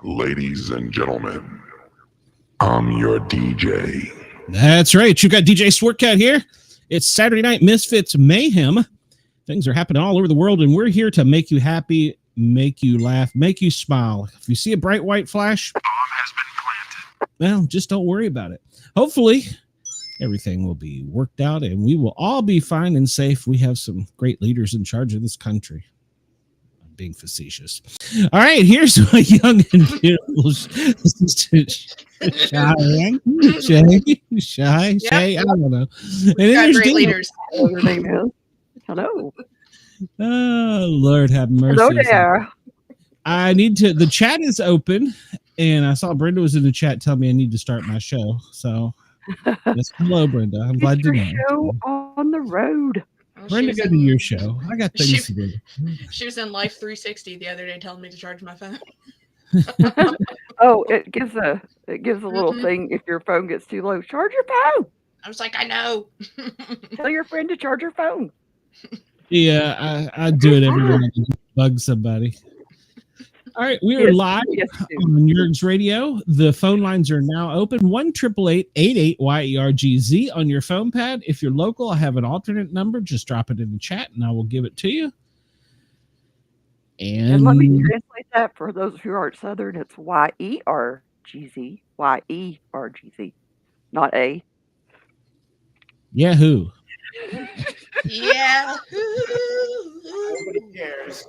Ladies and gentlemen, I'm your DJ. That's right. You got DJ Sportcat here. It's Saturday night Misfits Mayhem. Things are happening all over the world, and we're here to make you happy, make you laugh, make you smile. If you see a bright white flash, Bomb has been planted. well, just don't worry about it. Hopefully, everything will be worked out, and we will all be fine and safe. We have some great leaders in charge of this country. I'm being facetious. All right, here's my young and beautiful Shay. I don't know. We've got great leaders. Hello. Oh, Lord have mercy. Hello there. I need to, the chat is open, and I saw Brenda was in the chat telling me I need to start my show. So, yes, hello, Brenda. I'm glad to know. Show on the road. Well, Brenda, go to your show. I got things to do. She was in Life 360 the other day telling me to charge my phone. Oh, it gives a little thing if your phone gets too low. Charge your phone. I was like, I know. Tell your friend to charge your phone. Yeah, I do it every morning to bug somebody. All right, we are live on Yerg's Radio. The phone lines are now open. 1-888-88-YERGZ on your phone pad. If you're local, I have an alternate number. Just drop it in the chat, and I will give it to you. And let me translate that for those who aren't Southern. It's YERGZ. YERGZ. Not A. Yahoo. Yeah. Nobody cares.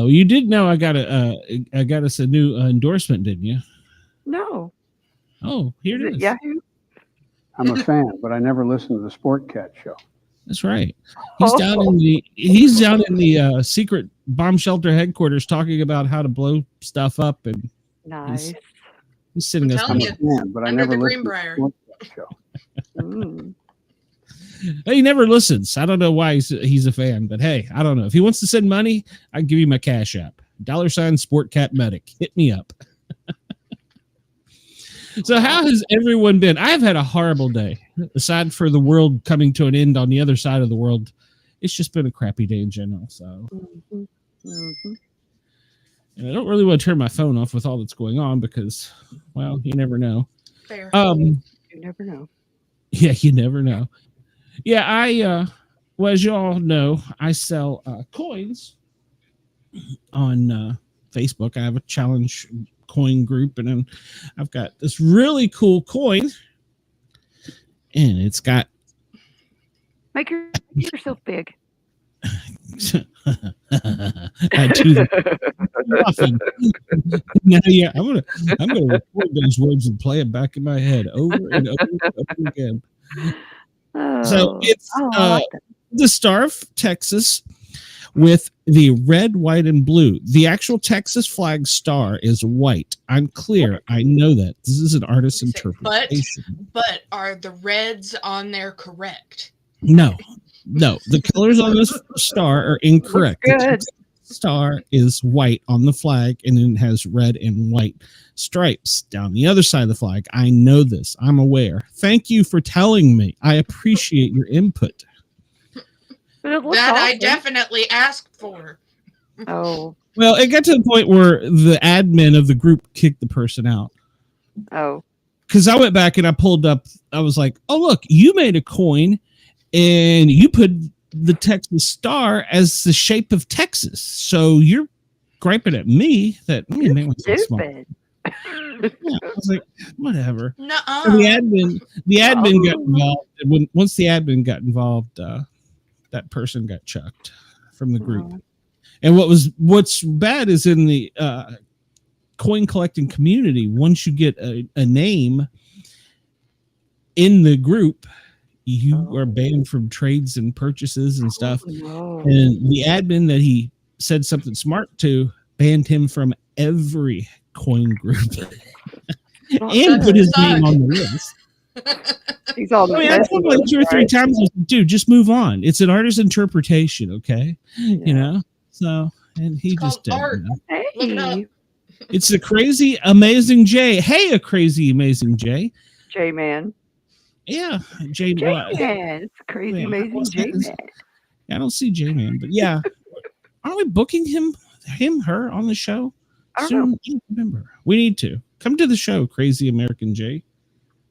You did know I got us a new endorsement, didn't you? No. Oh, here it is. Yahoo? I'm a fan, but I never listen to the Sportcats show. That's right. He's down in the secret bomb shelter headquarters talking about how to blow stuff up, and Nice. he's sitting us. telling I'm a fan, but I Under never the listen to Greenbrier. the Sportcats show. He never listens. I don't know why he's a fan, but hey, I don't know. If he wants to send money, I can give you my Cash App. $Sportcat Medic. Hit me up. So how has everyone been? I've had a horrible day. Aside for the world coming to an end on the other side of the world, it's just been a crappy day in general. So, and I don't really want to turn my phone off with all that's going on because, well, you never know. Fair. You never know. Yeah, you never know. Yeah, well, as you all know, I sell coins on Facebook. I have a challenge coin group, and then I've got this really cool coin, and it's got Make yourself big. I do that often. Now, yeah, I'm gonna record those words and play it back in my head over and over and over again. So it's the Star of Texas with the red, white, and blue. The actual Texas flag star is white. I'm clear. I know that. This is an artist's interpretation. But are the reds on there correct? No. The colors on this star are incorrect. Good. The Texas star is white on the flag, and it has red and white stripes down the other side of the flag. I know this. I'm aware. Thank you for telling me. I appreciate your input. That awesome. I definitely asked for. Oh. Well, it got to the point where the admin of the group kicked the person out. Oh. Because I went back and I pulled up, I was like, oh, look, you made a coin and you put the Texas star as the shape of Texas. So you're griping at me that man was so smart. Yeah, I was like, whatever. Nuh-uh. So the admin got involved. Once the admin got involved, that person got chucked from the group. And what's bad is in the coin collecting community, once you get a name in the group, you are banned from trades and purchases and stuff. And the admin that he said something smart to banned him from every coin group and put his name on the list. He's all I told him like 2 or 3 times, dude, just move on. It's an artist's interpretation, okay? Yeah. You know? So, and he just did. Hey. It's a crazy, amazing J. Hey, a crazy, amazing J. J-Man. Yeah, J-Man. It's a crazy, amazing J-Man. Yeah, I don't see J-Man, but yeah. Aren't we booking her on the show? I don't Soon? know. I don't remember. We need to. Come to the show, Crazy American J.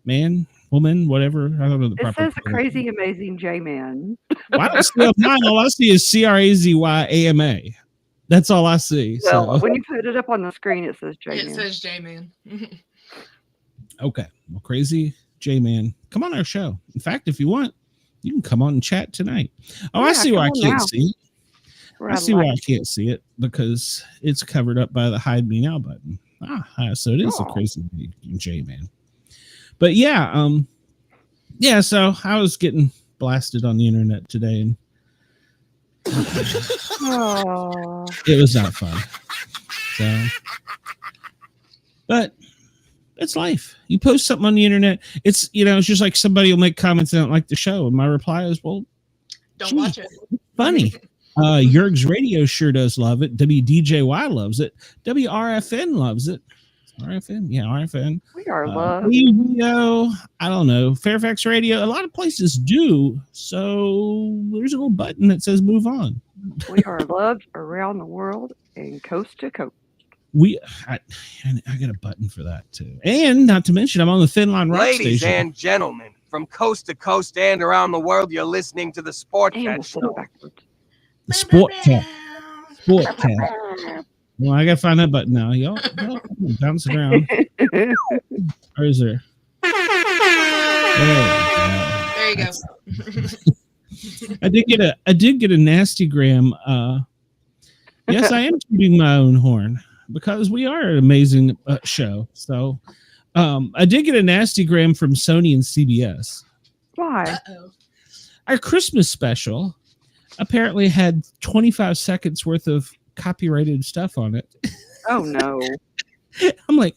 Man, woman, whatever. I don't know the It proper. says a crazy, amazing J-Man. Well, I don't see mine. All I see is CRAZYAMA. That's all I see. Well, So when you put it up on the screen, it says J-Man. It says J-Man. okay. Well, Crazy J-Man, come on our show. In fact, if you want, you can come on and chat tonight. Oh, Yeah, I see why I come on can't now. see it. We're I out of see why I line. can't see it because it's covered up by the hide me now button. So it is a Oh. Crazy J-Man. But yeah, so I was getting blasted on the internet today and Oh. it was not fun. So, but it's life. You post something on the internet, it's it's just like somebody will make comments they don't like the show, and my reply is, well, Don't watch it. funny. Yerg's Radio sure does love it. WDJY loves it. WRFN loves it. RFN, yeah, RFN. We are loved. Radio, I don't know. Fairfax Radio, a lot of places do. So there's a little button that says move on. We are loved around the world and coast to coast. I got a button for that too. And not to mention, I'm on the Thin Line Rock Ladies Station. and gentlemen, from coast to coast and around the world, you're listening to the And we'll Sportcats put it backwards. The Sportcat. Well, I gotta find that button now. Y'all bounce around. Or is there? There you go. I did get a nasty gram. Yes, I am shooting my own horn because we are an amazing show. So I did get a nasty gram from Sony and CBS. Why? Uh-oh. Our Christmas special apparently had 25 seconds worth of copyrighted stuff on it. Oh no. I'm like,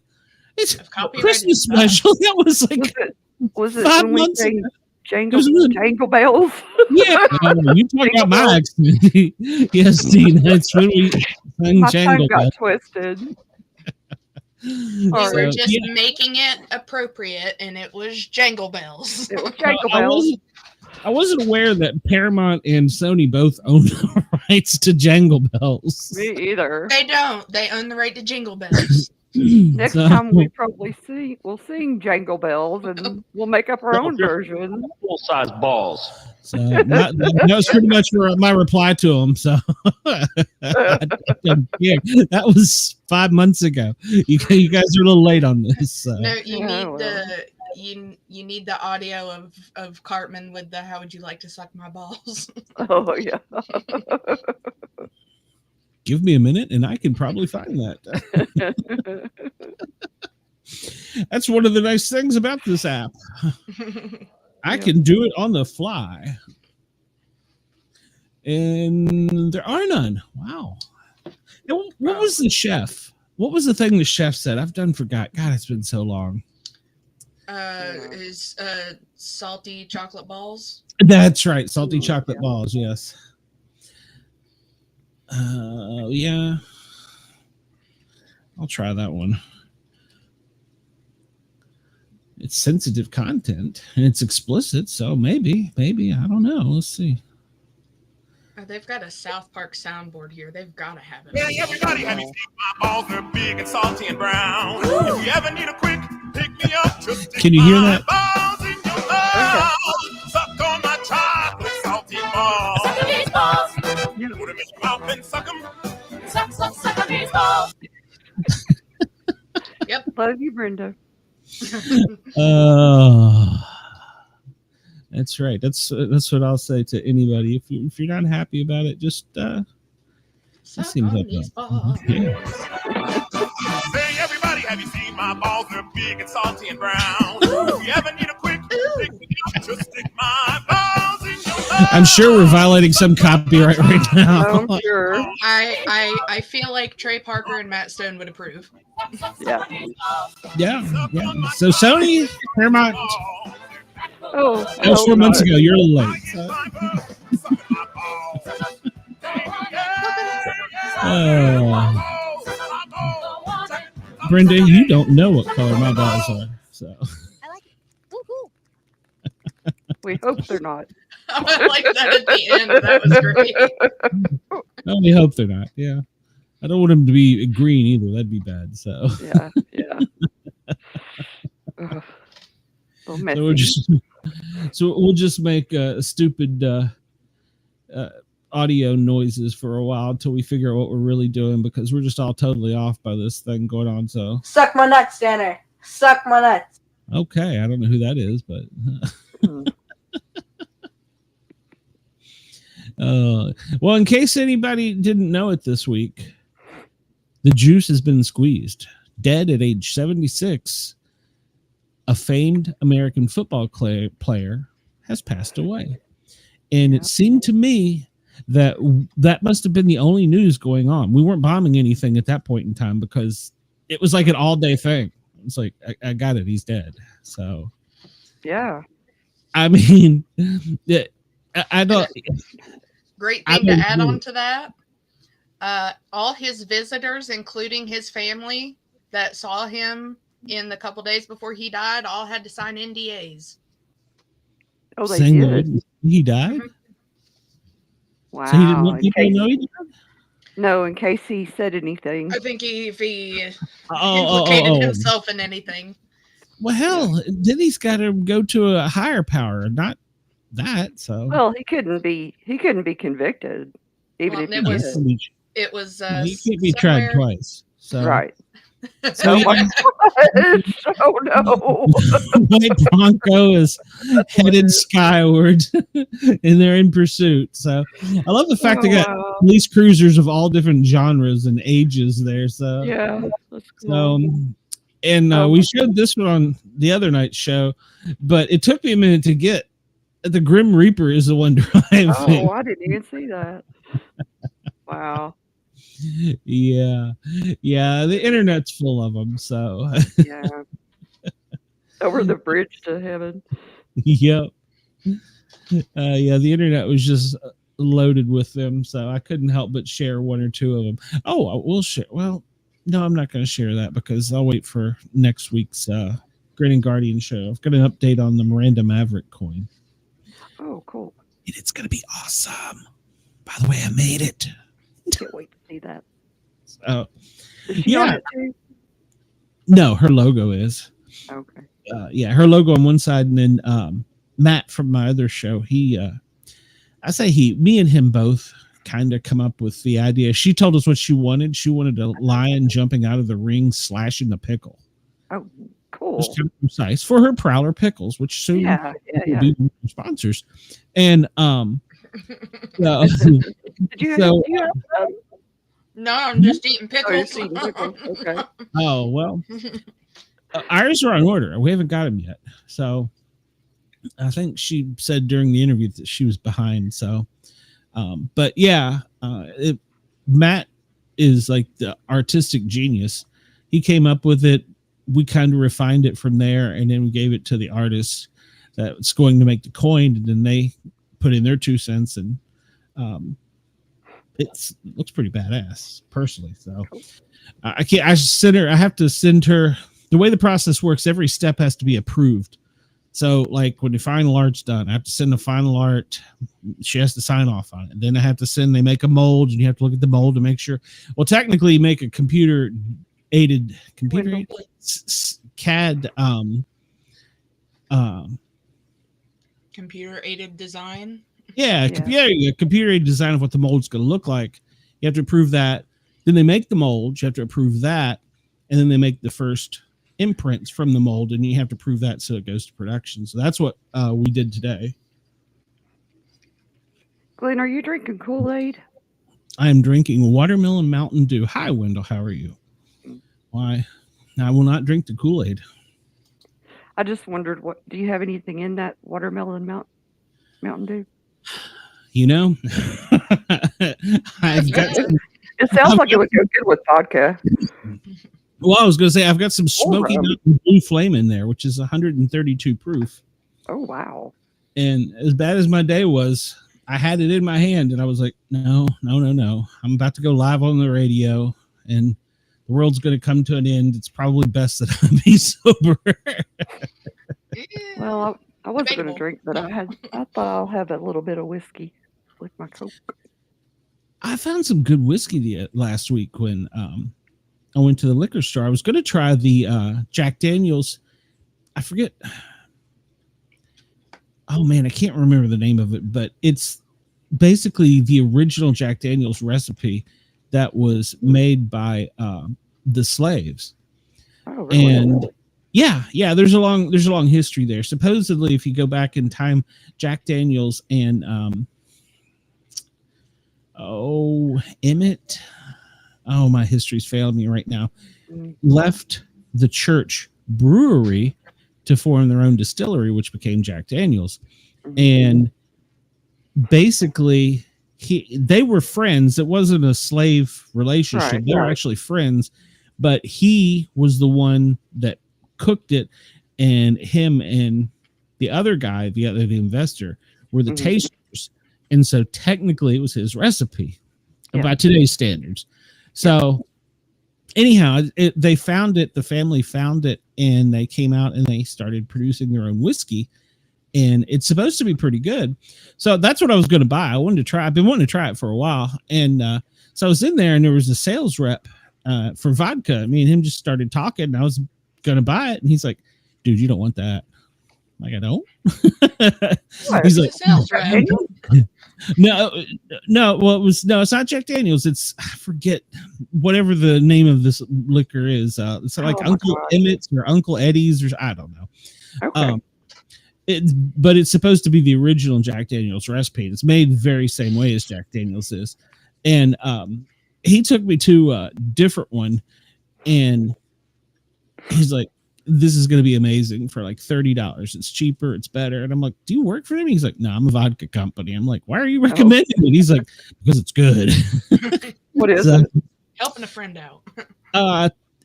it's Of a copyrighted Christmas stuff. special. That was like Was it 5 when we months sang ago. Jangle, It was- Jangle Bells? Yeah, you talk about my accent. Yes, Dean, that's when we sang My tongue Jangle got Bell. twisted. We Sorry. were just yeah. making it appropriate, and it was Jangle Bells. It was Jangle I Bells. I wasn't aware that Paramount and Sony both own the rights to Jangle Bells. Me either. They don't. They own the right to Jingle Bells. Next So- time we probably we'll sing Jangle Bells and we'll make up our own version. Full size balls. So that was pretty much my reply to him. So yeah, that was 5 months ago. You guys are a little late on this. So. No, you Yeah, need well. you need the audio of Cartman with the "How would you like to suck my balls?" Oh yeah. Give me a minute, and I can probably find that. That's one of the nice things about this app. I can do it on the fly. And there are none. Wow. Now, what was the chef? What was the thing the chef said? I've forgot. God, it's been so long. Is salty chocolate balls? That's right. Salty Ooh, chocolate yeah. balls. Yes. Yeah. I'll try that one. It's sensitive content and it's explicit, so maybe I don't know. Let's see. Oh, they've got a South Park soundboard here. They've got to have it. Hey, everybody, have you seen my balls? They're big and salty and brown. If you ever need a quick pick me up, just stick Can you hear my that? balls in your mouth. Suck on my chocolate salty balls. Suck on these balls. Yeah. Put them in your mouth and suck them. Suck on these balls. Love you, Brenda. That's right. That's what I'll say to anybody. If you're not happy about it, just Suck seems on like these a- balls. Hey, everybody, have you seen my balls? They're big and salty and brown. If you ever need a quick pick me up, just stick my balls in your mouth. I'm sure we're violating some copyright right now. Oh, I'm sure. I feel like Trey Parker and Matt Stone would approve. Yeah. Yeah. So Sony, Paramount, Oh, that was 4 months ago. You're a little late. Brenda, you don't know what color my balls are. So I like it. Woo-hoo. We hope they're not. I like that at the end. That was great. I only hope they're not. Yeah. I don't want them to be green either. That'd be bad. So Yeah, yeah. Ugh. So messy. we'll just make stupid audio noises for a while until we figure out what we're really doing, because we're just all totally off by this thing going on. So Suck my nuts, Danner. Suck my nuts. okay, I don't know who that is, but well, in case anybody didn't know it this week, the juice has been squeezed. Dead at age 76, a famed American football player has passed away. And it seemed to me that must have been the only news going on. We weren't bombing anything at that point in time because it was like an all-day thing. It's like, I got it. He's dead. So, Yeah. I mean, I don't. Great thing to add on to that. All his visitors, including his family that saw him in the couple days before he died, all had to sign NDAs. Oh, they did. He died? Wow. So he didn't want people to know he died? No, in case he said anything. I think if he implicated himself in anything. Well, hell, then he's got to go to a higher power, not that. So Well, he couldn't be convicted, even if he did. It was he can't be tried twice. So Right. So Oh my gosh. Oh no. White Bronco is headed skyward and they're in pursuit. So I love the fact they got police cruisers of all different genres and ages there. So yeah, that's cool. So and we showed this one on the other night's show, but it took me a minute to get the Grim Reaper is the one driving. Oh, I didn't even see that. Wow. Yeah, the internet's full of them. So yeah, over the bridge to heaven. Yep. Yeah, the internet was just loaded with them, so I couldn't help but share one or two of them. Oh, I will share. Well, no, I'm not going to share that because I'll wait for next week's Grinning Guardian show. I've got an update on the Miranda Maverick coin. Oh, cool. And it's going to be awesome. By the way, I made it. Can't wait to see that. Is she on it too? No, her logo is. Okay. Yeah, her logo on one side, and then Matt from my other show, me and him both kind of come up with the idea. She told us what she wanted. She wanted a lion jumping out of the ring, slashing the pickle. Oh, cool. Just kind of precise for her Prowler pickles, which soon will be sponsors. And Did you have some? No, I'm just eating pickles. Oh, you're eating pickles. Okay. Oh, well, ours are on order. We haven't got them yet. So I think she said during the interview that she was behind. So, but yeah, Matt is like the artistic genius. He came up with it. We kind of refined it from there, and then we gave it to the artist that's going to make the coin, and then they put in their 2 cents, and it looks pretty badass personally. So I have to send her. The way the process works, every step has to be approved. So like when the final art's done, I have to send the final art. She has to sign off on it. Then I have to they make a mold, and you have to look at the mold to make sure. Well, technically you make a computer aided CAD computer aided design. Yeah, computer aided design of what the mold's going to look like. You have to approve that. Then they make the mold. You have to approve that, and then they make the first imprints from the mold, and you have to prove that so it goes to production. So that's what we did today. Glenn, are you drinking Kool-Aid? I am drinking Watermelon Mountain Dew. Hi, Wendell. How are you? Why? I will not drink the Kool-Aid. I just wondered, do you have anything in that Watermelon Mountain Dew? You know, I've got. It sounds like it would go good with vodka. Well, I was going to say I've got some Smoky Mountain Blue Flame in there, which is 132 proof. Oh wow! And as bad as my day was, I had it in my hand, and I was like, no. I'm about to go live on the radio, and the world's going to come to an end. It's probably best that I be sober. Well, I wasn't going to Debatable. drink, but I thought I'll have a little bit of whiskey with my Coke. I found some good whiskey last week when I went to the liquor store. I was going to try the Jack Daniels. I forget. Oh man, I can't remember the name of it, but it's basically the original Jack Daniels recipe that was made by the slaves. Oh, really? And yeah, there's a long history there. Supposedly, if you go back in time, Jack Daniels and Emmett. Oh, my history's failing me right now. Left the church brewery to form their own distillery, which became Jack Daniels. And basically, they were friends. It wasn't a slave relationship. Right, they were actually friends, but he was the one that cooked it, and him and the other guy, the investor, were the tasters. And so technically it was his recipe by today's standards. So anyhow, they found it, the family found it, and they came out and they started producing their own whiskey, and it's supposed to be pretty good. So that's what I was going to buy. I wanted to try. I've been wanting to try it for a while. And so I was in there, and there was a sales rep for vodka. Me and him just started talking, and I was going to buy it. And he's like, dude, you don't want that. I'm like, I don't. He's like, Sales rep. no. Well, it's not Jack Daniels. It's, I forget whatever the name of this liquor is. It's like Uncle Emmett's or Uncle Eddie's, or I don't know. Okay. But it's supposed to be the original Jack Daniels recipe. It's made the very same way as Jack Daniels is. And he took me to a different one, and he's like, this is going to be amazing for like $30. It's cheaper. It's better. And I'm like, do you work for him? He's like, no, I'm a vodka company. I'm like, why are you recommending it? He's like, because it's good. What is it? Helping a friend out.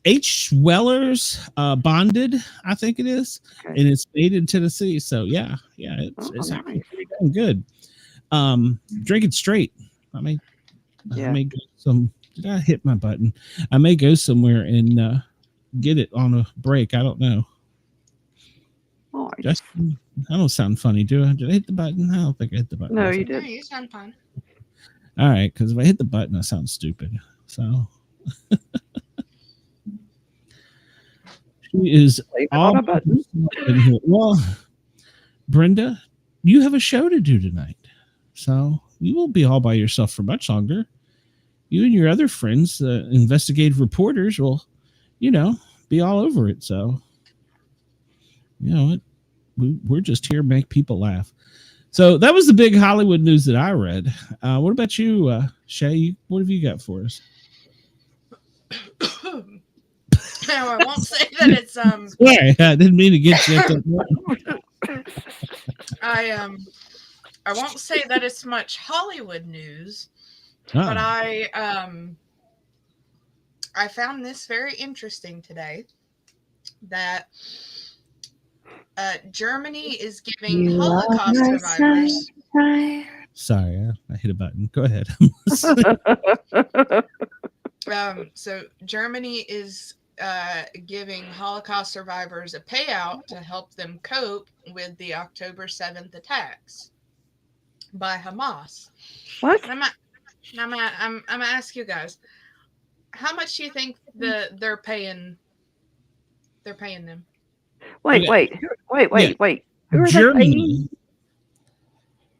H. Weller's Bonded, I think it is. Okay. And it's made in Tennessee. So yeah, it's actually pretty damn good. Drink it straight. I may go some. Did I hit my button? I may go somewhere and get it on a break. I don't know. I don't sound funny, do I? Did I hit the button? I don't think I hit the button. No, you did. No, you sound fine. All right, because if I hit the button, I sound stupid. So she is all on a button. Well, Brenda, you have a show to do tonight, so you won't be all by yourself for much longer. You and your other friends, investigative reporters, will, be all over it. So, we're just here to make people laugh. So that was the big Hollywood news that I read. What about you, Shay? What have you got for us? No, I won't say that it's Sorry, I didn't mean to get you. I won't say that it's much Hollywood news, but I found this very interesting today, that Germany is giving Holocaust survivors. Sorry, I hit a button. Go ahead. So Germany is giving Holocaust survivors a payout to help them cope with the October 7th attacks by Hamas. What? I'm gonna ask you guys, how much do you think they're paying? They're paying them. Wait. Who are Germany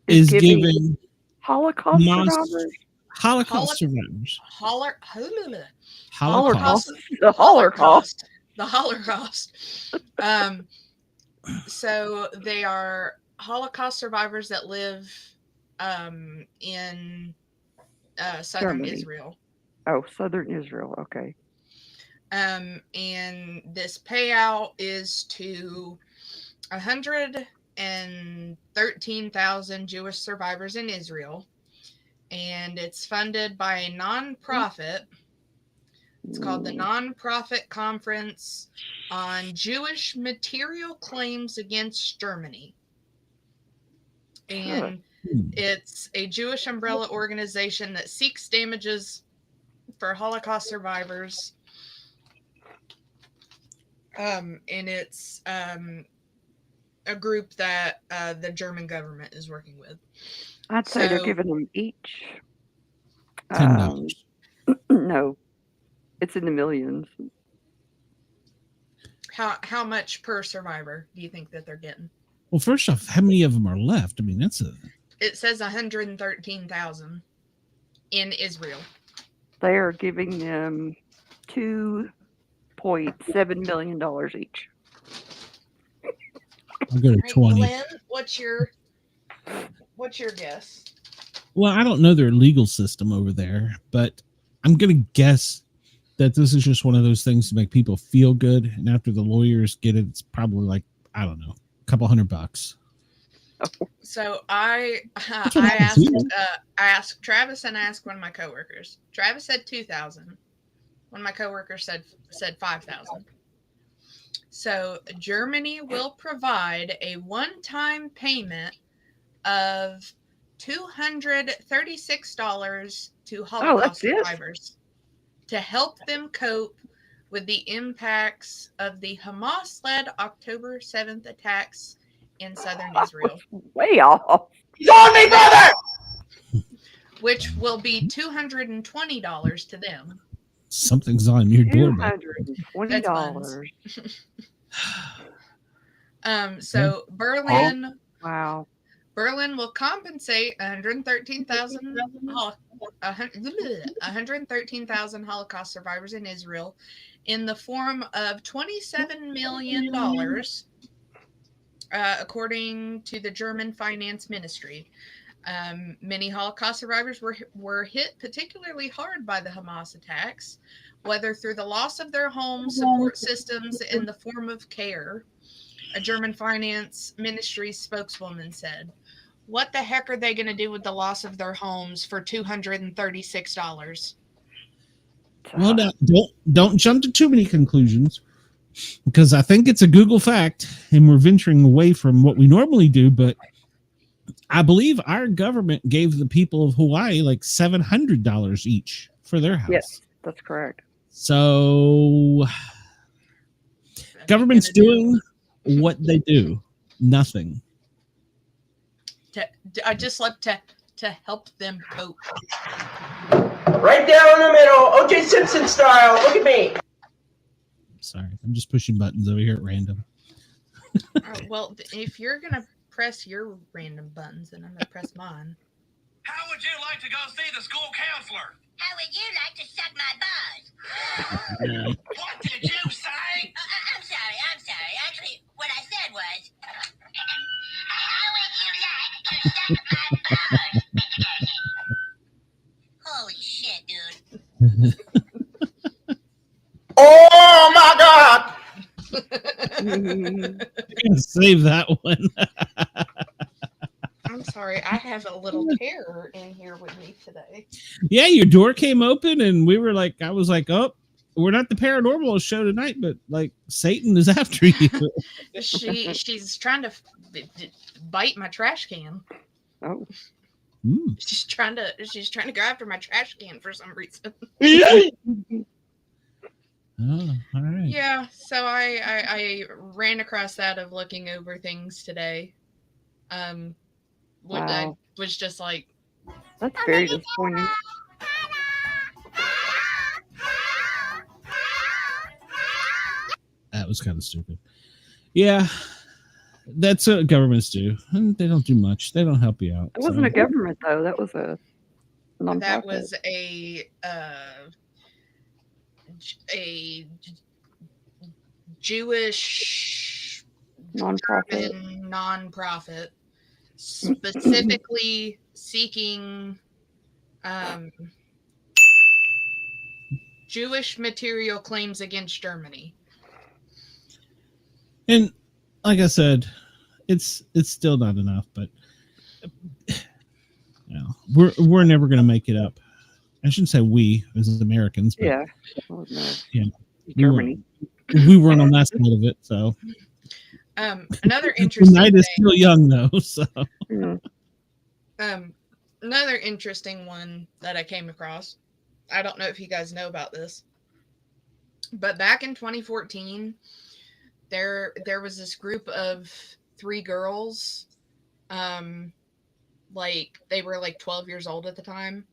they is giving Holocaust survivors? Holocaust survivors. Holocaust. The Holocaust. The Holocaust. So they are Holocaust survivors that live in southern Germany. Israel. Oh, southern Israel. Okay. And this payout is to 113,000 Jewish survivors in Israel, and it's funded by a nonprofit. It's called the Nonprofit Conference on Jewish Material Claims Against Germany. And it's a Jewish umbrella organization that seeks damages for Holocaust survivors. And it's a group that the German government is working with. I'd say they're So- giving them each. $10. No, it's in the millions. How much per survivor do you think that they're getting? Well, first off, how many of them are left? I mean, that's a. It says 113,000 in Israel. They are giving them $2.7 million each. I'll go to Hey, 20. Glenn, what's your guess? Well, I don't know their legal system over there, but I'm going to guess that this is just one of those things to make people feel good. And after the lawyers get it, it's probably like, I don't know, a couple $100. So I That's what happens here. asked Travis and I asked one of my coworkers. Travis said 2,000. One of my coworkers said 5,000. So Germany will provide a one-time payment of $236 to Holocaust survivors to help them cope with the impacts of the Hamas-led October 7th attacks in southern Israel. Way off. He's on me, brother! Which will be $220 to them. Something's on your doorbell. $220. So Berlin. Wow. Berlin will compensate 113,000 Holocaust survivors in Israel in the form of $27 million, according to the German Finance Ministry. Many Holocaust survivors were hit particularly hard by the Hamas attacks, whether through the loss of their homes, support systems in the form of care. A German Finance Ministry spokeswoman said, "What the heck are they going to do with the loss of their homes for $236?" Well, now, don't jump to too many conclusions, because I think it's a Google fact, and we're venturing away from what we normally do. But I believe our government gave the people of Hawaii like $700 each for their house. Yes, that's correct. So government's doing what they do. Nothing. I just love to help them cope. Right down the middle, O.J. Simpson style. Look at me. Sorry, I'm just pushing buttons over here at random. Well, if you're going to press your random buttons, then I'm going to press mine. How would you like to go see the school counselor? How would you like to suck my balls? What did you say? I'm sorry. Actually, what I said was, how would you like to suck my balls? Holy shit, dude. Oh my God! I'm gonna save that one. I'm sorry, I have a little terror in here with me today. Yeah, your door came open, and I was like, oh, we're not the paranormal show tonight, but like Satan is after you. She's trying to bite my trash can. Oh. She's trying to go after my trash can for some reason. Oh, all right. Yeah, so I ran across that of looking over things today. What I was just like, that's very disappointing. That was kind of stupid. Yeah, that's what governments do. And they don't do much. They don't help you out. It wasn't a government, though. That was a nonprofit. That was a Jewish nonprofit specifically seeking Jewish material claims against Germany. And like I said, it's still not enough, but you know, we're never going to make it up. I shouldn't say we as Americans, but yeah, Germany. We weren't on that side of it, so. Another interesting the night is thing, still young, though. So. Another interesting one that I came across. I don't know if you guys know about this, but back in 2014, there was this group of 3 girls. Like they were like 12 years old at the time.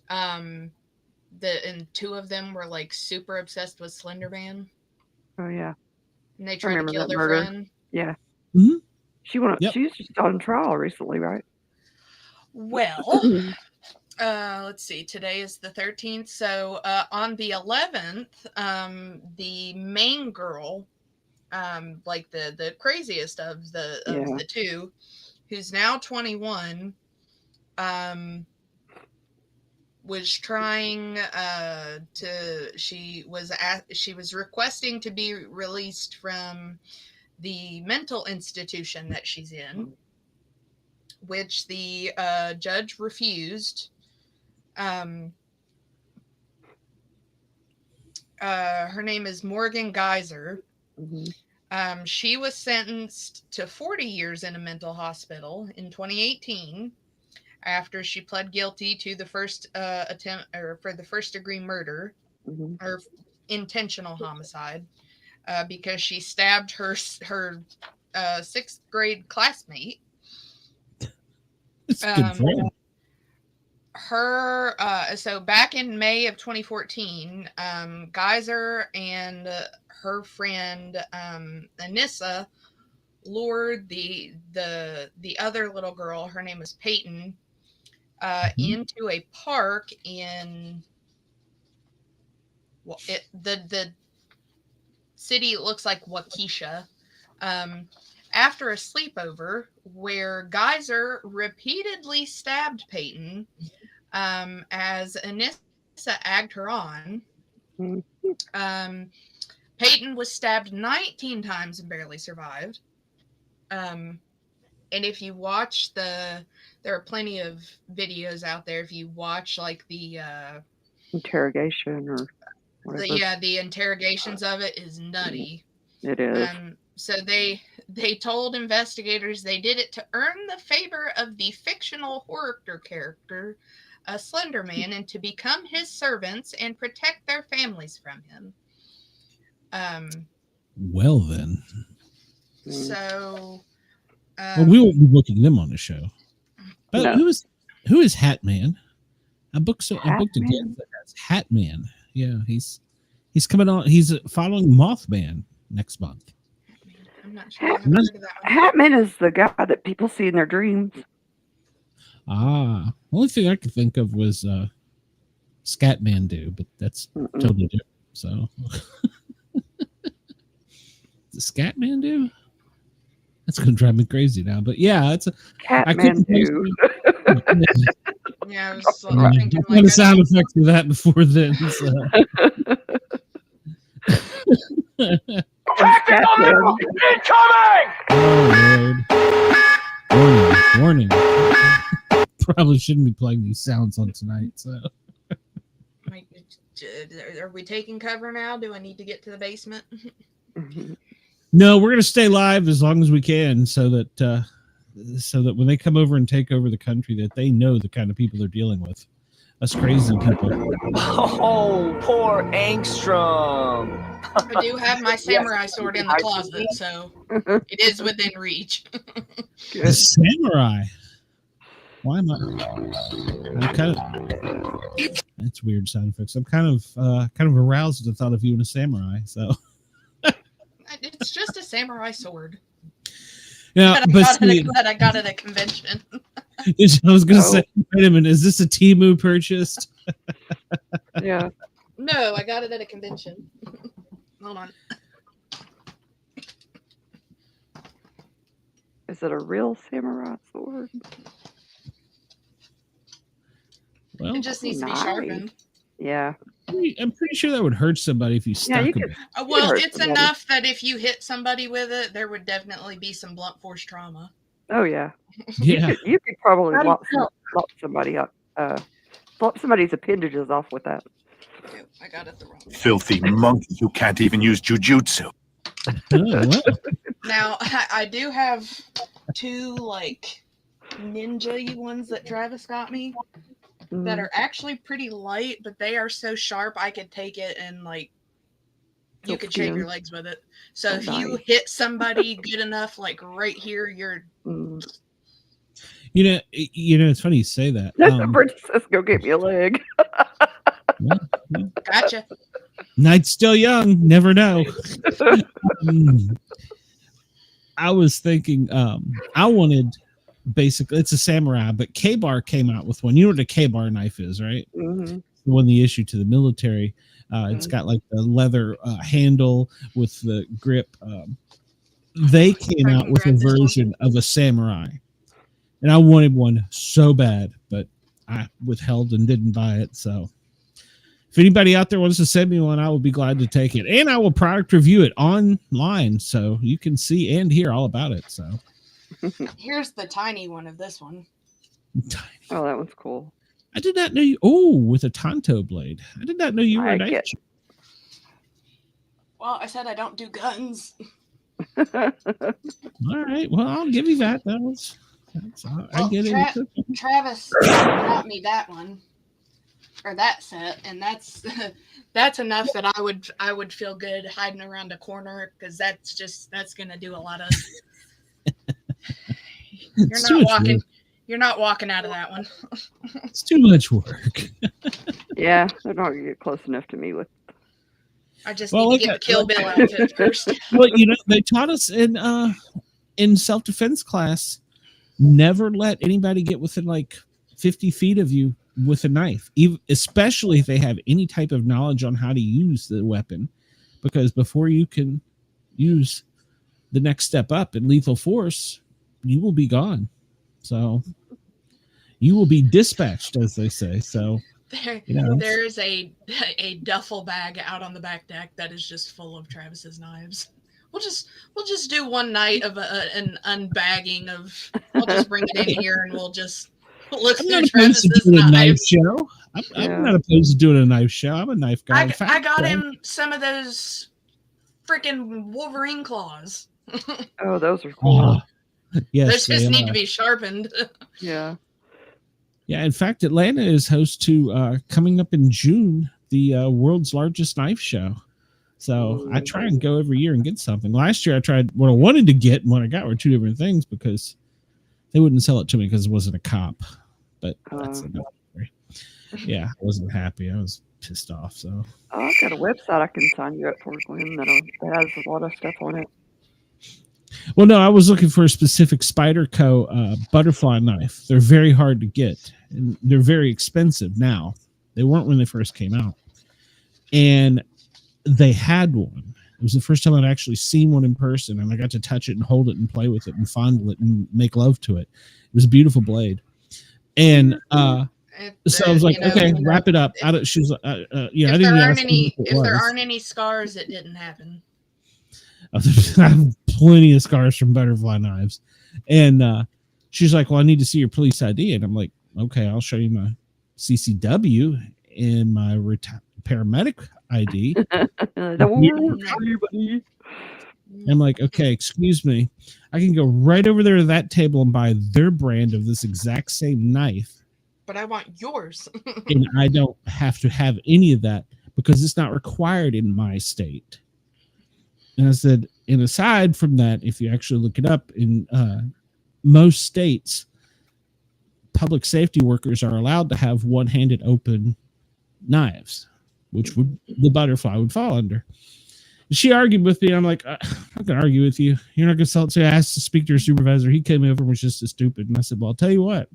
And 2 of them were like super obsessed with Slender Man. Oh yeah. And they tried to kill their murder. friend. Yeah. Mm-hmm. She was just on trial recently, right? Well, let's see. Today is the 13th. So on the 11th, the main girl, like the craziest of the 2, who's now 21, was trying she was requesting to be released from the mental institution that she's in, which the judge refused. Her name is Morgan Geyser. Mm-hmm. She was sentenced to 40 years in a mental hospital in 2018 after she pled guilty to the first attempt, or for the first degree murder, Mm-hmm. or intentional homicide, because she stabbed her 6th grade classmate. It's good for him. So back in May of 2014, Geyser and her friend Anissa lured the other little girl, her name was Peyton, into a park in the city looks like Waukesha, after a sleepover where Geyser repeatedly stabbed Peyton, as Anissa egged her on. Peyton was stabbed 19 times and barely survived. And if you watch there are plenty of videos out there. If you watch like the interrogation or whatever. The interrogations of it is nutty. It is. So they told investigators they did it to earn the favor of the fictional horror character, Slender Man, and to become his servants and protect their families from him. Well then. So well, we won't be booking them on the show. But No. who is Hat Man? I booked a guest that has Hat Man. Yeah, he's coming on. He's following Mothman next month. I'm not sure. I've heard of that one. Hatman is the guy that people see in their dreams. The only thing I could think of was Scatmandu, but that's totally different. So, does Scatmandu? That's gonna drive me crazy now. But yeah, it's a Catmandu. Yeah, I was thinking like the sound effects for that before then. Incoming! Oh Lord! Warning! Probably shouldn't be playing these sounds on tonight. So, are we taking cover now? Do I need to get to the basement? No, we're gonna stay live as long as we can, so that when they come over and take over the country, that they know the kind of people they're dealing with. Us crazy people. Oh, poor Angstrom. I do have my samurai sword in the closet, so it is within reach. The samurai. Why am I'm kind of. That's weird sound effects. I'm kind of aroused at the thought of you and a samurai. So. It's just a samurai sword. Yeah, but I got it at a convention. I was going to say, wait a minute, is this a Temu purchase? Yeah. No, I got it at a convention. Hold on. Is it a real samurai sword? Well, it just needs to be sharpened. Yeah. I'm pretty sure that would hurt somebody if you stuck it. Well, it's enough that if you hit somebody with it, there would definitely be some blunt force trauma. Oh yeah. Yeah. You could probably lop somebody up, lop somebody's appendages off with that. I got it the wrong way. Filthy monkey who can't even use jujutsu. Now I do have 2 like ninja ones that Travis got me. That are actually pretty light, but they are so sharp I could take it and like you could shave your legs with it. So if you hit somebody good enough, like right here, you're. You know, it's funny you say that. Bridget says, "Go get me a leg." Gotcha. Night's still young. Never know. I was thinking, I wanted basically, it's a samurai, but K-Bar came out with one. You know what a K-Bar knife is, right? Mm-hmm. The one they issued to the military. It's got like the leather handle with the grip. They came out with a version of a samurai, and I wanted one so bad, but I withheld and didn't buy it. So if anybody out there wants to send me one, I will be glad to take it. And I will product review it online so you can see and hear all about it. So here's the tiny one of this one. Tiny. Oh, that one's cool. I did not know you. Oh, with a Tonto blade. I did not know you were a knife. Well, I said I don't do guns. All right. Well, I'll give you that. I get it. Travis got me that one. Or that set, and that's enough that I would feel good hiding around a corner, because that's gonna do a lot of. You're not walking out of that one. It's too much work. Yeah, they're not gonna get close enough to me with. I just need to get the Kill Bill outfit first. Well, they taught us in self-defense class, never let anybody get within like 50 feet of you with a knife, especially if they have any type of knowledge on how to use the weapon, because before you can use the next step up in lethal force, you will be gone. So you will be dispatched, as they say. So there is a duffel bag out on the back deck that is just full of Travis's knives. We'll just do one night of an unbagging of. We'll just bring it in here and we'll just. I'm not opposed to doing a knife show. I'm not opposed to doing a knife show. I'm a knife guy. I got him some of those freaking Wolverine claws. Oh, those are cool. Yes, those just need to be sharpened. Yeah. Yeah. In fact, Atlanta is host to coming up in June, the world's largest knife show. So I try and go every year and get something. Last year I tried what I wanted to get, and what I got were two different things because they wouldn't sell it to me because it wasn't a cop. But that's another story. Yeah, I wasn't happy. I was pissed off. So I've got a website I can sign you up for, Glenn, that has a lot of stuff on it. Well, no, I was looking for a specific Spyderco butterfly knife. They're very hard to get, and they're very expensive now. They weren't when they first came out. And they had one. It was the first time I'd actually seen one in person, and I got to touch it and hold it and play with it and fondle it and make love to it. It was a beautiful blade. And so I was like, okay, wrap it up. She was, I didn't ask if there aren't any scars, it didn't happen. I have plenty of scars from butterfly knives. And she's like, well, I need to see your police ID. And I'm like, okay, I'll show you my CCW and my paramedic ID. I'm like, okay, excuse me. I can go right over there to that table and buy their brand of this exact same knife. But I want yours. And I don't have to have any of that because it's not required in my state. And I said, and aside from that, if you actually look it up, in most states, public safety workers are allowed to have one-handed open knives, which the butterfly would fall under. She argued with me. I'm like, I'm not going to argue with you. You're not going to sell it. So I asked to speak to your supervisor. He came over and was just as stupid. And I said, well, I'll tell you what.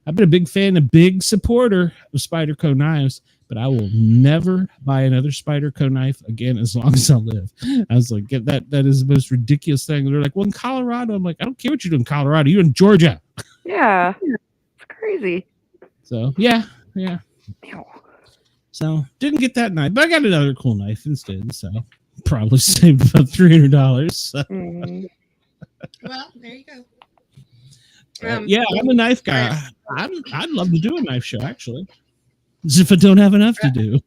I've been a big fan, a big supporter of Spyderco knives, but I will never buy another Spyderco knife again as long as I live. I was like, that is the most ridiculous thing. They're like, well, in Colorado. I'm like, I don't care what you do in Colorado. You're in Georgia. Yeah. It's crazy. So, yeah. Ew. So, didn't get that knife, but I got another cool knife instead. So, probably saved about $300. So. Well, there you go. Yeah, I'm a knife guy. I'd love to do a knife show, actually. As if I don't have enough to do.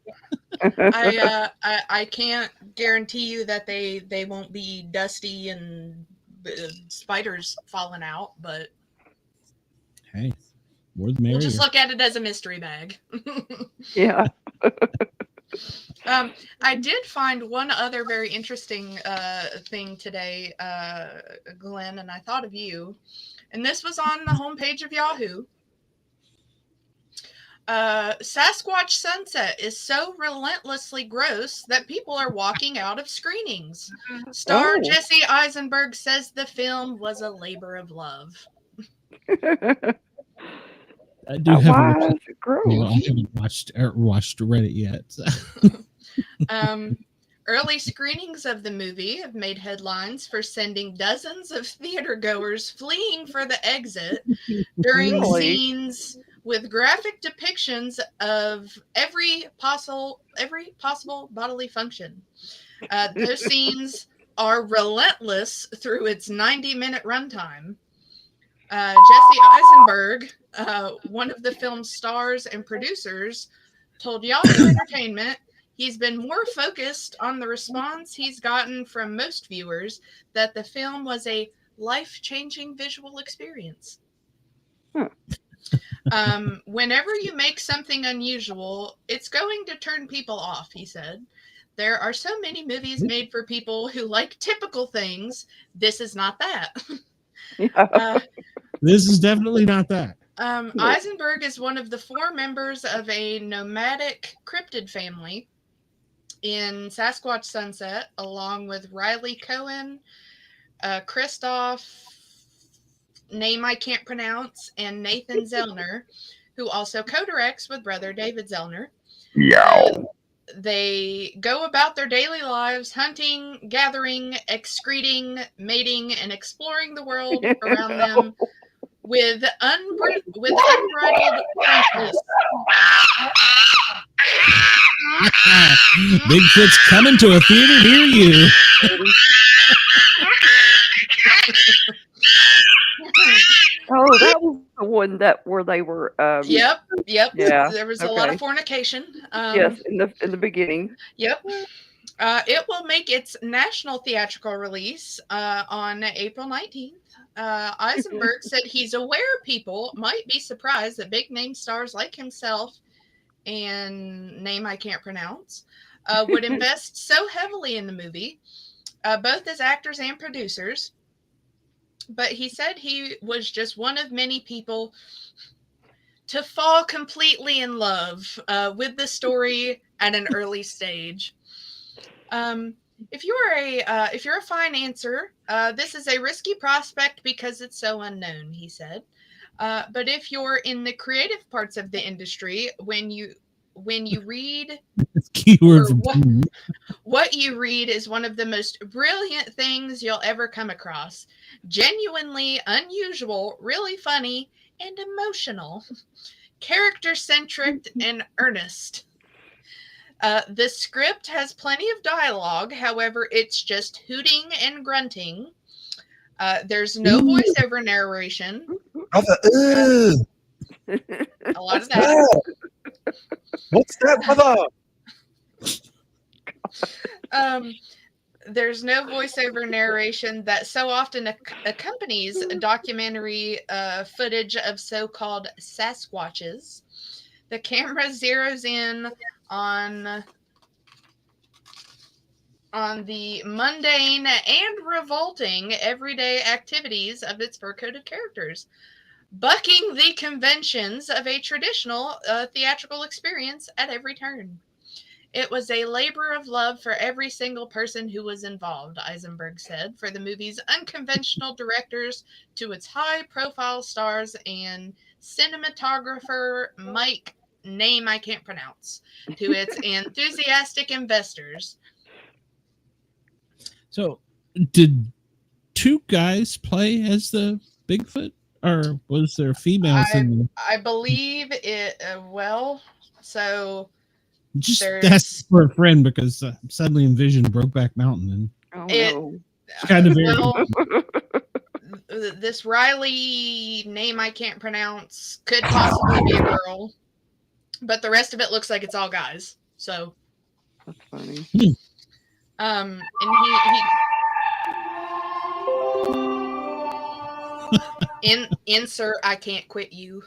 I can't guarantee you that they won't be dusty and spiders falling out, but hey, more the merrier. We'll just look at it as a mystery bag. Yeah. I did find one other very interesting thing today, Glenn, and I thought of you. And this was on the homepage of Yahoo. Sasquatch Sunset is so relentlessly gross that people are walking out of screenings. Star Jesse Eisenberg says the film was a labor of love. I do have Why is it gross? I haven't watched Reddit yet. So. Early screenings of the movie have made headlines for sending dozens of theater goers fleeing for the exit during scenes with graphic depictions of every possible bodily function. Those scenes are relentless through its 90-minute runtime. Jesse Eisenberg, one of the film's stars and producers, told Yahoo Entertainment he's been more focused on the response he's gotten from most viewers that the film was a life-changing visual experience. Whenever you make something unusual, it's going to turn people off, he said. There are so many movies made for people who like typical things. This is not that. This is definitely not that. Eisenberg is one of the 4 members of a nomadic cryptid family in Sasquatch Sunset, along with Riley Cohen, Christoph, name I can't pronounce, and Nathan Zellner, who also co-directs with brother David Zellner. They go about their daily lives hunting, gathering, excreting, mating, and exploring the world around them with unbridled frankness. Bigfoot's coming to a theater near you. Oh, that was the one where they were. Yep. Yeah. There was a lot of fornication. Yes, in the beginning. Yep. It will make its national theatrical release on April 19th. Eisenberg said he's aware people might be surprised that big name stars like himself and name I can't pronounce would invest so heavily in the movie, both as actors and producers. But he said he was just one of many people to fall completely in love with the story at an early stage. If you're a financer, this is a risky prospect because it's so unknown, he said. But if you're in the creative parts of the industry, when you read, what you read is one of the most brilliant things you'll ever come across. Genuinely unusual, really funny, and emotional. Character-centric and earnest. The script has plenty of dialogue, however, it's just hooting and grunting. There's no voiceover narration. A lot of that. What's that, brother? There's no voiceover narration that so often accompanies documentary footage of so-called Sasquatches. The camera zeroes in on the mundane and revolting everyday activities of its fur-coated characters, bucking the conventions of a traditional theatrical experience at every turn. It was a labor of love for every single person who was involved, Eisenberg said, for the movie's unconventional directors to its high-profile stars and cinematographer Mike, name I can't pronounce, to its enthusiastic investors. So, did 2 guys play as the Bigfoot, or was there females in I believe it, so... Just that's for a friend because suddenly envisioned Brokeback Mountain and it's kind of this Riley name I can't pronounce could possibly be a girl, but the rest of it looks like it's all guys. So that's funny. And he insert I can't quit you.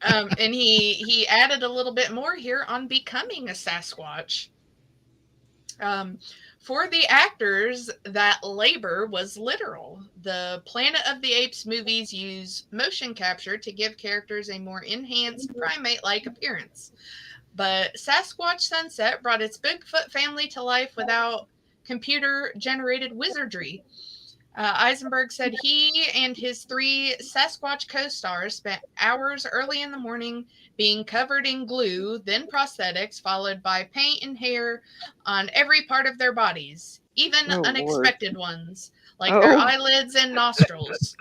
And he added a little bit more here on becoming a Sasquatch. For the actors, that labor was literal. The Planet of the Apes movies use motion capture to give characters a more enhanced primate-like appearance. But Sasquatch Sunset brought its Bigfoot family to life without computer-generated wizardry. Eisenberg said he and his 3 Sasquatch co-stars spent hours early in the morning being covered in glue, then prosthetics, followed by paint and hair on every part of their bodies, even unexpected ones, like their eyelids and nostrils.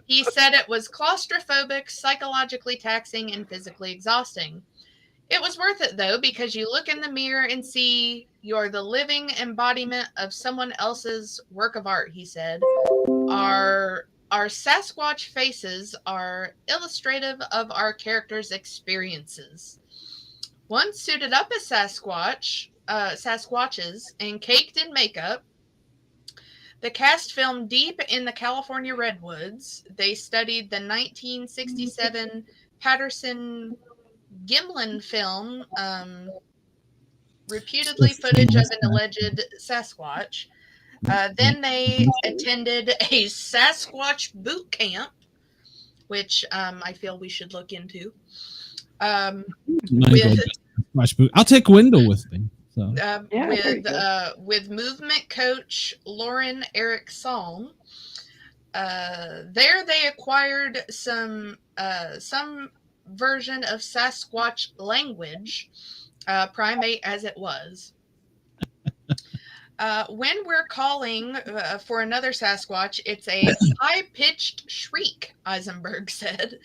He said it was claustrophobic, psychologically taxing, and physically exhausting. It was worth it, though, because you look in the mirror and see you're the living embodiment of someone else's work of art, he said. Our Sasquatch faces are illustrative of our characters' experiences. Once suited up as Sasquatches and caked in makeup, the cast filmed deep in the California redwoods. They studied the 1967 Patterson Gimlin film, reputedly footage of an alleged Sasquatch. Then they attended a Sasquatch boot camp, which I feel we should look into. I'll take Wendell with me. So. With movement coach Lauren Eric Salm. There they acquired some version of Sasquatch language, primate as it was. When we're calling for another Sasquatch, it's a high-pitched shriek, Eisenberg said.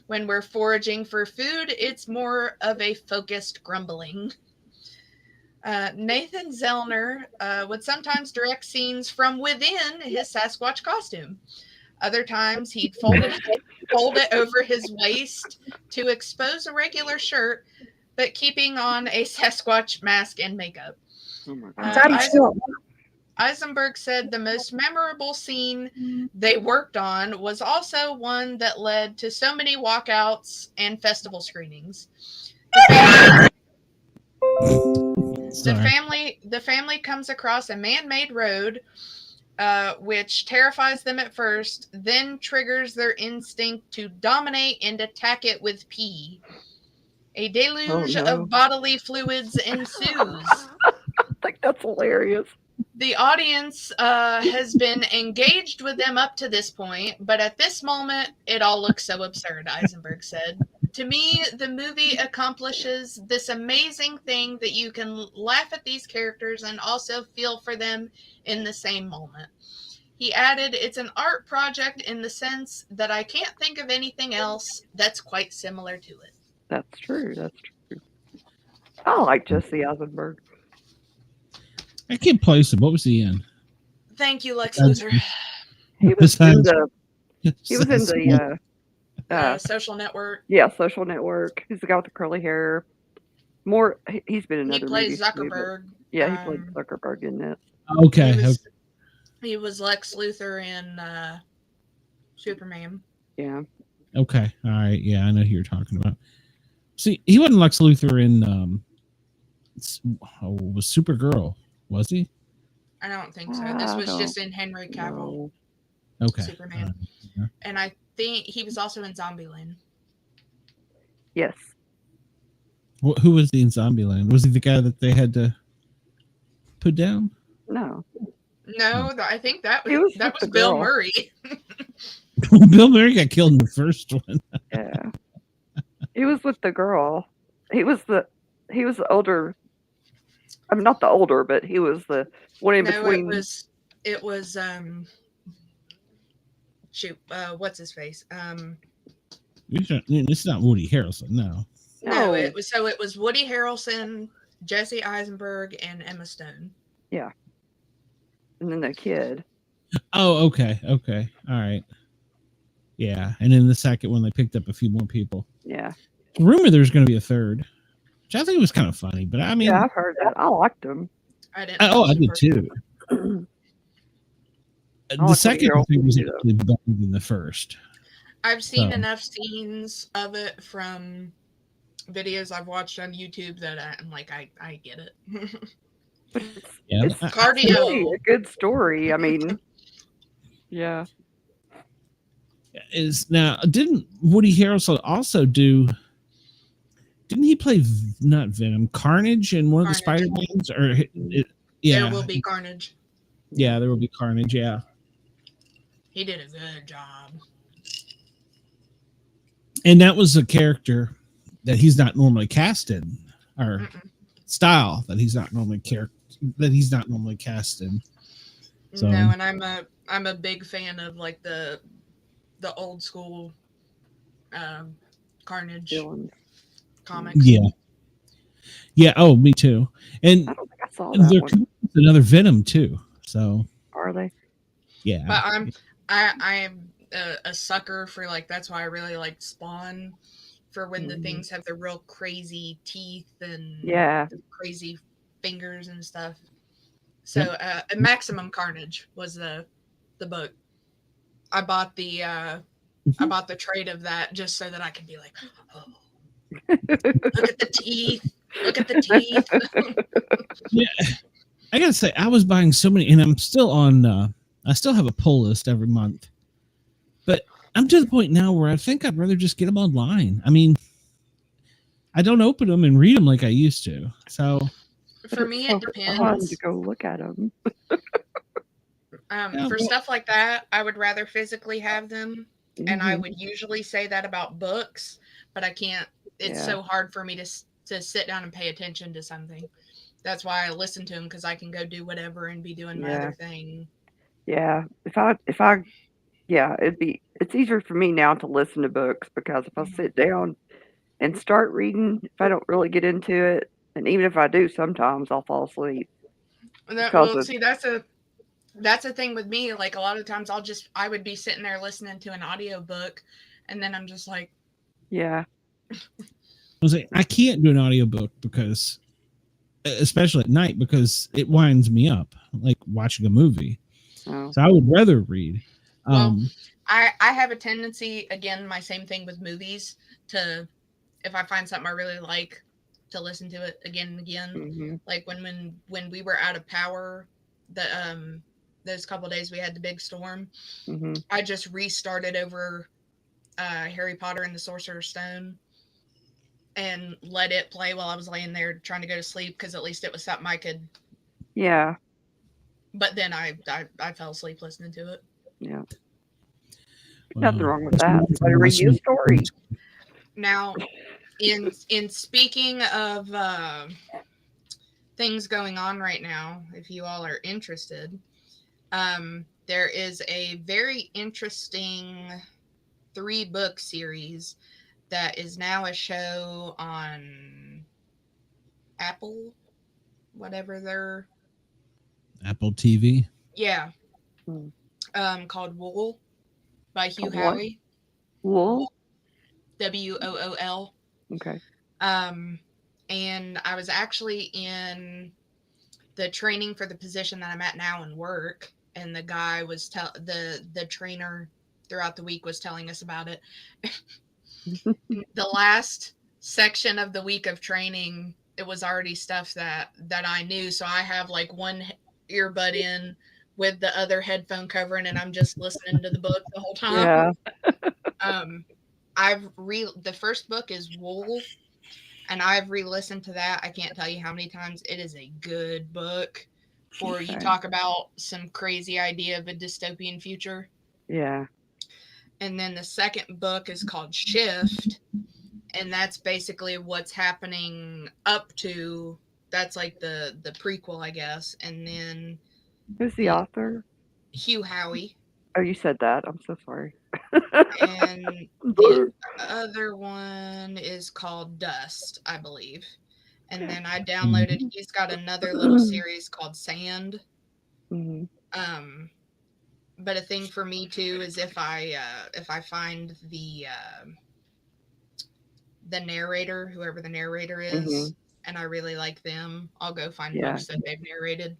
When we're foraging for food, it's more of a focused grumbling. Nathan Zellner would sometimes direct scenes from within his Sasquatch costume. Other times, he'd fold it over his waist to expose a regular shirt, but keeping on a Sasquatch mask and makeup. Eisenberg said the most memorable scene they worked on was also one that led to so many walkouts and festival screenings. The family comes across a man-made road, which terrifies them at first, then triggers their instinct to dominate and attack it with pee. A deluge of bodily fluids ensues. I think that's hilarious. The audience has been engaged with them up to this point, but at this moment, it all looks so absurd, Eisenberg said. To me, the movie accomplishes this amazing thing that you can laugh at these characters and also feel for them in the same moment. He added, it's an art project in the sense that I can't think of anything else that's quite similar to it. That's true. I like Jesse Eisenberg. I can't place him. What was he in? Thank you, Lex Luthor. He was in the Social Network. Yeah, Social Network. He's the guy with the curly hair. He's been in other movies. He plays Zuckerberg. He played Zuckerberg in it. Okay. He was Lex Luthor in Superman. Yeah. Okay. All right. Yeah, I know who you're talking about. See, he wasn't Lex Luthor in was Supergirl, was he? I don't think so. This was just in Henry Cavill. Okay. Superman. And I think he was also in Zombieland. Yes. Who was he in Zombieland? Was he the guy that they had to put down? No, I think that was Bill Murray. Bill Murray got killed in the first one. Yeah. He was with the girl. He was the older. I'm not the older, but he was the one in between. It was what's his face? It's not Woody Harrelson, no. No, it was Woody Harrelson, Jesse Eisenberg, and Emma Stone. Yeah. And then the kid. Oh, okay. All right. Yeah, and in the second one, they picked up a few more people. Yeah. Rumor there's going to be a third, which I think was kind of funny, but I mean, yeah, I've heard that. I liked him. I didn't. I did too. The second one was actually better than the first. I've seen So. enough scenes of it from videos I've watched on YouTube that I'm like, I get it. But Yeah, it's Cardio. really a good story. I mean, yeah. is now didn't Woody Harrelson also do? Didn't he play not Venom, Carnage in one of the Spider-Mans? Or yeah, There Will Be Carnage. Yeah, There Will Be Carnage. Yeah, he did a good job. And that was a character that he's not normally cast in, or style that he's not normally cast in. So. No, and I'm a big fan of like the old school Carnage comics. Yeah. Oh, me too. And I don't think I saw that one. Another Venom too. So are they? Yeah. But I am a sucker for like, that's why I really like Spawn, for when the things have the real crazy teeth and crazy fingers and stuff. So Maximum Carnage was the book. I bought the trade of that just so that I could be like, oh, look at the teeth. Look at the teeth. Yeah. I gotta say, I was buying so many, and I'm still on I still have a pull list every month. But I'm to the point now where I think I'd rather just get them online. I mean, I don't open them and read them like I used to. So for me, it depends. Fun to go look at them. For stuff like that, I would rather physically have them, and I would usually say that about books, but I can't. It's so hard for me to sit down and pay attention to something. That's why I listen to them, because I can go do whatever and be doing my other thing. Yeah, it's easier for me now to listen to books, because if I sit down and start reading, if I don't really get into it, and even if I do, sometimes I'll fall asleep. See, that's a thing with me. Like, a lot of times I would be sitting there listening to an audiobook, and then I'm just like, I was like, I can't do an audiobook because, especially at night, because it winds me up like watching a movie. So I would rather read. Well, I have a tendency, again, my same thing with movies, to, if I find something I really like, to listen to it again and again. Like when we were out of power, those couple of days we had the big storm, I just restarted over Harry Potter and the Sorcerer's Stone and let it play while I was laying there trying to go to sleep, because at least it was something I could. Yeah. But then I fell asleep listening to it. Yeah. Nothing wrong with that. Somebody read you a story. Now, in speaking of things going on right now, if you all are interested, there is a very interesting 3-book series that is now a show on Apple, whatever they're. Apple TV. Yeah. Called Wool by Hugh What? Howey. Wool? WOOL. Okay. And I was actually in the training for the position that I'm at now in work, and the guy was the trainer throughout the week was telling us about it. The last section of the week of training, it was already stuff that I knew, so I have like one earbud in with the other headphone covering, and I'm just listening to the book the whole time. The first book is Wool, and I've re-listened to that. I can't tell you how many times. It is a good book. For you talk about some crazy idea of a dystopian future. Yeah. And then the second book is called Shift, and that's basically what's happening up to. That's like the prequel, I guess. And then who's the author? Hugh Howey. Oh, you said that. I'm so sorry. And the other one is called Dust, I believe. And then I downloaded. He's got another little series called Sand. But a thing for me too is if I find the narrator, whoever the narrator is, and I really like them, I'll go find books that they've narrated.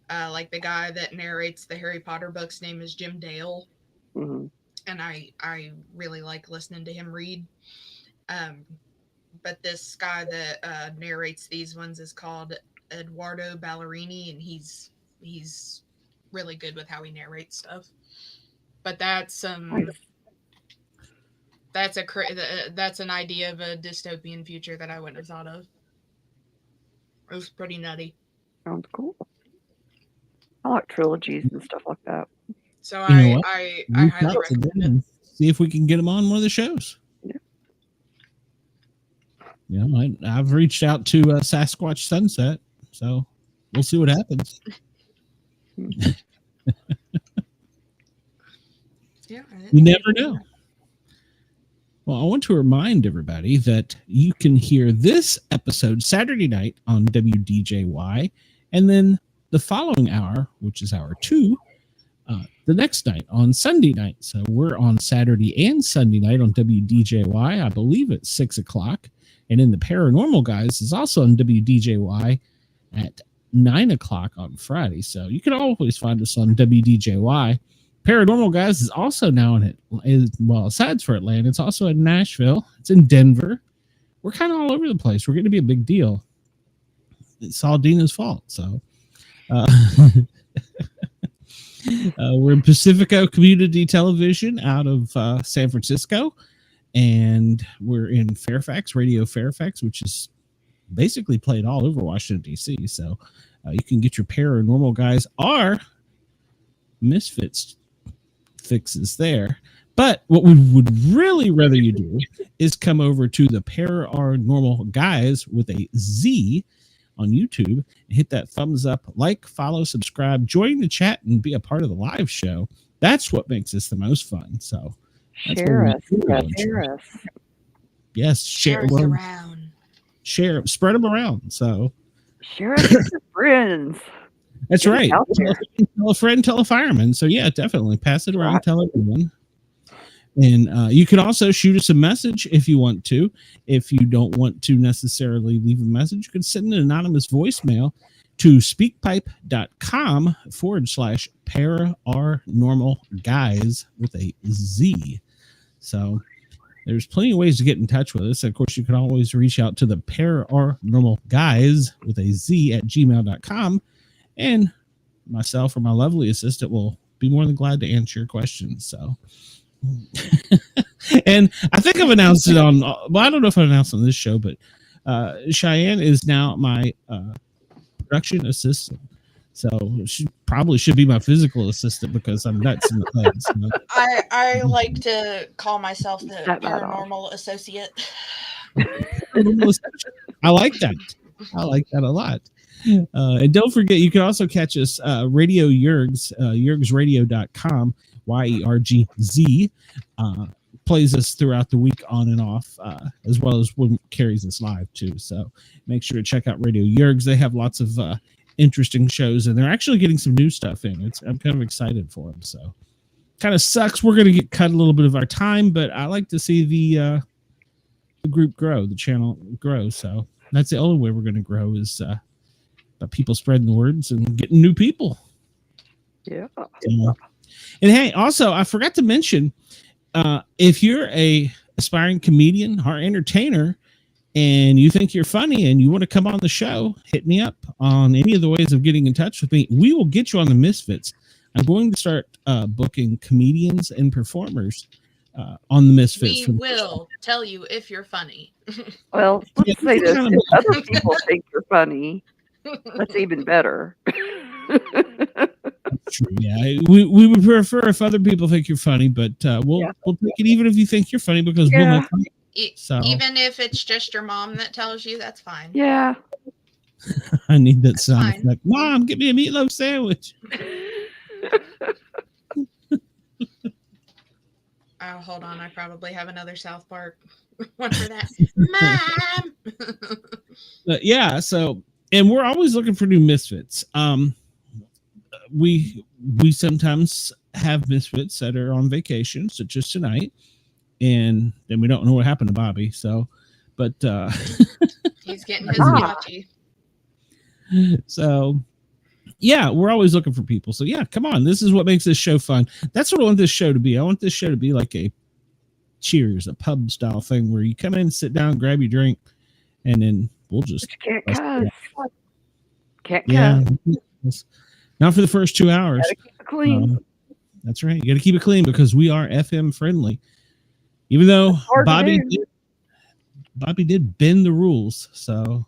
Like the guy that narrates the Harry Potter books' name is Jim Dale. and I really like listening to him read. But this guy that narrates these ones is called Eduardo Ballerini, and he's really good with how he narrates stuff. But that's that's an idea of a dystopian future that I wouldn't have thought of. It was pretty nutty. Sounds cool. I like trilogies and stuff like that. So I highly recommend it. See if we can get him on one of the shows. Yeah, I've reached out to Sasquatch Sunset, so we'll see what happens. Yeah, you never know. Well, I want to remind everybody that you can hear this episode Saturday night on WDJY, and then the following hour, which is hour 2, the next night on Sunday night. So we're on Saturday and Sunday night on WDJY, I believe at 6 o'clock. And in the Paranormal Guys is also on WDJY at 9 o'clock on Friday. So you can always find us on WDJY. Paranormal Guys is also now aside for Atlanta, it's also in Nashville. It's in Denver. We're kind of all over the place. We're going to be a big deal. It's all Dina's fault. So we're in Pacifico Community Television out of San Francisco. And we're in Fairfax, Radio Fairfax, which is basically played all over Washington, D.C. So you can get your Paranormal Guys or Misfits fixes there. But what we would really rather you do is come over to the Paranormal Guys with a Z on YouTube, hit that thumbs up, like, follow, subscribe, join the chat, and be a part of the live show. That's what makes this the most fun. So share us. Yes, share us around. Share, spread them around. So share us with your friends. That's right. Tell a friend, tell a fireman. So yeah, definitely pass it around, tell everyone. And you can also shoot us a message if you want to. If you don't want to necessarily leave a message, you can send an anonymous voicemail to speakpipe.com/paranormal guys with a Z. So there's plenty of ways to get in touch with us. Of course, you can always reach out to the Paranormal Guys with a Z at gmail.com. And myself or my lovely assistant will be more than glad to answer your questions. So, and I think I've announced it on, well, I don't know if I announced on this show, but Cheyenne is now my production assistant. So she probably should be my physical assistant because I'm nuts in the head. So. I like to call myself the paranormal associate. I like that. I like that a lot. And don't forget, you can also catch us Radio Yergs, yergsradio.com, YERGZ, plays us throughout the week on and off, as well as when carries us live too. So make sure to check out Radio Yergs. They have lots of interesting shows, and they're actually getting some new stuff in. I'm kind of excited for them. So kind of sucks. We're going to get cut a little bit of our time, but I like to see the group grow, the channel grow. So that's the only way we're going to grow is by people spreading the words and getting new people. Yeah. And hey, also I forgot to mention, if you're a aspiring comedian or entertainer and you think you're funny and you want to come on the show, hit me up on any of the ways of getting in touch with me. We will get you on the Misfits. I'm going to start booking comedians and performers on the Misfits. We will tell you if you're funny. Well, let's say this. If other people think you're funny, that's even better. True. Yeah, we would prefer if other people think you're funny, but we'll take it even if you think you're funny because we'll make fun. So even if it's just your mom that tells you, that's fine. Yeah. I need that sound effect. Mom, get me a meatloaf sandwich. Oh, hold on. I probably have another South Park one for that. Mom. Yeah. So, and we're always looking for new Misfits. We sometimes have Misfits that are on vacation, such as tonight, and then we don't know what happened to Bobby. So, but he's getting his hibachi. So, yeah, we're always looking for people. So yeah, come on. This is what makes this show fun. That's what I want this show to be. I want this show to be like a Cheers, a pub style thing where you come in, sit down, grab your drink, and then we'll just Can't cuss. Can't cuss. Not for the first 2 hours. Gotta keep it clean. That's right. You got to keep it clean because we are FM friendly. Even though Bobby did bend the rules. So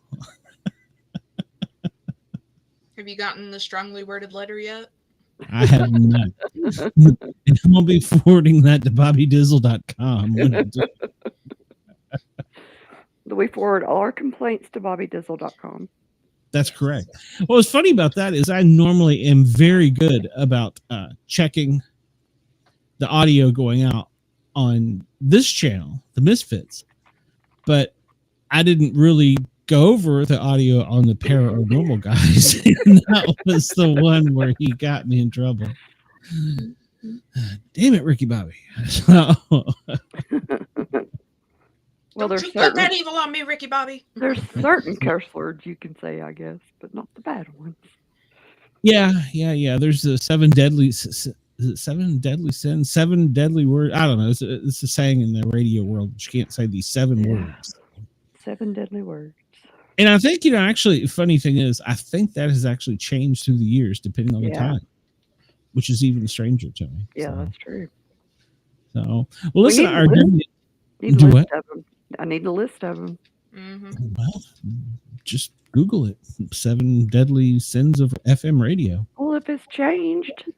Have you gotten the strongly worded letter yet? I have not. And I'm going to be forwarding that to BobbyDizzle.com. We forward all our complaints to BobbyDizzle.com. That's correct. What's funny about that is I normally am very good about checking the audio going out on this channel, the Misfits, but I didn't really go over the audio on the Paranormal Guys. And that was the one where he got me in trouble. Damn it, Ricky Bobby. Well, Don't you put that evil on me, Ricky Bobby. There's certain curse words you can say, I guess, but not the bad ones. Yeah. There's the seven deadly sins, 7 deadly words. I don't know. It's a saying in the radio world. You can't say these 7 words. 7 deadly words. And I think, actually, funny thing is, I think that has actually changed through the years, depending on the time, which is even stranger to me. Yeah, that's true. So, well, listen, I need a list of them. Mm-hmm. Well, just Google it. 7 deadly sins of FM radio. Well, if it's changed,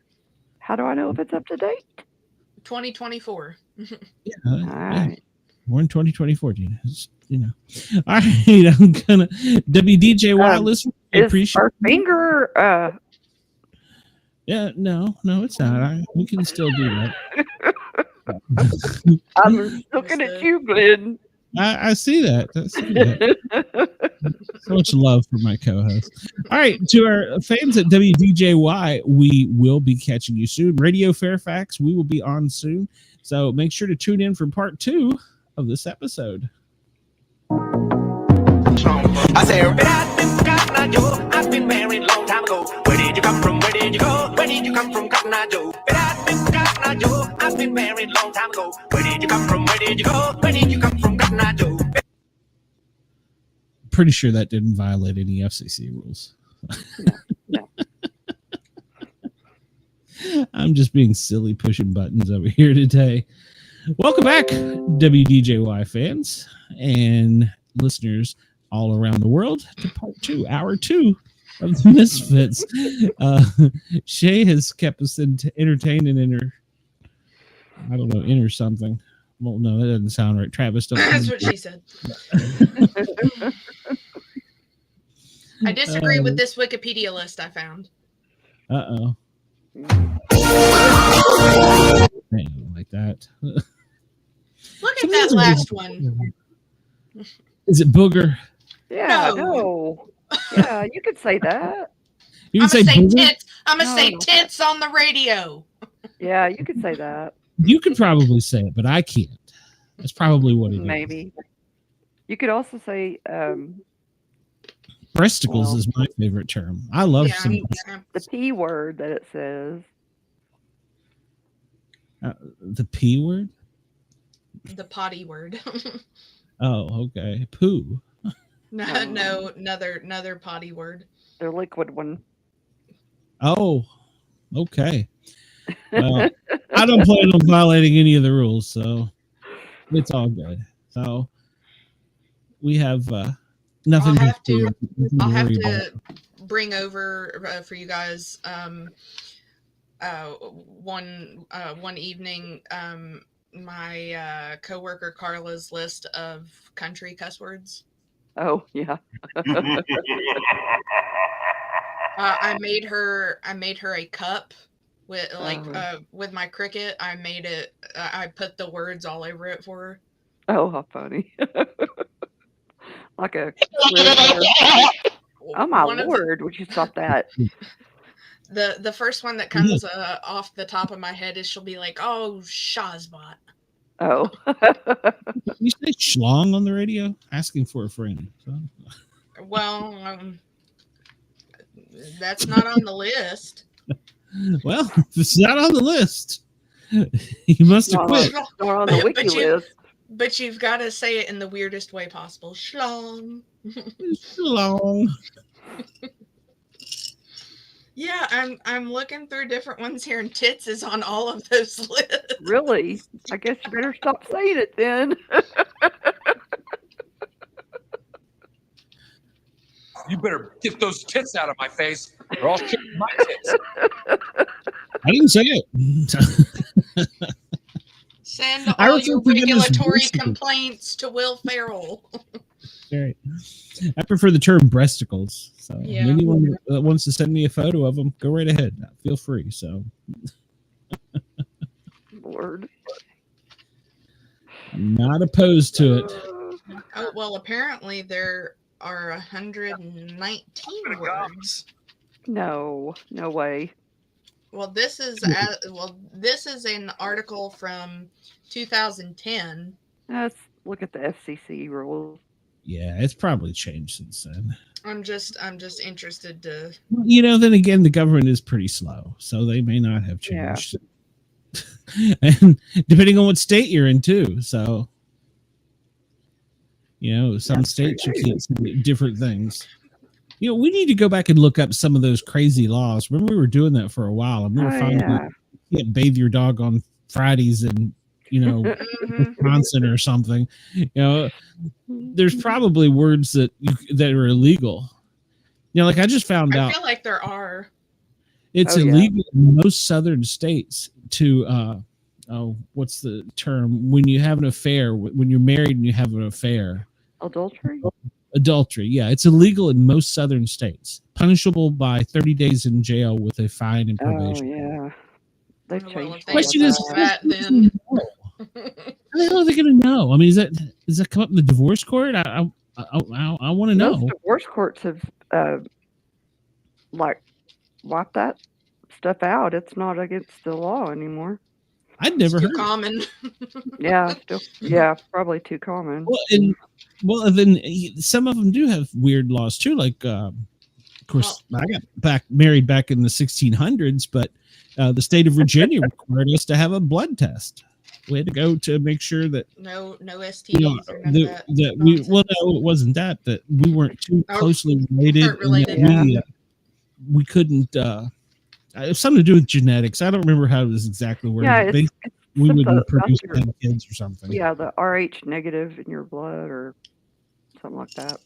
how do I know if it's up to date? 2024. Yeah, all right. We're in 2024, Gina. All right, I'm gonna WDJY listen. Appreciate our finger. Yeah, no, it's not. We can still do that. I'm looking at you, Glenn. I see that. So much love for my co-host. All right, to our fans at WDJY, we will be catching you soon. Radio Fairfax, we will be on soon. So make sure to tune in for part 2 of this episode. I say, I've been married long time ago. Where did you come from? Where did you go? Where did you come from, Cotton Eye Joe? I've been married long time ago. Where did you come from? Where did you go? Where did you come from, Cotton Eye Joe? Pretty sure that didn't violate any FCC rules. No. I'm just being silly pushing buttons over here today. Welcome back, WDJY fans and listeners all around the world, to part 2, hour 2 of the Misfits. Shay has kept us entertained and inner something. Well, no, that doesn't sound right. Travis, don't. That's what she said. I disagree with this Wikipedia list I found. Uh-oh. Like that. Look at that last one. Is it booger? Yeah, no. Yeah, you could say that. You I'm can gonna say say booger? tits. I'm gonna say tits on the radio. Yeah, you could say that. You could probably say it, but I can't. That's probably what it is. Maybe. You could also say breasticles is my favorite term. I love some the P word that it says. The P word? The potty word. Oh, okay. Poo. No, another potty word. The liquid one. Oh, okay. Well, I don't plan on violating any of the rules, so it's all good. So we have nothing. I'll have to bring over for you guys one evening my coworker Carla's list of country cuss words. Oh yeah. I made her a cup with with my Cricut. I made it. I put the words all over it for her. Oh, how funny! Like a. Oh my Lord! Would you stop that? The first one that comes off the top of my head is she'll be like, "Oh, Shazbot." Oh. You say schlong on the radio? Asking for a friend. So. Well, That's not on the list. Well, if it's not on the list, you must have quit. Not on the wiki list. But you've got to say it in the weirdest way possible. Schlong. Long. Yeah, I'm looking through different ones here, and tits is on all of those lists. Really? I guess you better stop saying it then. You better get those tits out of my face, or I'll show you my tits. I didn't say it. Send all your regulatory complaints to Will Ferrell. Right. I prefer the term breasticles. So Yeah. anyone that wants to send me a photo of them, go right ahead. Feel free. So Lord. I'm not opposed to it. Oh, well, apparently there are 119 words. No way. Well, this is an article from 2010. Let's look at the FCC rules. Yeah, it's probably changed since then. I'm just interested to. Then again, the government is pretty slow, so they may not have changed. Yeah. And depending on what state you're in, too. So, some states you can't say different things. We need to go back and look up some of those crazy laws. Remember, we were doing that for a while, and we were finding that you can't bathe your dog on Fridays and Wisconsin or something. There's probably words that are illegal. Like I just found out. I feel like there are. It's illegal in most southern states to what's the term when you have an affair, when you're married and you have an affair. Adultery, yeah, it's illegal in most southern states, punishable by 30 days in jail with a fine and probation. Oh yeah, they changed. Question is, that, then. How are they going to know? I mean, does that come up in the divorce court? I want to know. Most divorce courts have wiped that stuff out. It's not against the law anymore. I'd never heard. Too common. Probably too common. Well, then some of them do have weird laws too. Like, of course, I got married back in the 1600s, but the state of Virginia required us to have a blood test. We had to go to make sure that no STDs or none of that. No, it wasn't that we weren't too closely related. We couldn't. It was something to do with genetics. I don't remember how it was exactly worded. Yeah, we wouldn't produce 10 kids or something. Yeah, the Rh negative in your blood or something like that.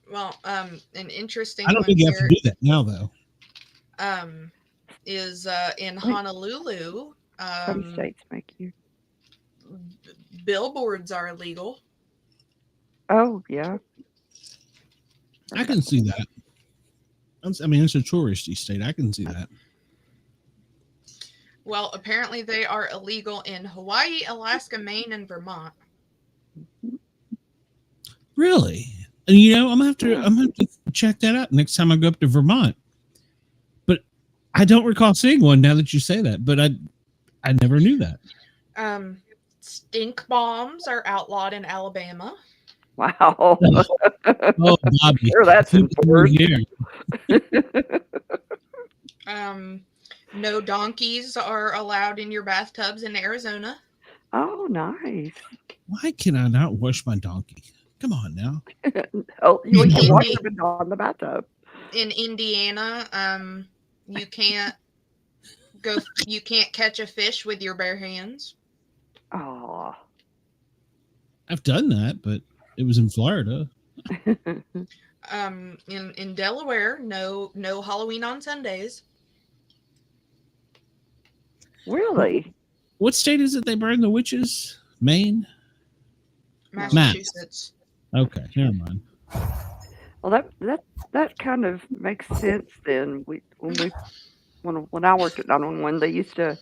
Well, an interesting. I don't think you have to do that now, though. Is in Honolulu. Some states make you. Billboards are illegal. Oh yeah, I can see that. I mean, it's a touristy state. I can see that. Well, apparently they are illegal in Hawaii, Alaska, Maine, and Vermont. Really? And I'm gonna have to check that out next time I go up to Vermont. But I don't recall seeing one now that you say that. But I never knew that. Stink bombs are outlawed in Alabama. Wow. Oh, Bobby. Sure, that's worse. No donkeys are allowed in your bathtubs in Arizona. Oh, nice. Why can I not wash my donkey? Come on now. You can wash them on the bathtub. In Indiana, you can't catch a fish with your bare hands. Oh. I've done that, but it was in Florida. In Delaware, no Halloween on Sundays. Really? What state is it they burn the witches? Maine? Massachusetts. Okay, never mind. Well, that kind of makes sense then. When I worked at 911, they used to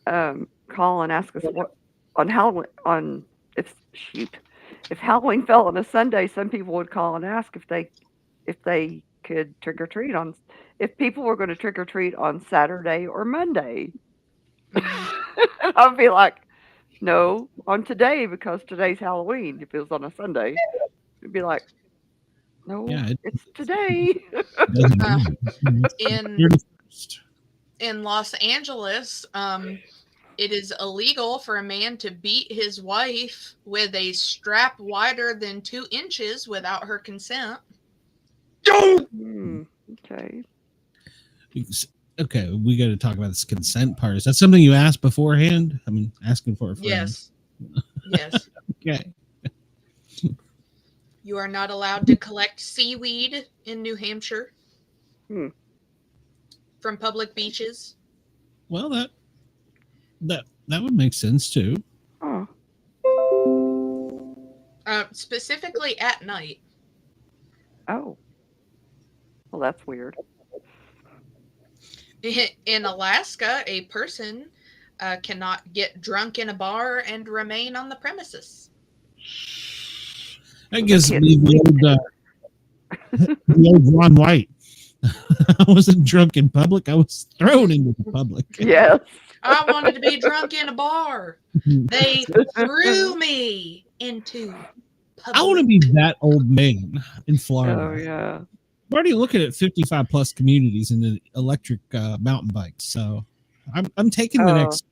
call and ask us what on Halloween if Halloween fell on a Sunday, some people would call and ask if they could trick or treat if people were going to trick or treat on Saturday or Monday. I'd be like, no, on today because today's Halloween. If it was on a Sunday, it'd be like, No, Yeah, it's today. In Los Angeles, it is illegal for a man to beat his wife with a strap wider than 2 inches without her consent. Okay. Okay, we got to talk about this consent part. Is that something you asked beforehand? I mean, asking for a friend. Yes. Yes. Okay. You are not allowed to collect seaweed in New Hampshire from public beaches. Well, that would make sense too. Oh. Specifically at night. Oh. Well, that's weird. In Alaska, a person cannot get drunk in a bar and remain on the premises. I guess the old Ron White. I wasn't drunk in public. I was thrown into the public. Yes. I wanted to be drunk in a bar. They threw me into public. I want to be that old man in Florida. Oh, yeah. I'm already looking at 55 plus communities in the electric mountain bikes. So I'm taking the next.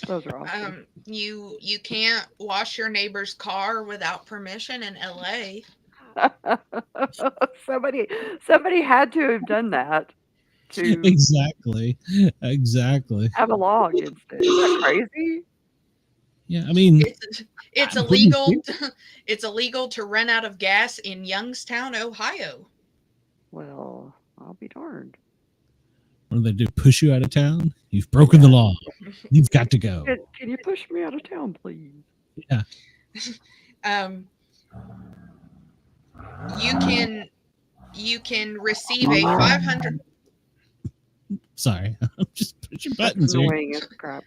Those are awesome. You can't wash your neighbor's car without permission in LA. Somebody had to have done that to exactly have a law against it. Is that crazy? Yeah, I mean, it's illegal. It's illegal to run out of gas in Youngstown, Ohio. Well, I'll be darned. What do they do? Push you out of town? You've broken the law. You've got to go. Can you push me out of town, please? Yeah. You can receive a 500. Sorry, I'm just pushing buttons annoying as crap.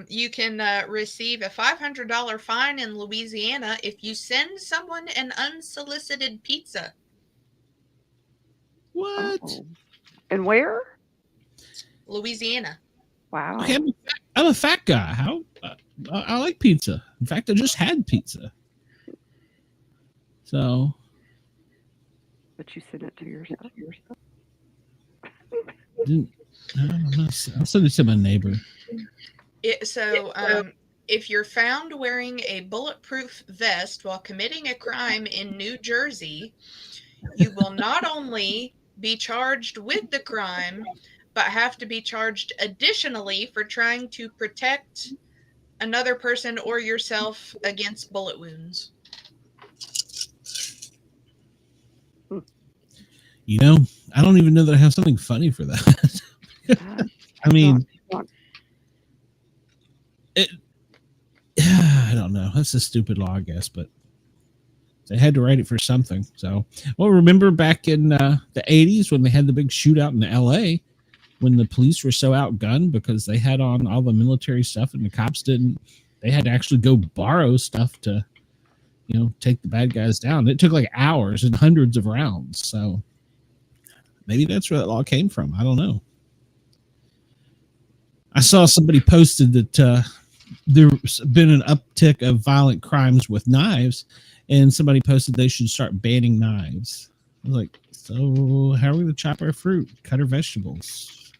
You can receive a $500 fine in Louisiana if you send someone an unsolicited pizza. What? Oh. And where? Louisiana. Wow. Okay, I'm a fat guy. How I like pizza. In fact, I just had pizza. So. But you sent it to yourself. I'll send it to my neighbor. If you're found wearing a bulletproof vest while committing a crime in New Jersey, you will not only be charged with the crime, but have to be charged additionally for trying to protect another person or yourself against bullet wounds. You know, I don't even know that I have something funny for that. I mean, I don't know. That's a stupid law, I guess, but they had to write it for something. So, well, remember back in the 80s when they had the big shootout in LA when the police were so outgunned because they had on all the military stuff and the cops didn't. They had to actually go borrow stuff to, take the bad guys down. It took like hours and hundreds of rounds. So maybe that's where that law came from. I don't know. I saw somebody posted that there's been an uptick of violent crimes with knives, and somebody posted they should start banning knives. I was like, so how are we going to chop our fruit, cut our vegetables?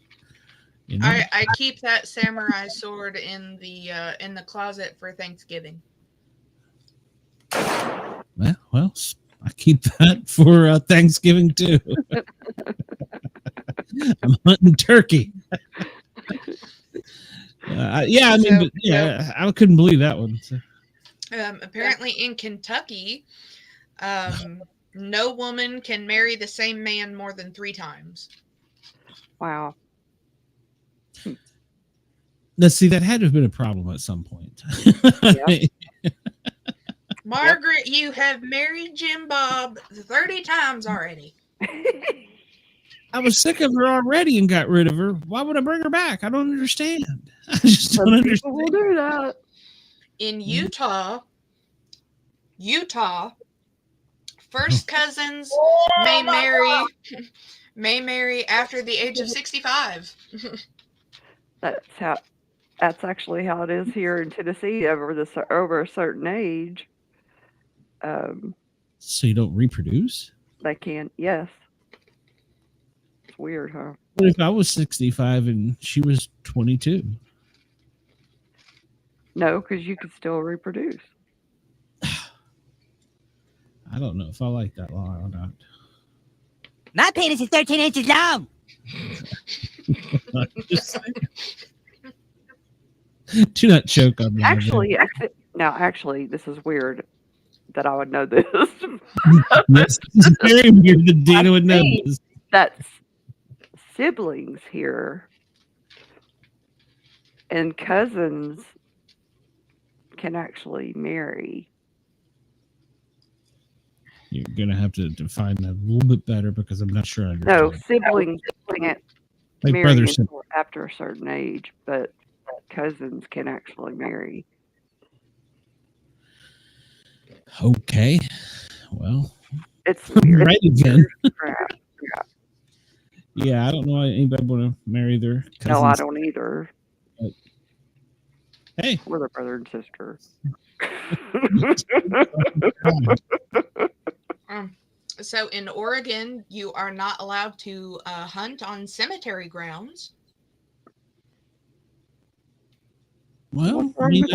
I keep that samurai sword in the closet for Thanksgiving. Well, I keep that for Thanksgiving too. I'm hunting turkey. I couldn't believe that one. So. Apparently in Kentucky, no woman can marry the same man more than 3 times. Wow. Now, see, that had to have been a problem at some point. Margaret, you have married Jim Bob 30 times already. I was sick of her already and got rid of her. Why would I bring her back? I don't understand. I just don't understand. People will do that. In Utah, first cousins may marry after the age of 65. That's actually how it is here in Tennessee over a certain age. So you don't reproduce? They can, yes. It's weird, huh? What if I was 65 and she was 22? No, because you could still reproduce. I don't know if I like that law or not. My penis is 13 inches long. Just saying. Do not choke on me. Actually, this is weird that I would know this. Yes, it's very weird that Dina would know this. That siblings here and cousins can actually marry. You're gonna have to define that a little bit better because I'm not sure I understand. No, siblings can't Like marry brothers. until after a certain age, but cousins can actually marry. Okay. Well, It's weird. right again. Crap. Yeah, I don't know why anybody want to marry their cousins. No, I don't either. But, hey. We're their brother and sister. So in Oregon, you are not allowed to hunt on cemetery grounds. Well, I mean,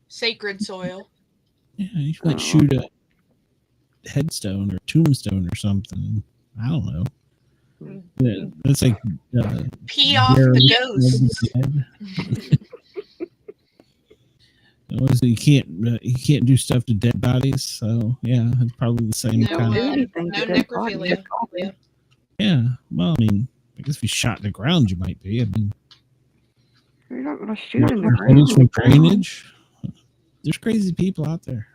Sacred soil. yeah, you might shoot a headstone or tombstone or something. I don't know. Yeah, that's like Pee off the ghosts. You can't do stuff to dead bodies, so yeah, it's probably the same kind of. No necrophilia. Yeah, well, I mean, I guess if you shot in the ground, you might be. I mean, you're not going to shoot in the ground. From drainage. There's crazy people out there.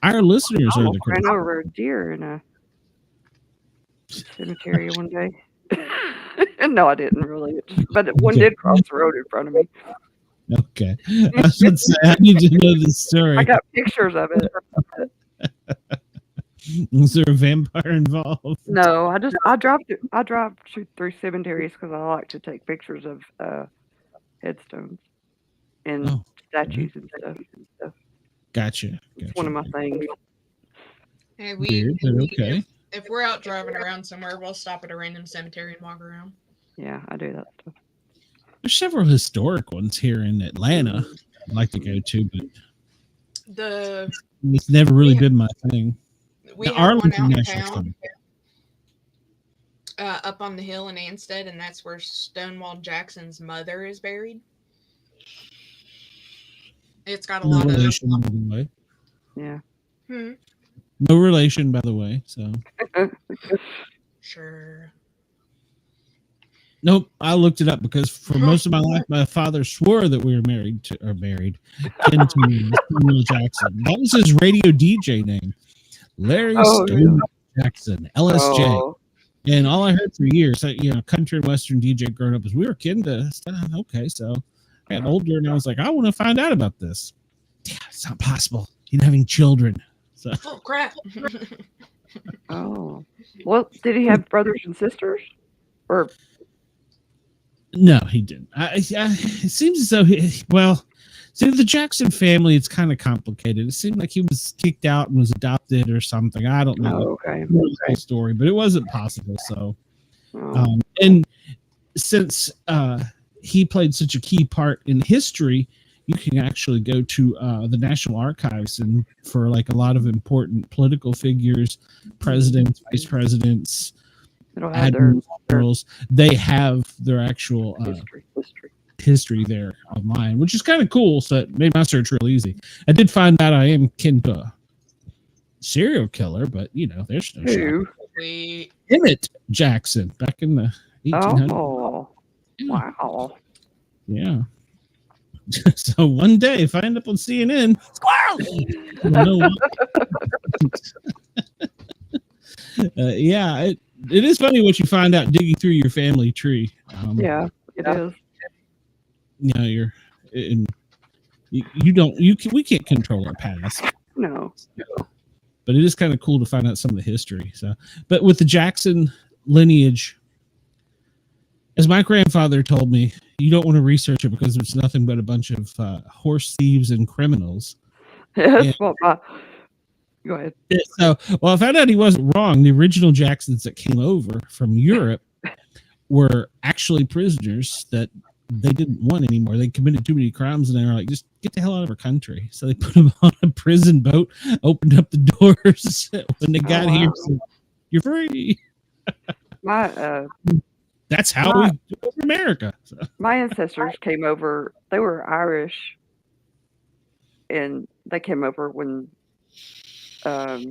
Our listeners are the crazy. I ran over a deer in a cemetery one day. No, I didn't really, but one did cross the road in front of me. Okay, I should say I need to know this story. I got pictures of it. Was there a vampire involved? No, I drive through cemeteries because I like to take pictures of headstones and statues and stuff. Gotcha. It's one of my things. Hey, okay. If we're out driving around somewhere, we'll stop at a random cemetery and walk around. Yeah, I do that stuff. There's several historic ones here in Atlanta I'd like to go to, but it's never really been my thing. We have one out in town, up on the hill in Ansted, and that's where Stonewall Jackson's mother is buried. It's got a lot of relation, by the way. Yeah. No relation, by the way. So. Sure. Nope, I looked it up because for most of my life, my father swore that we were married. Ken to Samuel Jackson. That was his radio DJ name, Larry Stone Jackson, LSJ. Oh. And all I heard for years, country and western DJ growing up, is we were kin to. Okay, so I got older and I was like, I want to find out about this. Yeah, it's not possible. You're having children. So. Oh crap! Oh, well, did he have brothers and sisters, or? No, he didn't. It seems as though the Jackson family, it's kind of complicated. It seemed like he was kicked out and was adopted or something. I don't know the whole story, but it wasn't possible. So, and since he played such a key part in history, you can actually go to the National Archives and for like a lot of important political figures, presidents, vice presidents, admirals, they have their actual history there online, which is kind of cool. So it made my search real easy. I did find out I am kin to a serial killer, but there's no shock. Emmett Jackson back in the 1800s. Oh, wow. Yeah. So one day, if I end up on CNN, squirrel. Yeah, it is funny what you find out digging through your family tree. Yeah, it is. We can't control our past. No. But it is kind of cool to find out some of the history. So, but with the Jackson lineage, as my grandfather told me, you don't want to research it because it's nothing but a bunch of horse thieves and criminals. That's what Go ahead. So, well, I found out he wasn't wrong. The original Jacksons that came over from Europe were actually prisoners that they didn't want anymore. They committed too many crimes, and they were like, just get the hell out of our country. So they put them on a prison boat, opened up the doors when they got here. So, you're free. That's how we do it in America. So. My ancestors came over. They were Irish, and they came over when, as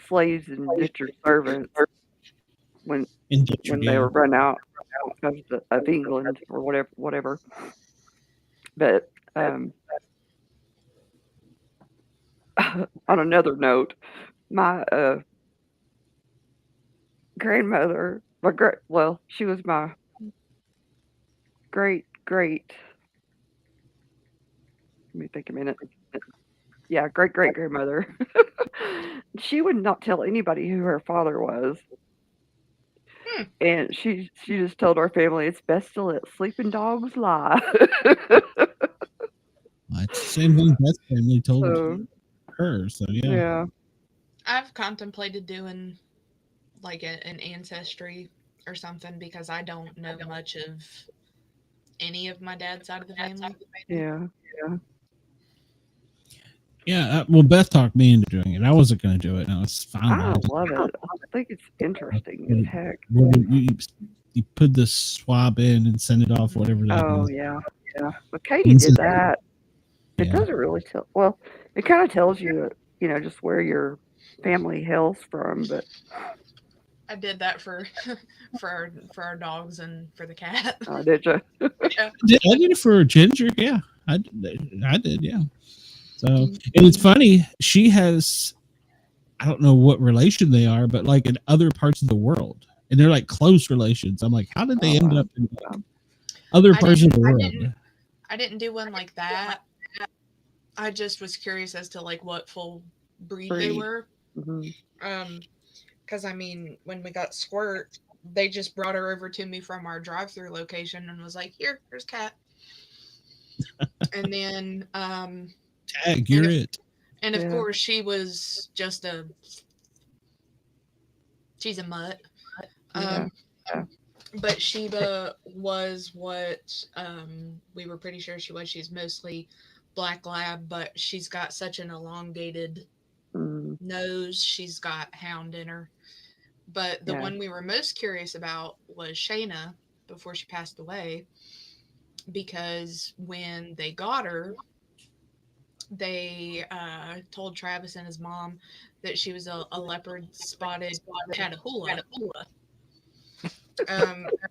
slaves and indentured servants when they were run out of England or whatever. But on another note, my grandmother, she was my great. Let me think a minute. Yeah, great grandmother. She would not tell anybody who her father was. And she just told our family it's best to let sleeping dogs lie. It's the same thing Beth's family told her. So yeah. I've contemplated doing like an ancestry or something because I don't know much of any of my dad's side of the family. Yeah, well, Beth talked me into doing it. I wasn't going to do it. No, it's fine. I love it. I think it's interesting as heck. You put the swab in and send it off, whatever that is. Oh, yeah. But Katie did that. It doesn't really tell. Well, it kind of tells you, just where your family hails from. But I did that for our dogs and for the cat. Oh, did you? Yeah. I did it for Ginger. Yeah, I did. Yeah. So, and it's funny, she has, I don't know what relation they are, but like in other parts of the world, and they're like close relations. I'm like, how did they end up in other parts of the world? I didn't do one like that. I just was curious as to like what full breed they were. Because I mean, when we got Squirt, they just brought her over to me from our drive-through location and was like, here's Cat. And then tag, you're it. And of course, she was just she's a mutt. But Sheba was what we were pretty sure she was. She's mostly black lab, but she's got such an elongated nose. She's got hound in her. But the one we were most curious about was Shayna before she passed away, because when they got her, they told Travis and his mom that she was a leopard-spotted Catahoula,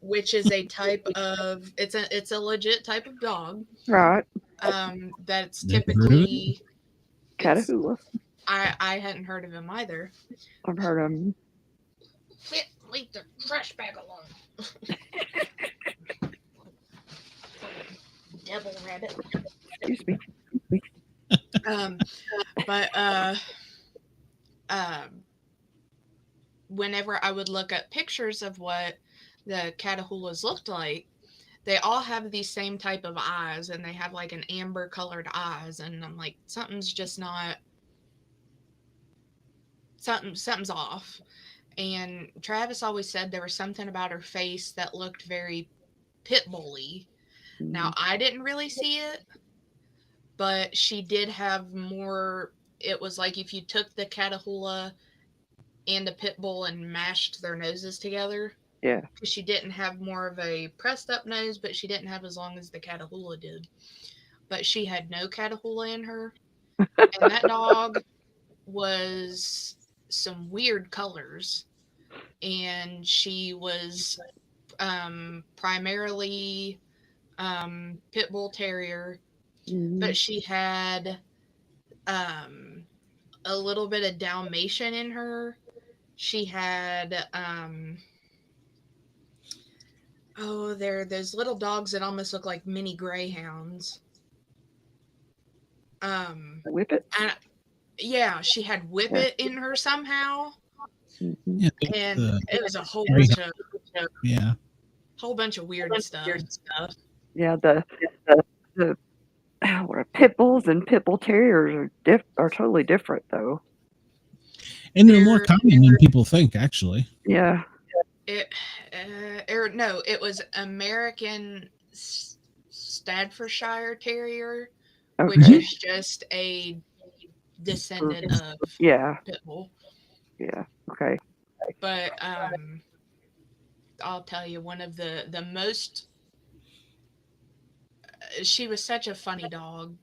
which is a type of it's a legit type of dog, right? That's typically Catahoula. I hadn't heard of him either. I've heard of him. Leave the trash bag alone. Devil rabbit. Excuse me. Whenever I would look at pictures of what the Catahoulas looked like, they all have these same type of eyes, and they have like an amber colored eyes, and I'm like, something's off. And Travis always said there was something about her face that looked very pit bully. Now, I didn't really see it, but she did have more. It was like if you took the Catahoula and a pit bull and mashed their noses together. Yeah. Because she didn't have more of a pressed up nose, but she didn't have as long as the Catahoula did. But she had no Catahoula in her. And that dog was some weird colors. And she was primarily pit bull terrier, but she had a little bit of Dalmatian in her. She had there's little dogs that almost look like mini greyhounds. Whippet. Yeah, she had Whippet in her somehow. Yeah, and it was a whole bunch of weird stuff. Yeah, the Well, pit bulls and pit bull terriers are totally different, though. And they're more common than people think, actually. Yeah. It was American Staffordshire Terrier, which Okay. is just a descendant of pit bull. Yeah. Okay. But I'll tell you, one of the most. She was such a funny dog.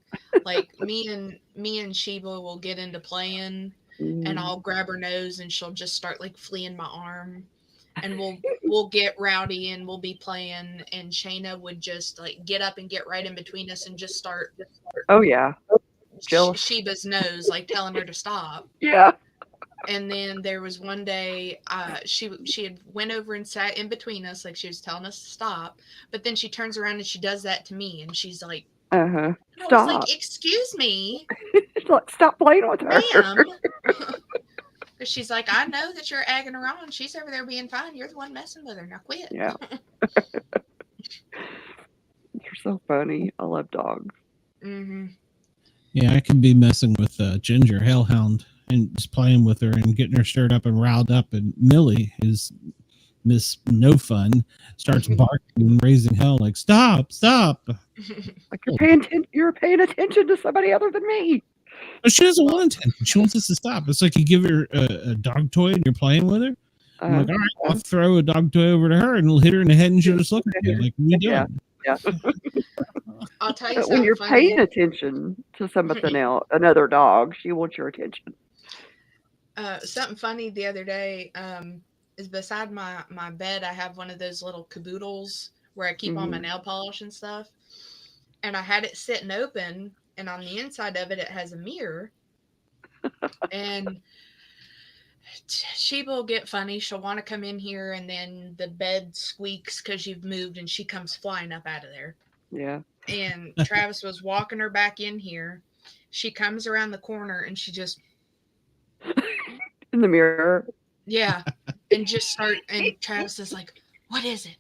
Like me and Sheba will get into playing, and I'll grab her nose, and she'll just start like fleeing my arm, and we'll get rowdy, and we'll be playing, and Shayna would just like get up and get right in between us, and just start. Oh yeah. Jealous. Sheba's nose, like telling her to stop. Yeah. And then there was one day, she had went over and sat in between us, like she was telling us to stop. But then she turns around and she does that to me, and she's like, Stop. I was like, excuse me. Like, stop playing with her. Ma'am. She's like, I know that you're egging her on. She's over there being fine. You're the one messing with her. Now quit. Yeah. You're so funny. I love dogs. Mm-hmm. Yeah, I could be messing with Ginger Hellhound and just playing with her and getting her stirred up and riled up. And Millie is Miss No Fun, starts barking and raising hell, like, stop. Like, you're paying attention to somebody other than me. But she doesn't want attention. She wants us to stop. It's like you give her a dog toy and you're playing with her. I'm like, all right, I'll throw a dog toy over to her and it'll hit her in the head and she'll just look at you like, what are you doing? Yeah. I'll tell you But something when you're funny. paying attention to something else, another dog, she wants your attention. Something funny the other day is beside my bed, I have one of those little caboodles where I keep all my nail polish and stuff. And I had it sitting open, and on the inside of it, it has a mirror. And Sheba will get funny. She'll want to come in here, and then the bed squeaks because you've moved, and she comes flying up out of there. Yeah. And Travis was walking her back in here. She comes around the corner, and she just... in the mirror. Yeah. And Travis is like, what is it?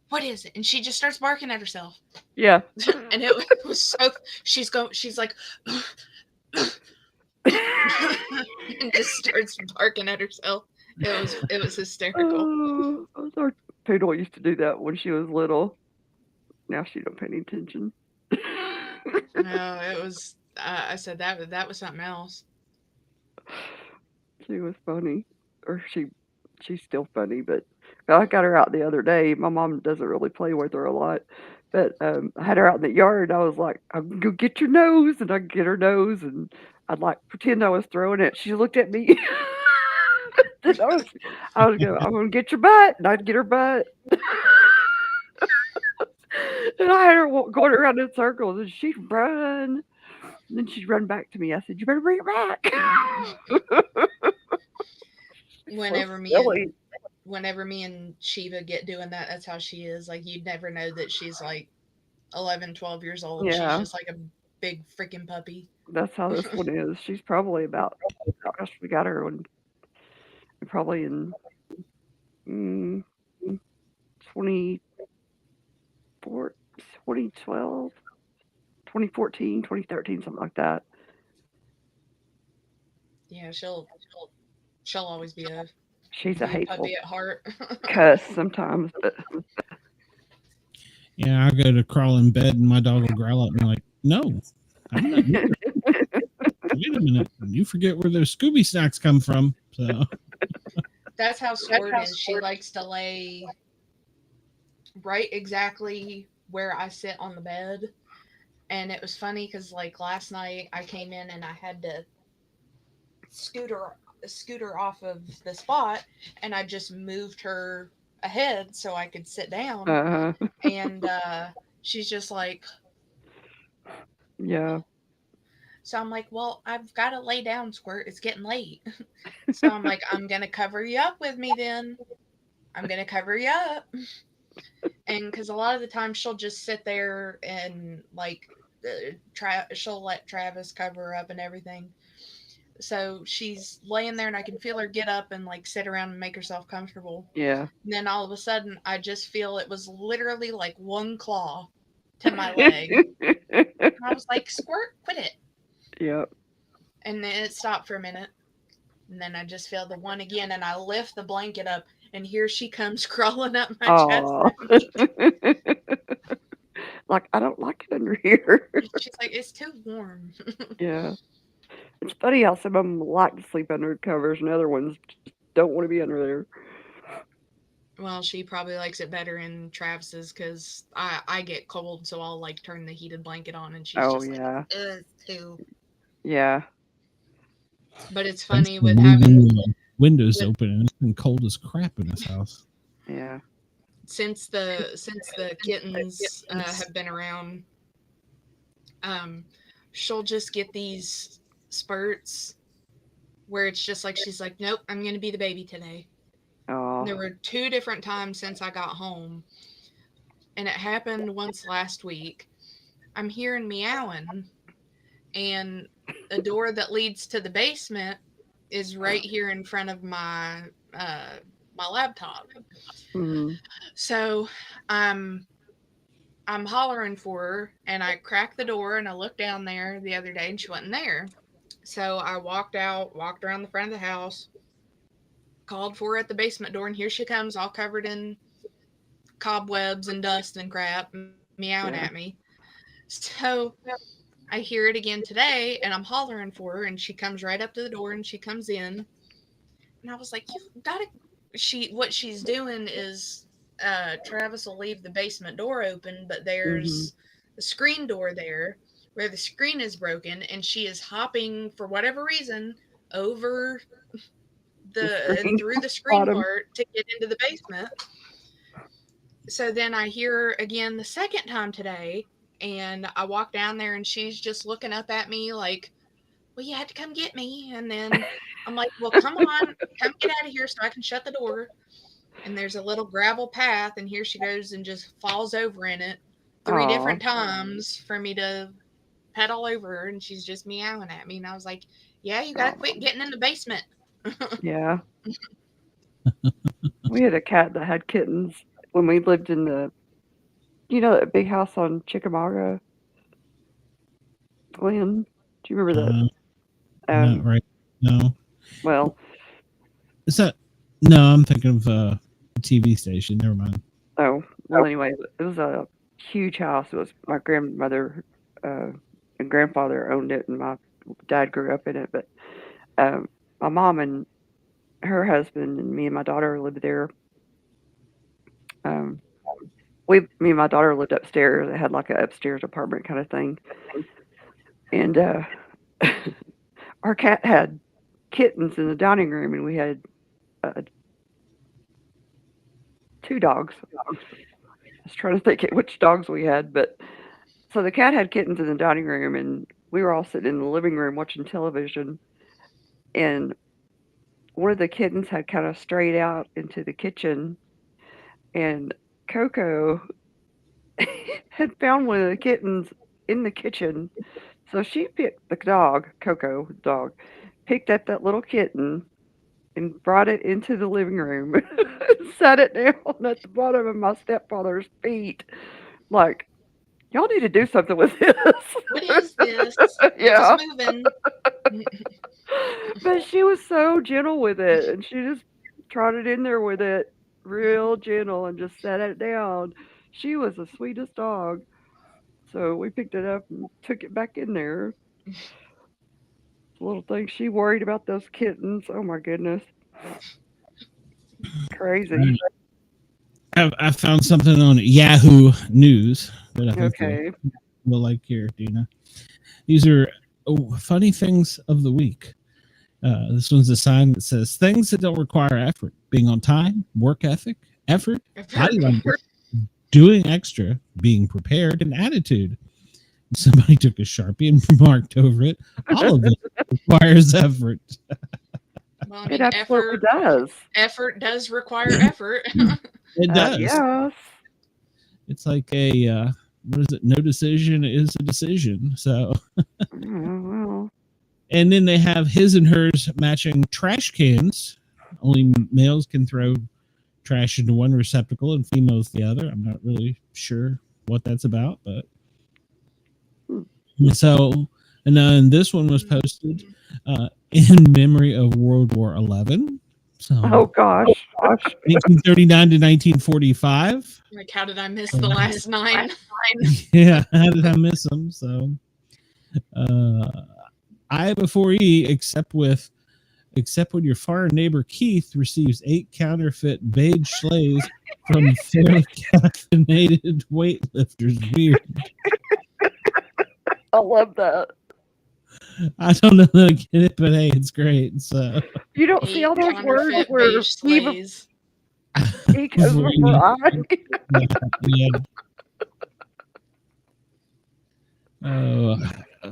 What is it? And she just starts barking at herself. Yeah. And it was so, she's like, and just starts barking at herself. It was hysterical. Our poodle used to do that when she was little. Now she don't pay any attention. No, it was, I said that was something else. She was funny. Or she's still funny, but I got her out the other day. My mom doesn't really play with her a lot, but I had her out in the yard. I was like, I'm gonna go get your nose, and I'd get her nose, and I'd like pretend I was throwing it. She looked at me. I was going, I'm gonna get your butt, and I'd get her butt. And I had her going around in circles, and she'd run. And then she'd run back to me. I said, you better bring her back. Whenever me and Sheba get doing that, that's how she is. Like, you'd never know that she's like 11, 12 years old. Yeah. She's just like a big freaking puppy. That's how this one is. She's probably about, gosh, we got her when probably in 2012, 2014, 2013, something like that. Yeah, she'll always be she's a hateful puppy at heart. cuss sometimes, but yeah, I go to crawl in bed and my dog will growl at me like, no, I'm not here. Wait a minute, you forget where those Scooby snacks come from. So that's how Squirt is. She likes to lay right exactly where I sit on the bed. And it was funny because like last night I came in and I had to scooter off of the spot, and I just moved her ahead so I could sit down. And she's just like, yeah. So I'm like, well, I've got to lay down, Squirt. It's getting late. So I'm like, I'm gonna cover you up with me then. I'm gonna cover you up. And because a lot of the time she'll just sit there and like she'll let Travis cover her up and everything. So she's laying there and I can feel her get up and like sit around and make herself comfortable. Yeah. And then all of a sudden I just feel it was literally like one claw to my leg. And I was like, Squirt, quit it. Yep. And then it stopped for a minute. And then I just feel the one again, and I lift the blanket up, and here she comes crawling up my chest. Like, I don't like it under here. She's like, it's too warm. Yeah. It's funny how some of them like to sleep under covers and other ones just don't want to be under there. Well, she probably likes it better in Travis's because I get cold, so I'll like turn the heated blanket on, and she's just like, it's too. Yeah. But it's funny with having windows open, and it's been cold as crap in this house. Yeah. Since the kittens have been around, she'll just get these spurts where it's just like she's like, nope, I'm gonna be the baby today. Oh. There were 2 different times since I got home, and it happened once last week. I'm hearing meowing, and the door that leads to the basement is right here in front of my my laptop. Mm-hmm. So I'm hollering for her, and I cracked the door, and I looked down there the other day, and she wasn't there. So I walked around the front of the house, called for her at the basement door, and here she comes, all covered in cobwebs and dust and crap, meowing at me. So I hear it again today, and I'm hollering for her, and she comes right up to the door, and she comes in, and I was like, you've got to. What she's doing is Travis will leave the basement door open, but there's a screen door there where the screen is broken, and she is hopping for whatever reason over and through the screen part to get into the basement. So then I hear her again the second time today, and I walk down there, and she's just looking up at me like, well, you had to come get me. And then I'm like, well, come on, come get out of here so I can shut the door. And there's a little gravel path, and here she goes and just falls over in it 3 different times for me to pedal over her, and she's just meowing at me. And I was like, yeah, you got to quit getting in the basement. Yeah. We had a cat that had kittens when we lived in that big house on Chickamauga. Glenn, do you remember that? Not right. No. Well, is that? No, I'm thinking of a TV station. Never mind. Oh, well, anyway, it was a huge house. It was my grandmother and grandfather owned it, and my dad grew up in it. But my mom and her husband and me and my daughter lived there. Me and my daughter lived upstairs. It had like an upstairs apartment kind of thing. And our cat had kittens in the dining room, and we had 2 dogs. I was trying to think which dogs we had, but so the cat had kittens in the dining room, and we were all sitting in the living room watching television, and one of the kittens had kind of strayed out into the kitchen, and Coco had found one of the kittens in the kitchen. So she picked the dog, Coco, the dog, picked up that little kitten and brought it into the living room and sat it down at the bottom of my stepfather's feet. Like, y'all need to do something with this. What is this? Yeah. It's moving. But she was so gentle with it, and she just trotted in there with it real gentle and just sat it down. She was the sweetest dog. So we picked it up and took it back in there. The little thing, she worried about those kittens. Oh my goodness. Crazy. I found something on Yahoo News that I think you'll like here, Dina. These are funny things of the week. This one's a sign that says things that don't require effort: being on time, work ethic, effort, body language, doing extra, being prepared, and attitude. Somebody took a Sharpie and marked over it. All of it requires effort. Well, I mean, it absolutely does. Effort does require effort. It does. Yes. It's like a what is it? No decision is a decision. So. Well. And then they have his and hers matching trash cans. Only males can throw trash into one receptacle and females the other. I'm not really sure what that's about, but so, and then this one was posted in memory of World War 11. So, oh gosh, 1939 to 1945. Like, how did I miss the last 9? Yeah, how did I miss them? So, I have a 4E, except when your foreign neighbor Keith receives 8 counterfeit beige sleighs from fairly caffeinated weightlifters. Weird. I love that. I don't know how to get it, but hey, it's great. So you don't see all those words where he goes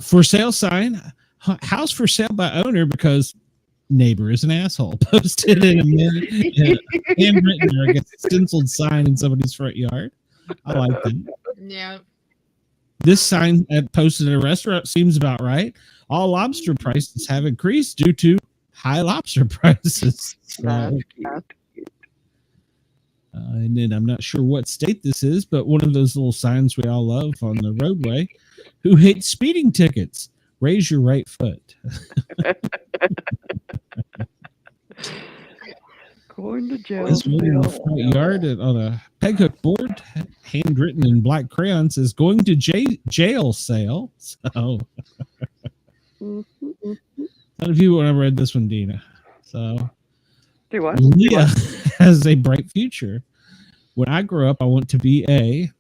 for sale sign, house for sale by owner because neighbor is an asshole. Posted in a handwritten or a stenciled sign in somebody's front yard. I like that. Yeah. This sign posted at a restaurant seems about right. All lobster prices have increased due to high lobster prices. So, and then I'm not sure what state this is, but one of those little signs we all love on the roadway. Who hates speeding tickets? Raise your right foot. Going to jail. This one in the front yard on a peg hook board, handwritten in black crayon, says going to jail sale. So, none of you when I read this one, Dina. So, do what? Leah has a bright future. When I grow up, I want to be a.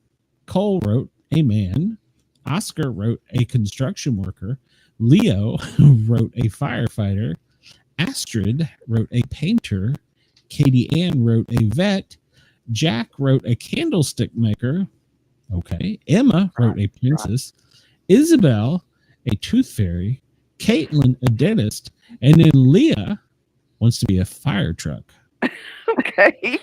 Cole wrote a man. Oscar wrote a construction worker. Leo wrote a firefighter. Astrid wrote a painter. Katie Ann wrote a vet. Jack wrote a candlestick maker. Okay. Emma wrote a princess. Isabel, a tooth fairy. Caitlin, a dentist. And then Leah wants to be a fire truck. Okay.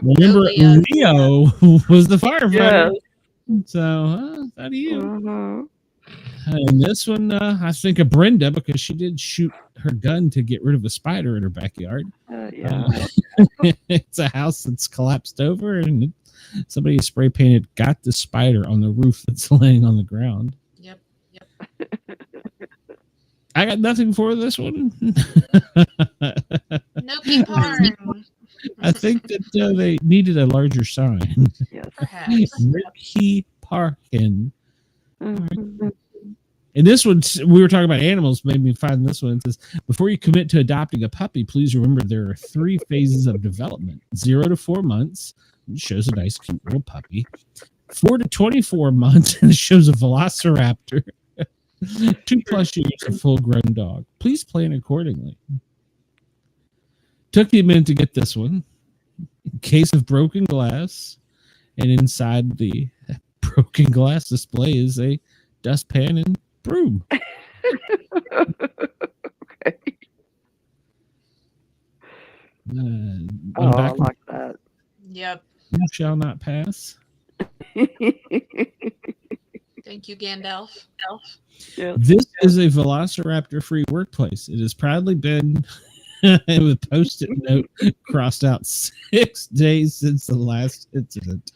Remember, Leo was the firefighter. Yes. So, how do you? And this one, I think of Brenda because she did shoot her gun to get rid of a spider in her backyard. It's a house that's collapsed over, and somebody spray painted "Got the spider" on the roof that's laying on the ground. Yep. I got nothing for this one. No porn. I think that they needed a larger sign. Yes, perhaps. Ricky Parkin. And this one, we were talking about animals, made me find this one. It says, before you commit to adopting a puppy, please remember there are 3 phases of development. 0 to 4 months, it shows a nice, cute little puppy. 4 to 24 months, and it shows a velociraptor. 2+ years, a full-grown dog. Please plan accordingly. Took me a minute to get this one. In case of broken glass, and inside the broken glass display is a dustpan and broom. Okay. I like that. Yep. You shall not pass. Thank you, Gandalf. Yes. This is a velociraptor-free workplace. It has proudly been with post-it note crossed out 6 days since the last incident.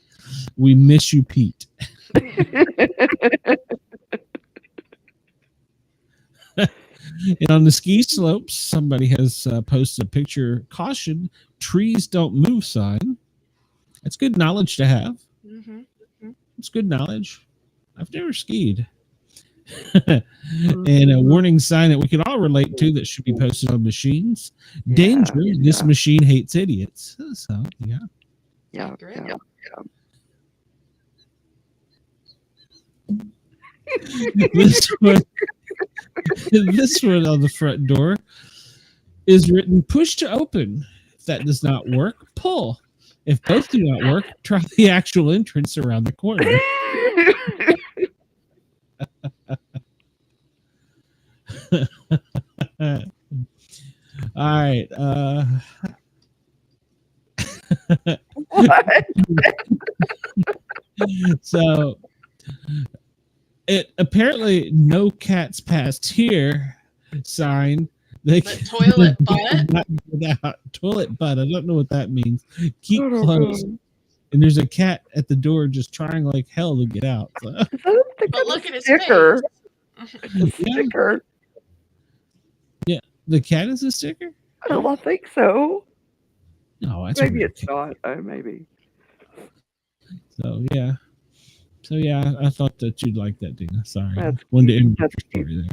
We miss you, Pete. And on the ski slopes, somebody has posted a picture, caution, trees don't move sign. That's good knowledge to have. Mm-hmm. It's good knowledge. I've never skied. And a warning sign that we can all relate to that should be posted on machines. Danger, this machine hates idiots. So, Yeah. This one on the front door is written, push to open. If that does not work, pull. If both do not work, try the actual entrance around the corner. All right. So it apparently no cats passed here sign. They toilet butt. Toilet butt. I don't know what that means. Keep close. and there's a cat at the door just trying like hell to get out. So. But look at his sticker. face. Sticker. Yeah, the cat is a sticker. Oh, I think so. No, that's Maybe it's not. Oh, maybe. So yeah, I thought that you'd like that, Dina. Sorry, That's wanted to end your story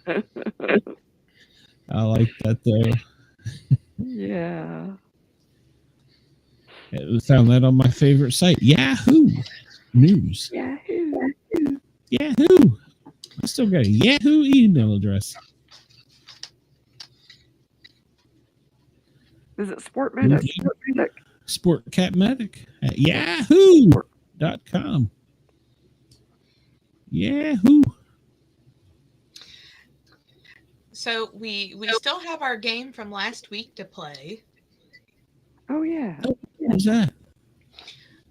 there. I like that though. Yeah. I found that on my favorite site, Yahoo News. Yahoo. I still got a Yahoo email address. Is it Sportmedic? Sportcat Medic at yahoo.com. Yahoo. So we still have our game from last week to play. Oh yeah. What is that?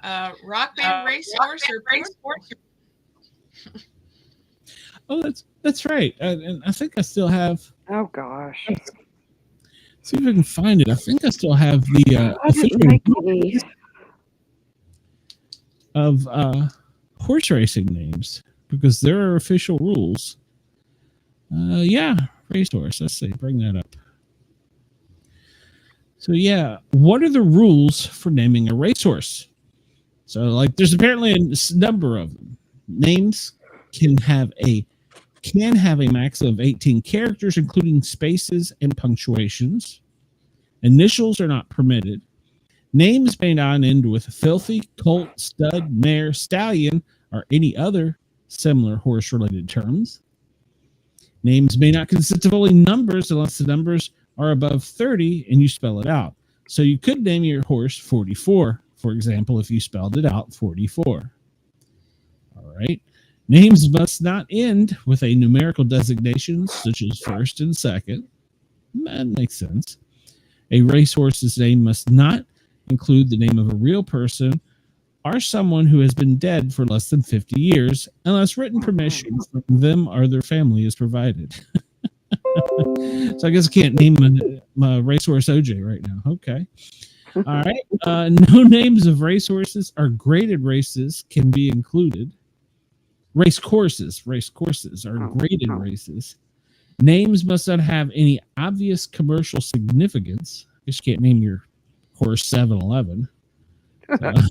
Rockband Racehorse or Racehorse? Oh, that's right. And I think I still have. Oh gosh. See if I can find it. I think I still have the official of horse racing names because there are official rules. Yeah, Racehorse. Let's see. Bring that up. So yeah, what are the rules for naming a racehorse? So like, there's apparently a number of them. Names can have a max of 18 characters, including spaces and punctuations. Initials are not permitted. Names may not end with filthy, colt, stud, mare, stallion, or any other similar horse-related terms. Names may not consist of only numbers unless the numbers are above 30 and you spell it out. So you could name your horse 44, for example, if you spelled it out 44. All right. Names must not end with a numerical designation such as first and second. That makes sense. A racehorse's name must not include the name of a real person or someone who has been dead for less than 50 years, unless written permission from them or their family is provided. So I guess I can't name my racehorse OJ right now. Okay. All right. No names of racehorses or graded races can be included. Race courses are graded races. Names must not have any obvious commercial significance. I guess you can't name your horse 7-Eleven. A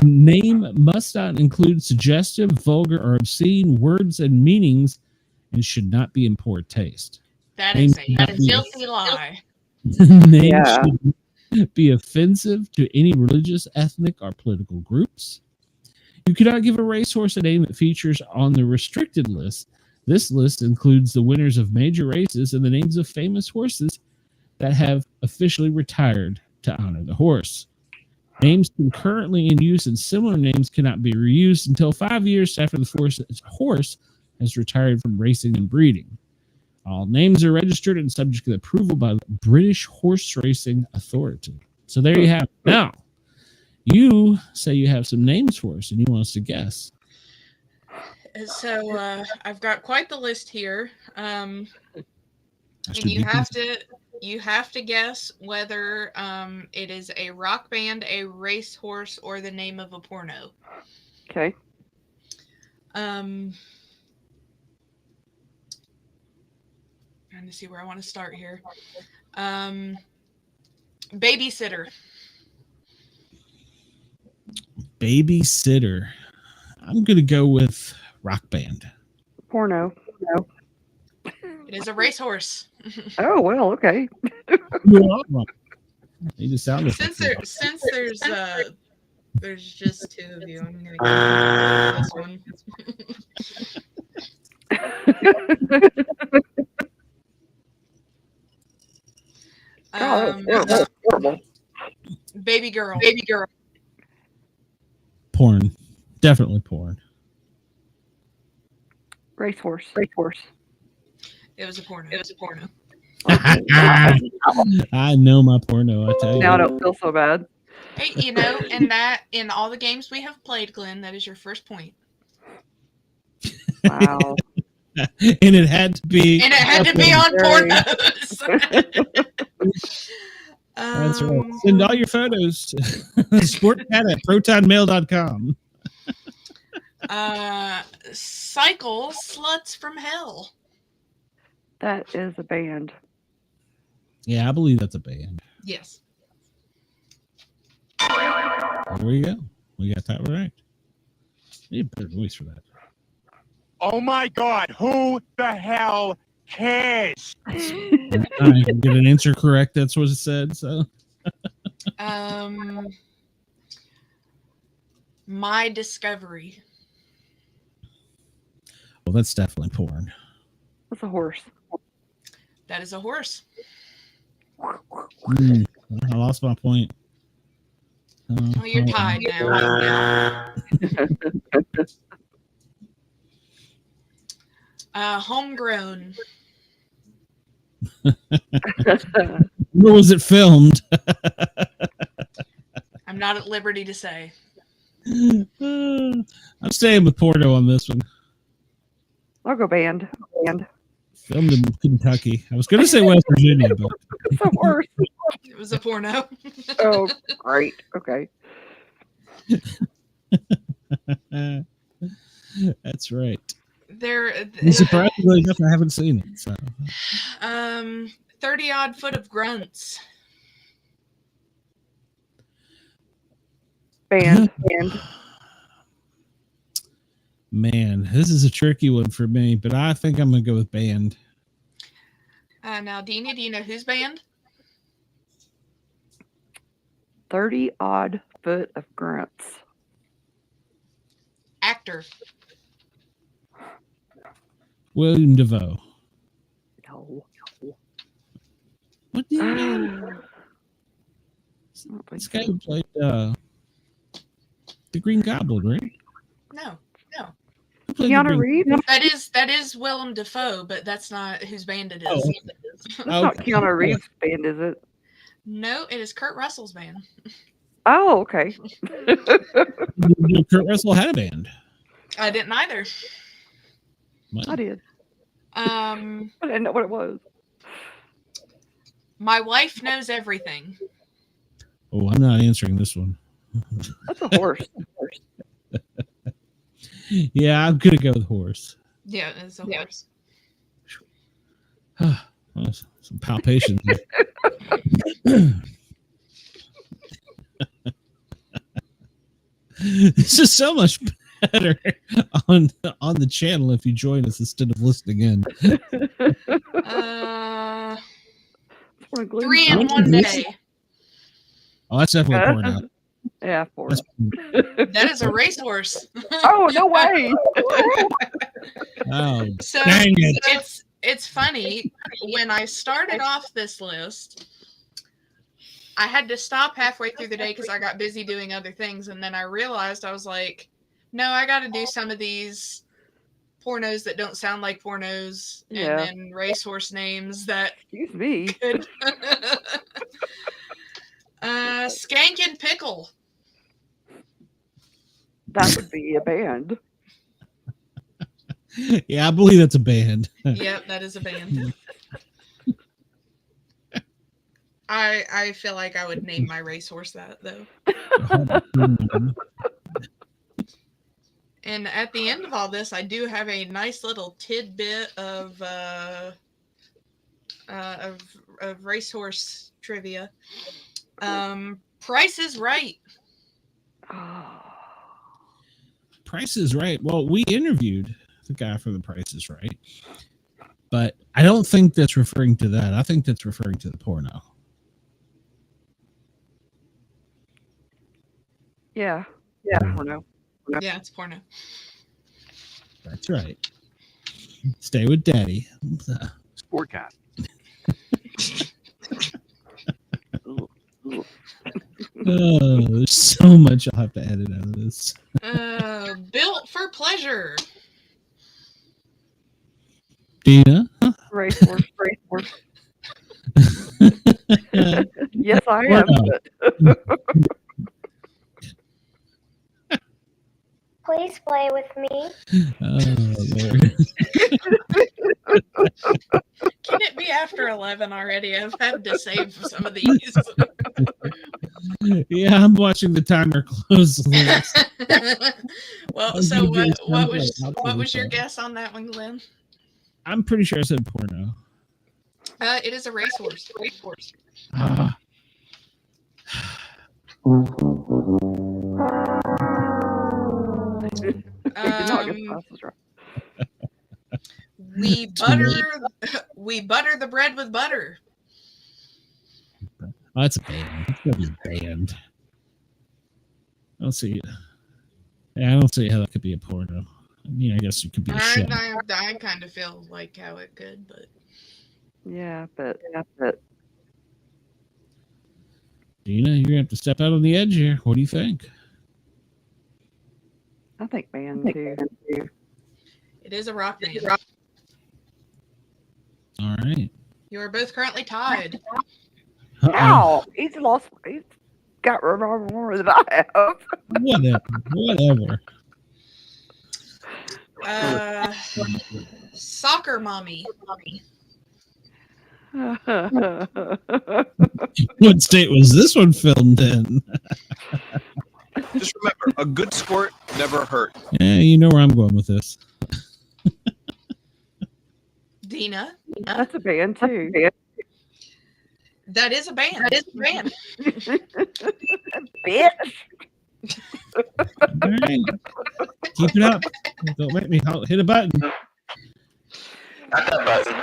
name must not include suggestive, vulgar, or obscene words and meanings and should not be in poor taste. That is a filthy lie. Names should be offensive to any religious, ethnic, or political groups. You cannot give a racehorse a name that features on the restricted list. This list includes the winners of major races and the names of famous horses that have officially retired to honor the horse. Names concurrently in use and similar names cannot be reused until 5 years after the horse has retired from racing and breeding. All names are registered and subject to approval by the British Horse Racing Authority. So there you have it. Now, you say you have some names for us and you want us to guess. So I've got quite the list here. And you have to guess whether it is a rock band, a racehorse, or the name of a porno. Okay. Trying to see where I want to start here. Babysitter. Babysitter. I'm going to go with rock band. Porno. No. It is a racehorse. Oh, well, okay. You just sounded since there's just two of you, I'm gonna go with this one. That's horrible. Baby girl. Porn. Definitely porn. Racehorse. It was a porno. I know my porno, I tell you. Now I don't feel so bad. Hey, in all the games we have played, Glenn, that is your first point. Wow. And it had to be. And it had to be on pornos. That's right. Send all your photos to sportcat@protonmail.com. Cycle Sluts from Hell. That is a band. Yeah, I believe that's a band. Yes. There we go. We got that right. You need a better voice for that. Oh my God, who the hell cares? I get an answer correct. That's what it said. So, My Discovery. well, that's definitely porn. That's a horse. That is a horse. I lost my point. Oh, you're tied now. Homegrown. Where was it filmed? I'm not at liberty to say. I'm staying with Porno on this one. I'll go band. Filmed in Kentucky. I was going to say West Virginia, but It's a horse. It was a porno. Oh, great. Okay. That's right. Surprisingly enough, I haven't seen it. So. 30 odd foot of grunts. Band. Man, this is a tricky one for me, but I think I'm going to go with band. Now, Dina, do you know whose band? 30 odd foot of grunts. Actor. William Defoe. No. What do you mean? This guy who played the Green Goblin, right? No. Keanu Reeves? That is Willem Dafoe, but that's not whose band it is. Oh. That's not Keanu Reeves' band, is it? No, it is Kurt Russell's band. Oh, okay. Kurt Russell had a band. I didn't either. What? I did. I didn't know what it was. My Wife Knows Everything. Oh, I'm not answering this one. That's a horse. Yeah, I'm gonna go with horse. Yeah, it's a horse. Well, some palpation. This is so much better on the channel if you join us instead of listening in. 3 in 1 day. Oh, that's definitely porn out. Yeah, porn. That is a racehorse. Oh, no way. Oh, so dang it. It's funny. When I started off this list, I had to stop halfway through the day because I got busy doing other things. And then I realized I was like, no, I got to do some of these pornos that don't sound like pornos. Yeah. And then racehorse names that. Excuse me. Could... Skank and Pickle. That would be a band. Yeah, I believe that's a band. Yep, that is a band. I feel like I would name my racehorse that, though. And at the end of all this, I do have a nice little tidbit of racehorse trivia. Price is Right. Price is Right. Well, we interviewed the guy for the Price is Right, but I don't think that's referring to that. I think that's referring to the porno. Yeah. Porno. Yeah, it's porno. That's right. Stay with Daddy. Sportcat. Oh, there's so much I'll have to edit out of this. Built for Pleasure. Dina? Racehorse. Yes, I am. Please play with me. Oh, Lord. Can it be after 11 already. I've had to save some of these. Yeah, I'm watching the timer closely. Well, so what was your guess on that one, Glenn? I'm pretty sure I said porno. It is a racehorse. We butter the bread with butter. Oh, that's a band. It's gonna be a band. I don't see it. Yeah, I don't see how that could be a porno. I mean, I guess it could be a show. I kind of feel like how it could, but but Dina, you're gonna have to step out on the edge here. What do you think? I think band too. It is a rock band. All right. You are both currently tied. Ow! He's got more than I have. Whatever. Soccer mommy. What state was this one filmed in? Just remember, a good sport never hurt. Yeah, you know where I'm going with this. Dina. That's a band too. That is a band. Bitch. All right. Keep it up. Don't make me hit a button. Not that button.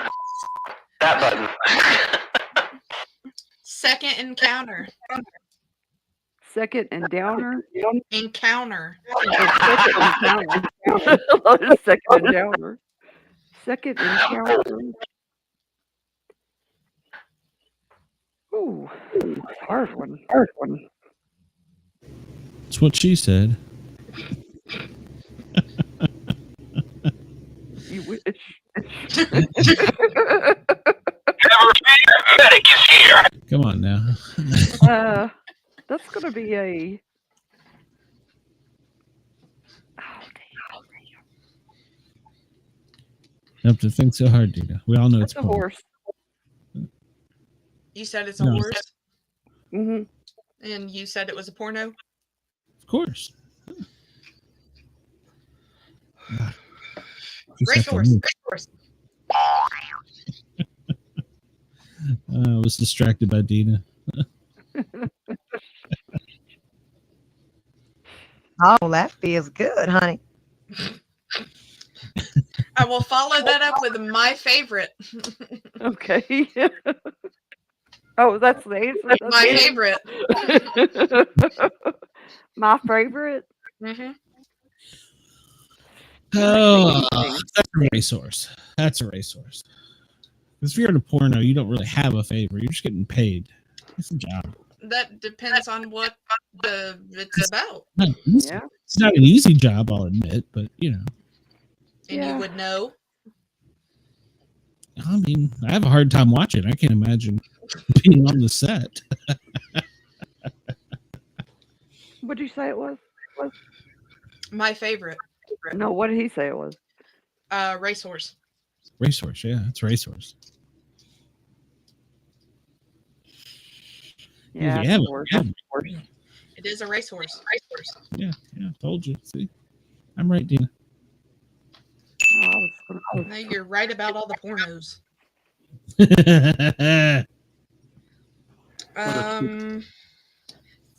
That button. Second encounter. Second and downer. Encounter. Second and downer. Second encounter. Ooh, hard one. That's what she said. You wish. Come on now. That's gonna be a. You have to think so hard, Dina. We all know it's a horse. You said it's a horse? Mm-hmm. And you said it was a porno? Of course. Racehorse. I was distracted by Dina. Oh, that feels good, honey. I will follow that up with my favorite. Okay. Oh, that's the answer. My favorite. My favorite. Mm-hmm. Oh, that's a racehorse. That's a racehorse. Because if you're in a porno, you don't really have a favor. You're just getting paid. It's a job. That depends on what it's about. Yeah. It's not an easy job, I'll admit, but you know. And you would know. I mean, I have a hard time watching. I can't imagine being on the set. What did you say it was? My favorite. No, what did he say it was? Racehorse. Racehorse, yeah, it's racehorse. Yeah, it is a racehorse. Yeah, told you. See, I'm right, Dina. No, you're right about all the pornos.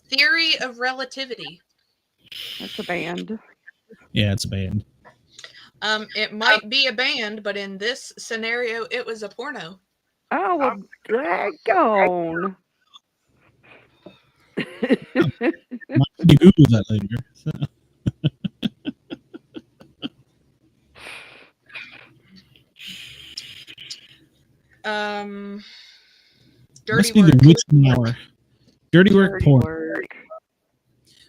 Theory of relativity. That's a band. Yeah, it's a band. It might be a band, but in this scenario, it was a porno. Oh, well, daggone. You Google that later. So. Dirty Must be work. the witching hour. Dirty work porn.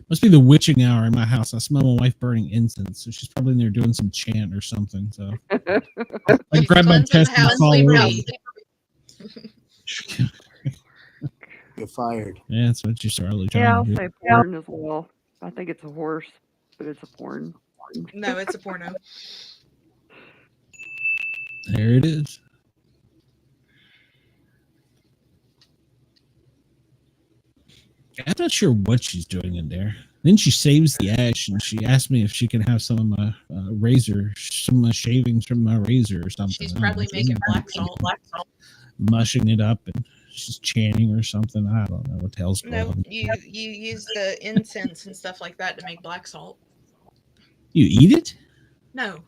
Must be the witching hour in my house. I smell my wife burning incense, so she's probably in there doing some chant or something. So I grab my chest and fall over. Get fired. Yeah, that's what you started. Yeah, I'll say porn as well. I think it's a horse, but it's a porn. No, it's a porno. There it is. not sure what she's doing in there. Then she saves the ash, and she asked me if she can have some of my razor, some of my shavings from my razor or something. She's probably making black salt. Mushing it up, and she's chanting or something. I don't know what the hell's going on. You use the incense and stuff like that to make black salt. You eat it? No.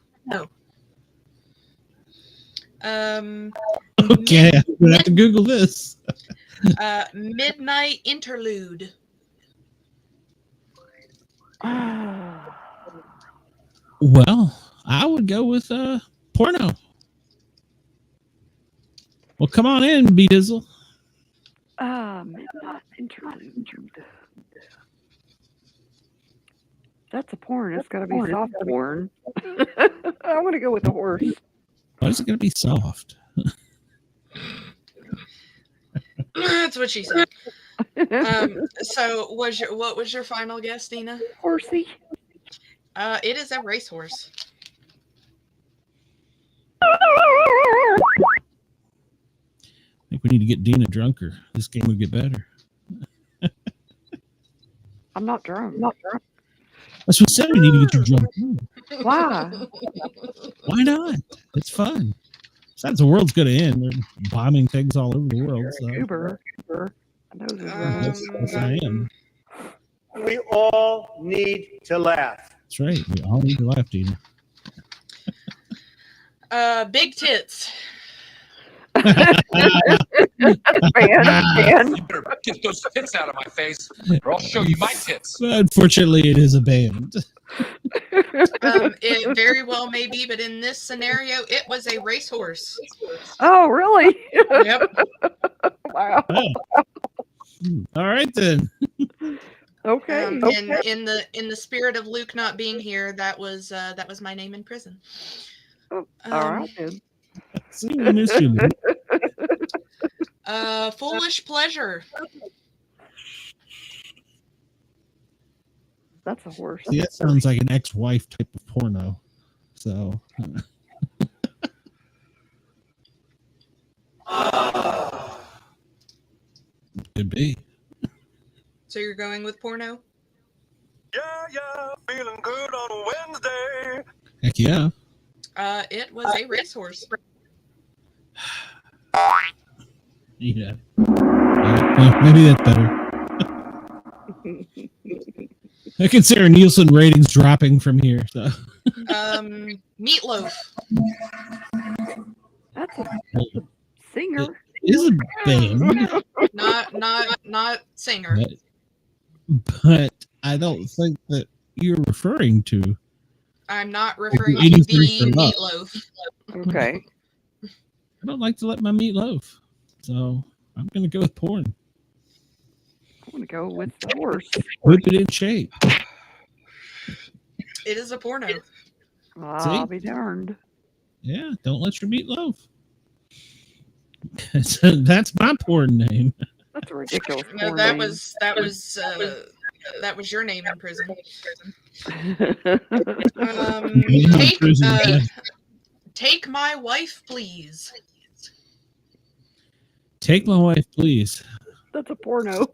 Okay, I'm gonna have to Google this. Midnight interlude. Well, I would go with Porno. Well, come on in, B Dizzle. Midnight interlude. That's a porn. It's got to be soft porn. I want to go with the horse. Why is it going to be soft? That's what she said. So, what was your final guess, Dina? Horsey. It is a racehorse. I think we need to get Dina drunker. This game would get better. I'm not drunk. That's what I said. We need to get you drunk. Why? Why not? It's fun. Besides, the world's going to end. They're bombing things all over the world. So. Uber. Yes, I am. We all need to laugh. That's right. We all need to laugh, Dina. Big tits. You better get those tits out of my face, or I'll show you my tits. Unfortunately, it is a band. It very well may be, but in this scenario, it was a racehorse. Oh, really? Yep. Wow. Oh. All right then. Okay. In the spirit of Luke not being here, that was my name in prison. All right then. See, we miss you, Luke. Foolish pleasure. That's a horse. See, that sounds like an ex-wife type of porno. So. Could be. So you're going with Porno? Yeah, feeling good on a Wednesday. Heck yeah. It was a racehorse. Yeah. Maybe that's better. I consider Nielsen ratings dropping from here. So. Meatloaf. That's a singer. It is a band. Not singer. But I don't think that you're referring to. I'm not referring to the Meatloaf. Okay. I don't like to let my meat loaf. So I'm going to go with porn. I want to go with the horse. Whip it in shape. It is a porno. I'll be darned. Yeah, don't let your meat loaf. That's my porn name. That's a ridiculous. No, that was your name in prison. Take my wife, please. Take my wife, please. That's a porno.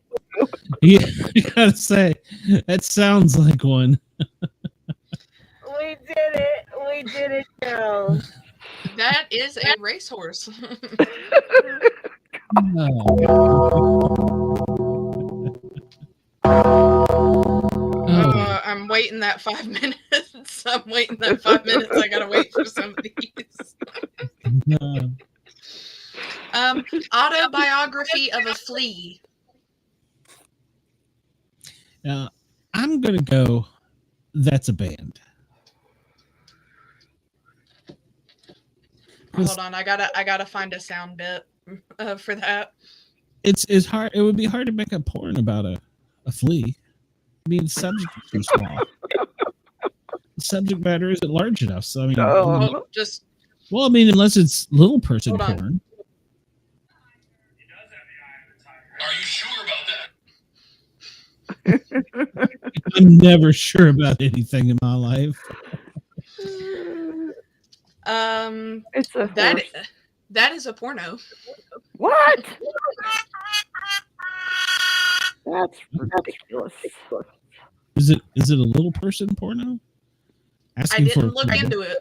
Yeah, I gotta say, that sounds like one. We did it, Joe. That is a racehorse. I'm waiting that 5 minutes. I gotta wait for some of these. Autobiography of a flea. I'm gonna go. That's a band. Hold on, I gotta find a sound bit for that. It's hard. It would be hard to make a porn about a flea. I mean, the subject is too small. The subject matter isn't large enough. So I mean, unless it's little person porn. Are you sure about that? I'm never sure about anything in my life. It's a that is a porno. What? That's ridiculous. Is it a little person porno? I didn't look into it.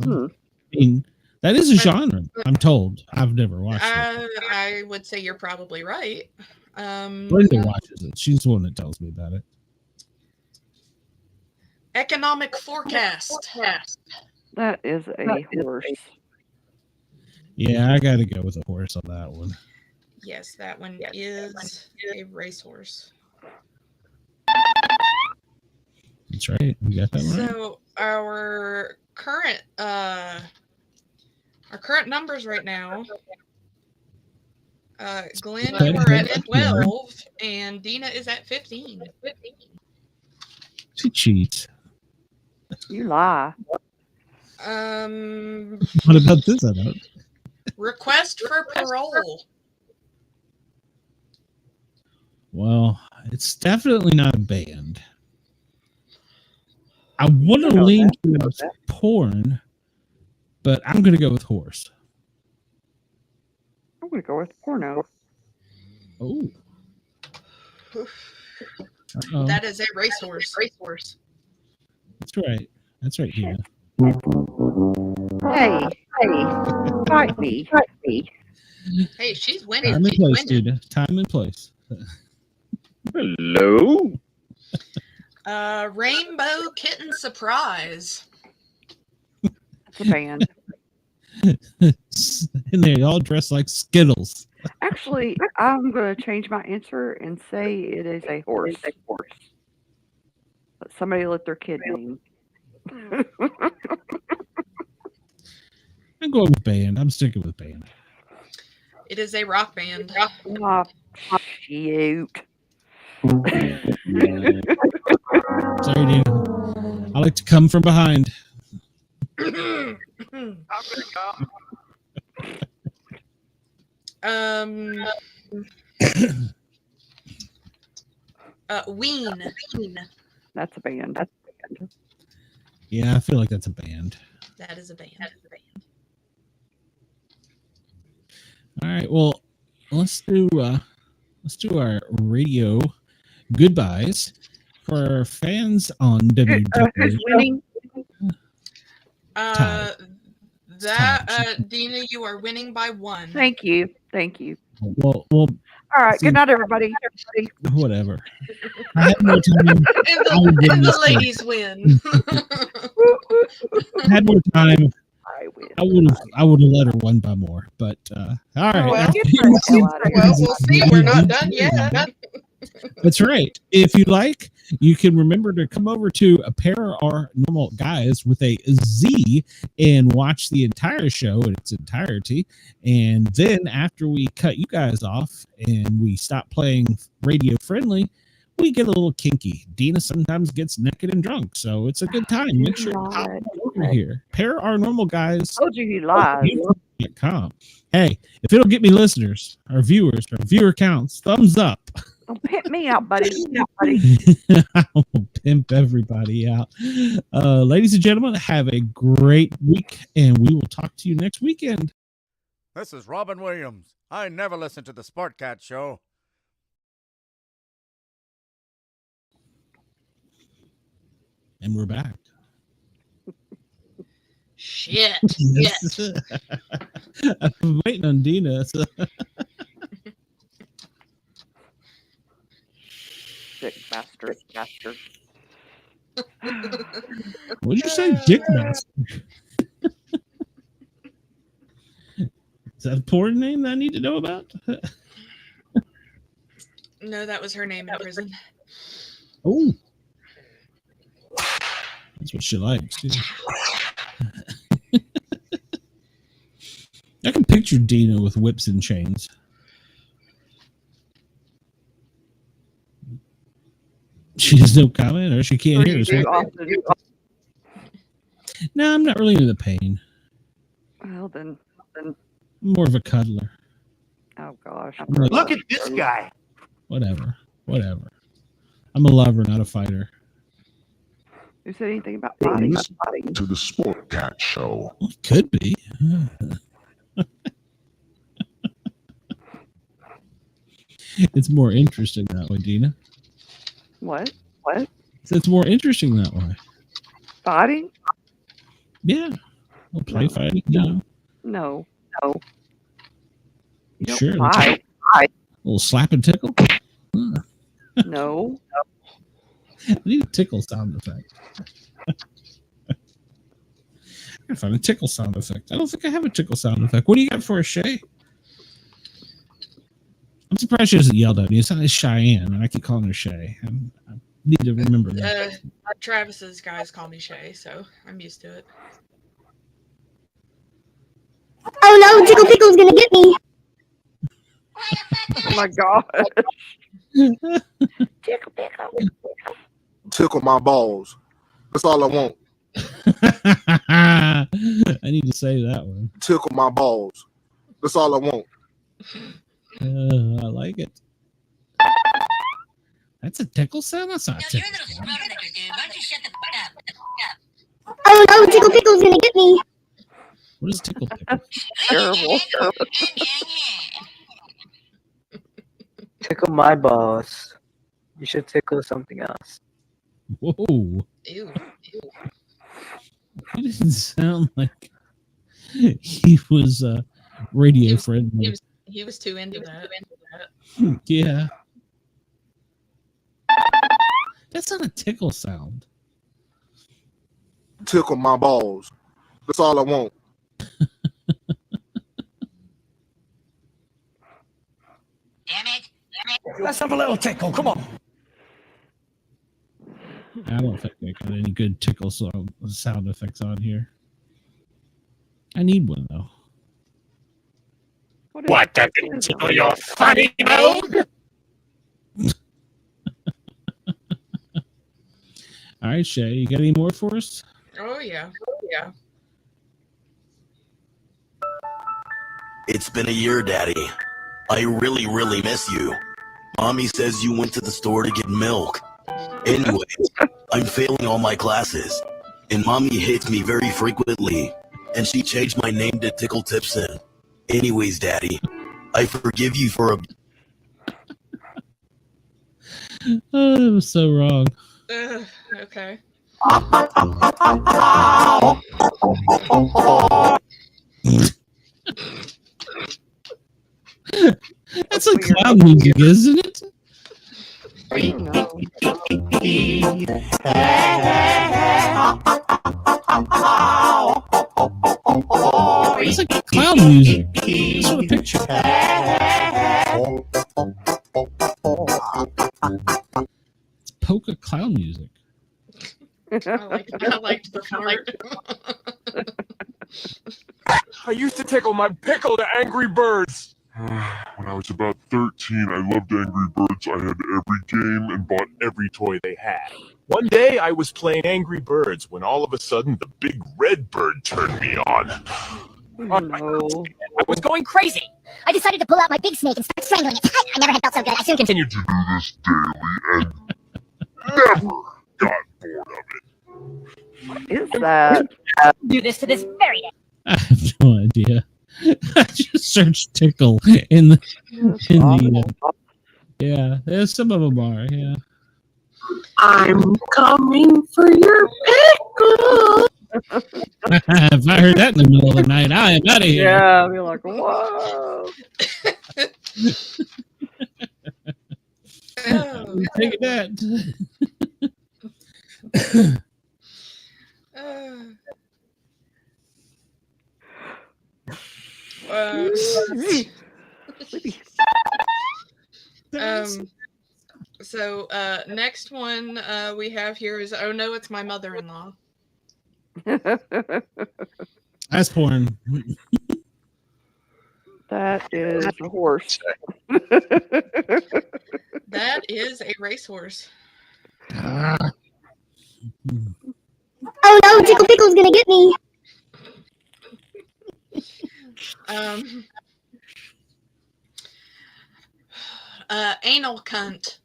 I mean, that is a genre, I'm told. I've never watched it. I would say you're probably right. Brenda watches it. She's the one that tells me about it. Economic forecast. That is a horse. Yeah, I got to go with a horse on that one. Yes, that one is a racehorse. That's right. We got that right. So our current numbers right now. Glenn, you are at 12, and Dina is at 15. She cheats. You lie. What about this? I don't. Request for parole. Well, it's definitely not a band. I want to lean towards porn, but I'm going to go with horse. I'm going to go with porno. Oh. That is a racehorse. That's right. That's right, Dina. Hey, fight me. Hey, she's winning. Time and place, Dina. Time and place. Hello. Rainbow Kitten Surprise. It's a band. And they all dress like Skittles. Actually, I'm going to change my answer and say it is a horse. But somebody let their kid name. I'm going with band. I'm sticking with band. It is a rock band. Oh, shoot. Sorry, Dina. I like to come from behind. Ween. That's a band. Yeah, I feel like that's a band. That is a band. All right. Well, let's do our radio goodbyes for our fans on WWE. Who's winning? Dina, you are winning by 1. Thank you. Well, all right. Good night, everybody. Whatever. I had more time. And the ladies win. I had more time. I win. I would have let her win by more, but all right. Well, we'll see. We're not done yet. That's right. If you like, you can remember to come over to A Pair Are Normal Guys with a Z and watch the entire show in its entirety. And then after we cut you guys off and we stop playing radio friendly, we get a little kinky. Dina sometimes gets naked and drunk, so it's a good time. Make sure to hop over here. Pair Are Normal Guys. Told you he lied. Hey, if it'll get me listeners, our viewers, our viewer counts, thumbs up. Don't pimp me out, buddy. I will pimp everybody out. Ladies and gentlemen, have a great week, and we will talk to you next weekend. This is Robin Williams. I never listen to the Sportcats show. And we're back. Shit. I'm waiting on Dina. So. Sick bastard. What did you say, dick master? Is that a porn name that I need to know about? No, that was her name in prison. Oh. That's what she likes. I can picture Dina with whips and chains. She has no comment, or she can't hear us. No, I'm not really into the pain. Well, then. I'm more of a cuddler. Oh, gosh. Look at this guy. Whatever. I'm a lover, not a fighter. Who said anything about fighting? To the Sportcat show. Well, it could be. It's more interesting that way, Dina. What? It's more interesting that way. Fighting? Yeah. We'll play fighting. No. No. You don't Sure. fight. A little slap and tickle. Huh. No. I need a tickle sound effect. I gotta find a tickle sound effect. I don't think I have a tickle sound effect. What do you got for us, Shay? I'm surprised she hasn't yelled at me. It's not Cheyenne, and I keep calling her Shay. I need to remember that. Travis's guys call me Shay, so I'm used to it. Oh no, Tickle Pickle's gonna get me. Oh my god. Tickle Pickle. Tickle my balls. That's all I want. I need to say that one. Tickle my balls. That's all I want. I like it. That's a tickle sound? That's not a tickle sound. Oh no, Tickle Pickle's gonna get me. What is tickle pickle? Terrible. Tickle my balls. You should tickle something else. Whoa. Ew. He didn't sound like he was radio friendly. He was too into that. Yeah. That's not a tickle sound. Tickle my balls. That's all I want. Let's have a little tickle. Come on. I don't think I got any good tickle sound effects on here. I need one though. What doesn't tickle your funny bone? All right, Shay, you got any more for us? Oh yeah. It's been a year, Daddy. I really, really miss you. Mommy says you went to the store to get milk. Anyways, I'm failing all my classes, and Mommy hates me very frequently, and she changed my name to Tickle Tipson. Anyways, Daddy, I forgive you for a... Oh, that was so wrong. Okay. That's like clown music, isn't it? It's like clown music. That's what I picture. It's polka clown music. I liked the part. I used to tickle my pickle to Angry Birds. When I was about 13, I loved Angry Birds. I had every game and bought every toy they had. One day, I was playing Angry Birds when all of a sudden the big red bird turned me on. Oh, no. I was going crazy. I decided to pull out my big snake and start strangling it. I never had felt so good. I soon Continued to do this daily and never got bored of it. What is that? do this to this very day. I have no idea. I just searched tickle in the yeah, some of them are, yeah. I'm coming for your pickle. If I heard that in the middle of the night, I am out of here. Yeah, I'll be like, whoa. Take that. So next one we have here is oh no, it's my mother-in-law. That's porn. That is a horse. That is a racehorse. Oh no, Tickle Pickle's gonna get me. Anal cunt.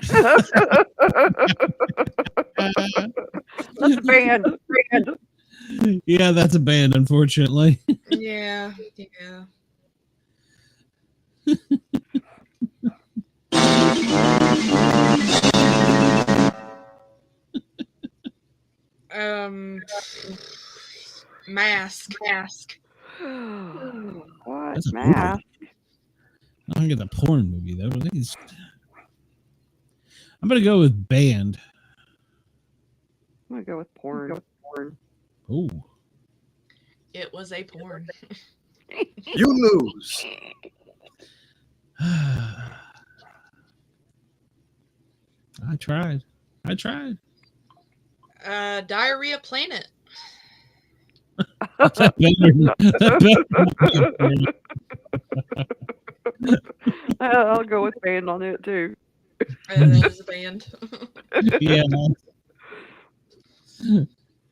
That's a band. Yeah, that's a band, unfortunately. Yeah. Mask. What? That's a Mask? I don't get the porn movie though. I'm gonna go with band. I'm gonna go with porn. Oh, It was a porn. You lose. I tried. Diarrhea Planet. That better. I'll go with band on it too. That is a band. Yeah.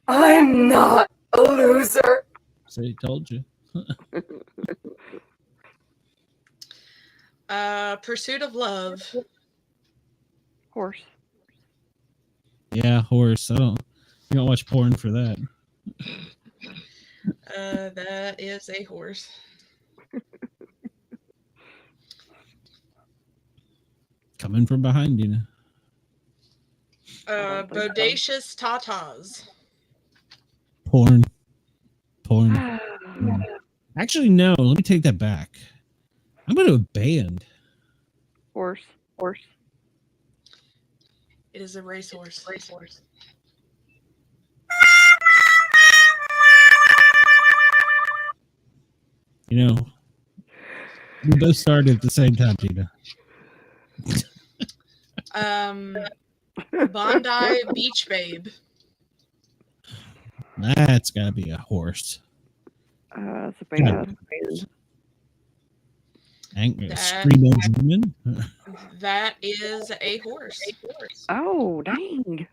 I'm not a loser. So he told you. Pursuit of Love. Horse. Yeah, horse. You don't watch porn for that. That is a horse. Coming from behind you now. Bodacious Tatas. Porn. Actually, no. Let me take that back. I'm going to a band. Horse. It is a racehorse. You know, we both started at the same time, Gina. Bondi Beach Babe. That's got to be a horse. It's a band. Screaming Woman. That is a horse. Oh, dang.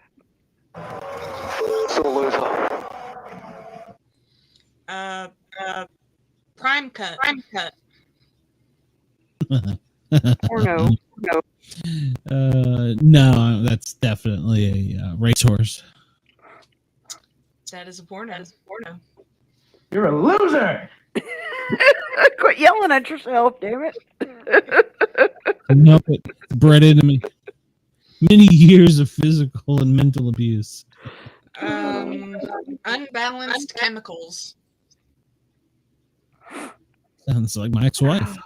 Prime Cut. Porno. No, that's definitely a racehorse. That is a porno. You're a loser. Quit yelling at yourself, damn it. Nope, it bred into me. Many years of physical and mental abuse. Unbalanced Chemicals. Sounds like my ex-wife.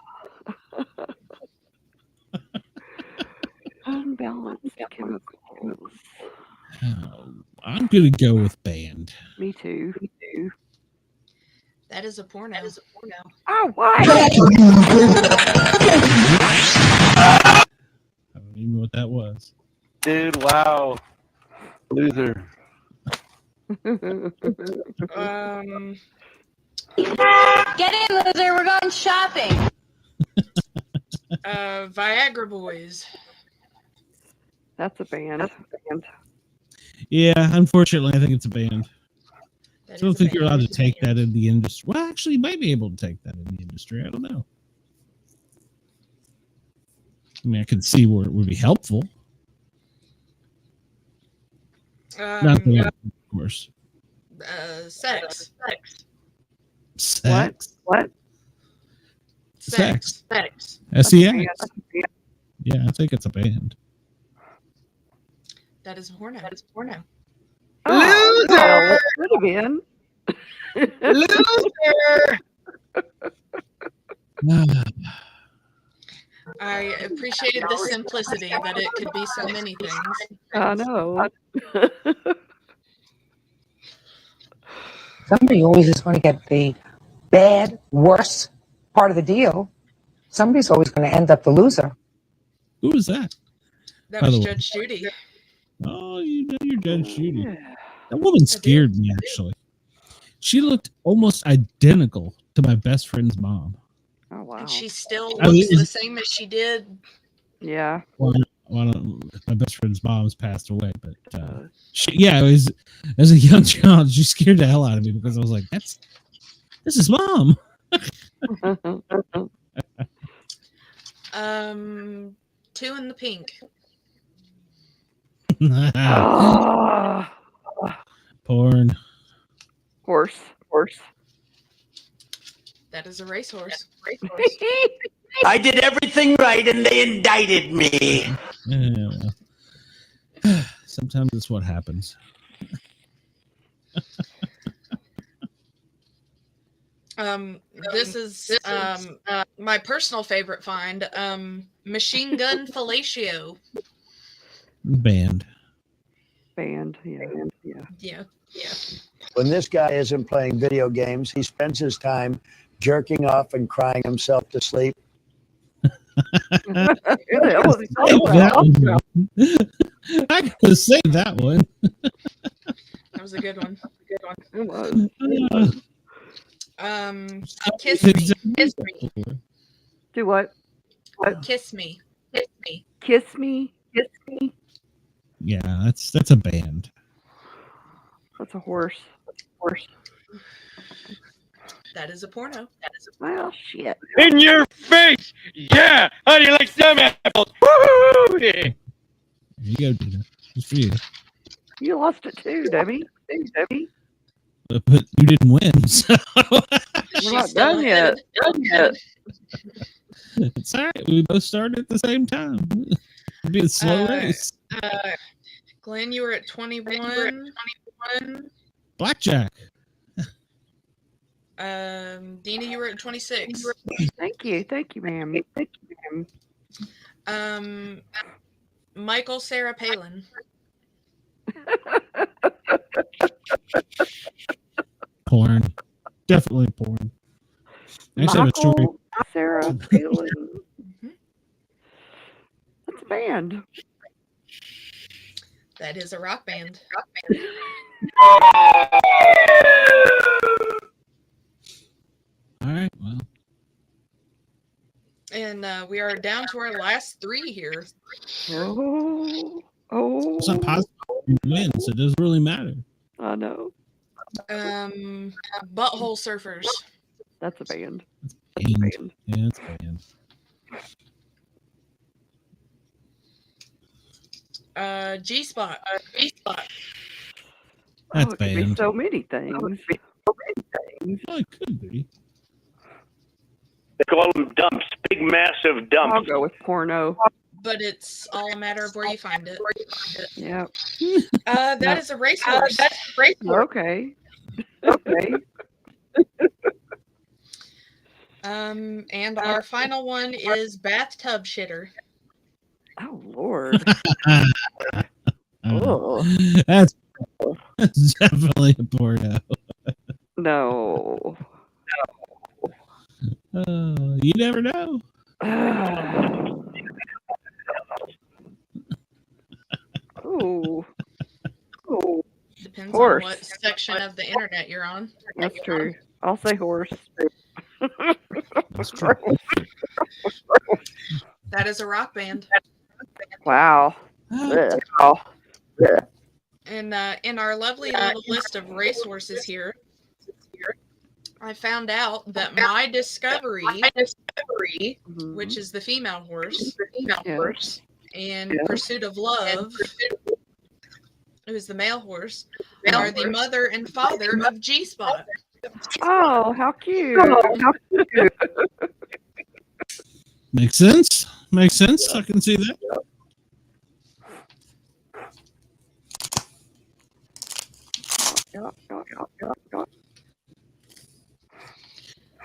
Unbalanced Chemicals. I'm gonna go with band. Me too. That is a porno. Oh, why? I don't even know what that was. Dude, wow. Loser. Get in, loser. We're going shopping. Viagra Boys. That's a band. Yeah, unfortunately, I think it's a band. I don't think you're allowed to take that in the industry. Well, actually, you might be able to take that in the industry. I don't know. I mean, I can see where it would be helpful. Not the of course. Sex. What? Sex. Sex. SEX. Yeah, I think it's a band. That is a porno. Loser! Could have been. Loser! I appreciated the simplicity that it could be so many things. I know. Somebody always is going to get the bad, worse part of the deal. Somebody's always going to end up the loser. Who was that? That was Judge Judy. Oh, you know your Judge Judy. That woman scared me, actually. She looked almost identical to my best friend's mom. Oh, wow. And she still looks the same as she did. Yeah. Well, my best friend's mom's passed away, but it was as a young child, she scared the hell out of me because I was like, this is mom. Two in the Pink. Porn. Horse. That is a racehorse. I did everything right and they indicted me. Yeah, well. Sometimes it's what happens. This is my personal favorite find. Machine gun fellatio. Banned. Yeah. When this guy isn't playing video games, he spends his time jerking off and crying himself to sleep. I gotta say that one. That was a good one. It was. Kiss me. Kiss me. Do what? Kiss me. Kiss me. Kiss me. Yeah, that's a band. That's a horse. That is a porno. Well, shit. In your face! Yeah! How do you like some apples? Woo! There you go, Dina. It's for you. You lost it too, Debbie. But you didn't win, so We're not done yet. It's all right. We both started at the same time. It'd be a slow race. Glenn, you were at 21. Blackjack. Dina, you were at 26. Thank you, ma'am. Michael Sarah Palin. Porn. Definitely porn. I actually have a story. Michael Sarah Palin. That's a band. That is a rock band. All right, well. And we are down to our last three here. Oh. It's not possible to win, so it doesn't really matter. I know. Butthole Surfers. That's a band. Yeah, it's a band. G-Spot. That's it could be banned. so many things. Well, it could be. They call them dumps. Big, massive dumps. I'll go with porno. But it's all a matter of where you find it. Yeah. That is a racehorse. Okay. And our final one is bathtub shitter. Oh Lord. That's definitely a porno. No. You never know. Oh. Depends Horse. on what section of the internet you're on. That's true. I'll say horse. That's true. That is a rock band. Wow. And in our lovely little list of racehorses here, I found out that My Discovery, which is the female horse, and Pursuit of Love, who is the male horse, are the mother and father of G-Spot. Oh, how cute. Makes sense. I can see that.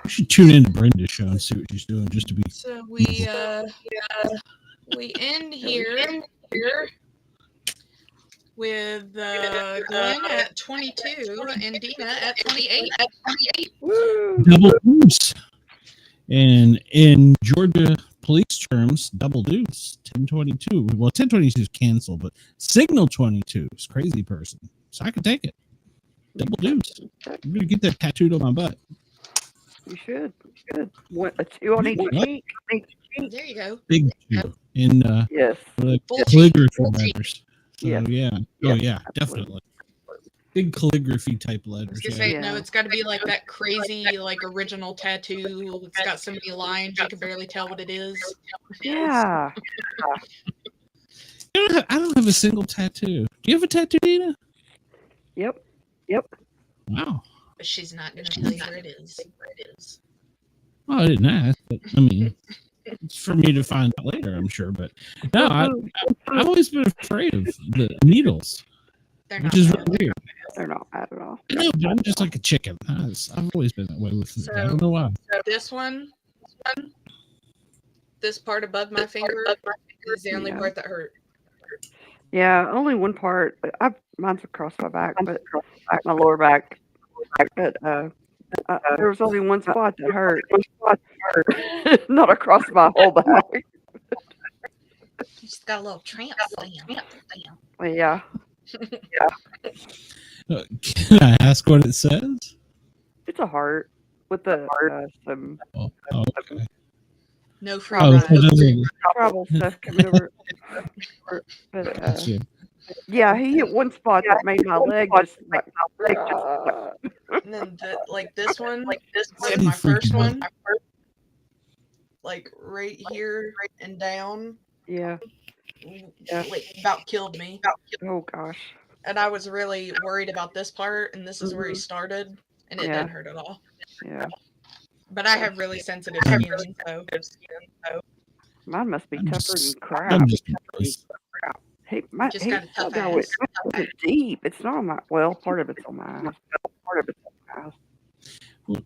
You should tune into Brenda's show and see what she's doing, just to be. So we end here with Glenn at 22 and Dina at 28. Double deuce. And in Georgia police terms, double deuce, 1022. Well, 1022 is canceled, but signal 22 is crazy person. So I could take it. Double deuce. I'm going to get that tattooed on my butt. You should. A two on each cheek. There you go. Big two. In yes. Calligraphy letters. So, Yes. yeah. Oh, yeah, definitely. Big calligraphy type letters. No, it's got to be like that crazy, like original tattoo. It's got so many lines you can barely tell what it is. Yeah. I don't have a single tattoo. Do you have a tattoo, Dina? Yep. Wow. But she's not going to tell you where it is. Well, I didn't ask, but I mean, for me to find out later, I'm sure. But no, I've always been afraid of the needles, which is really weird. They're not bad at all. No, but I'm just like a chicken. I've always been that way with it. I don't know why. This one, this part above my finger is the only part that hurt. Yeah, only one part. Mine's across my back, but my lower back. But there was only one spot that hurt. Not across my whole back. You just got a little tramp stamp. Well, yeah. Can I ask what it says? It's a heart with the some okay. No free travel stuff coming over. But yeah, he hit one spot that made my leg just and then this one, was my first one, like right here and down. Yeah. Like about killed me. Oh gosh. And I was really worried about this part, and this is where he started, and it didn't hurt at all. Yeah. But I have really sensitive skin, so mine must be tougher than crap. I'm just Hey, just got a tough it's deep. It's not on my. Well, part of it's on my ass. Well,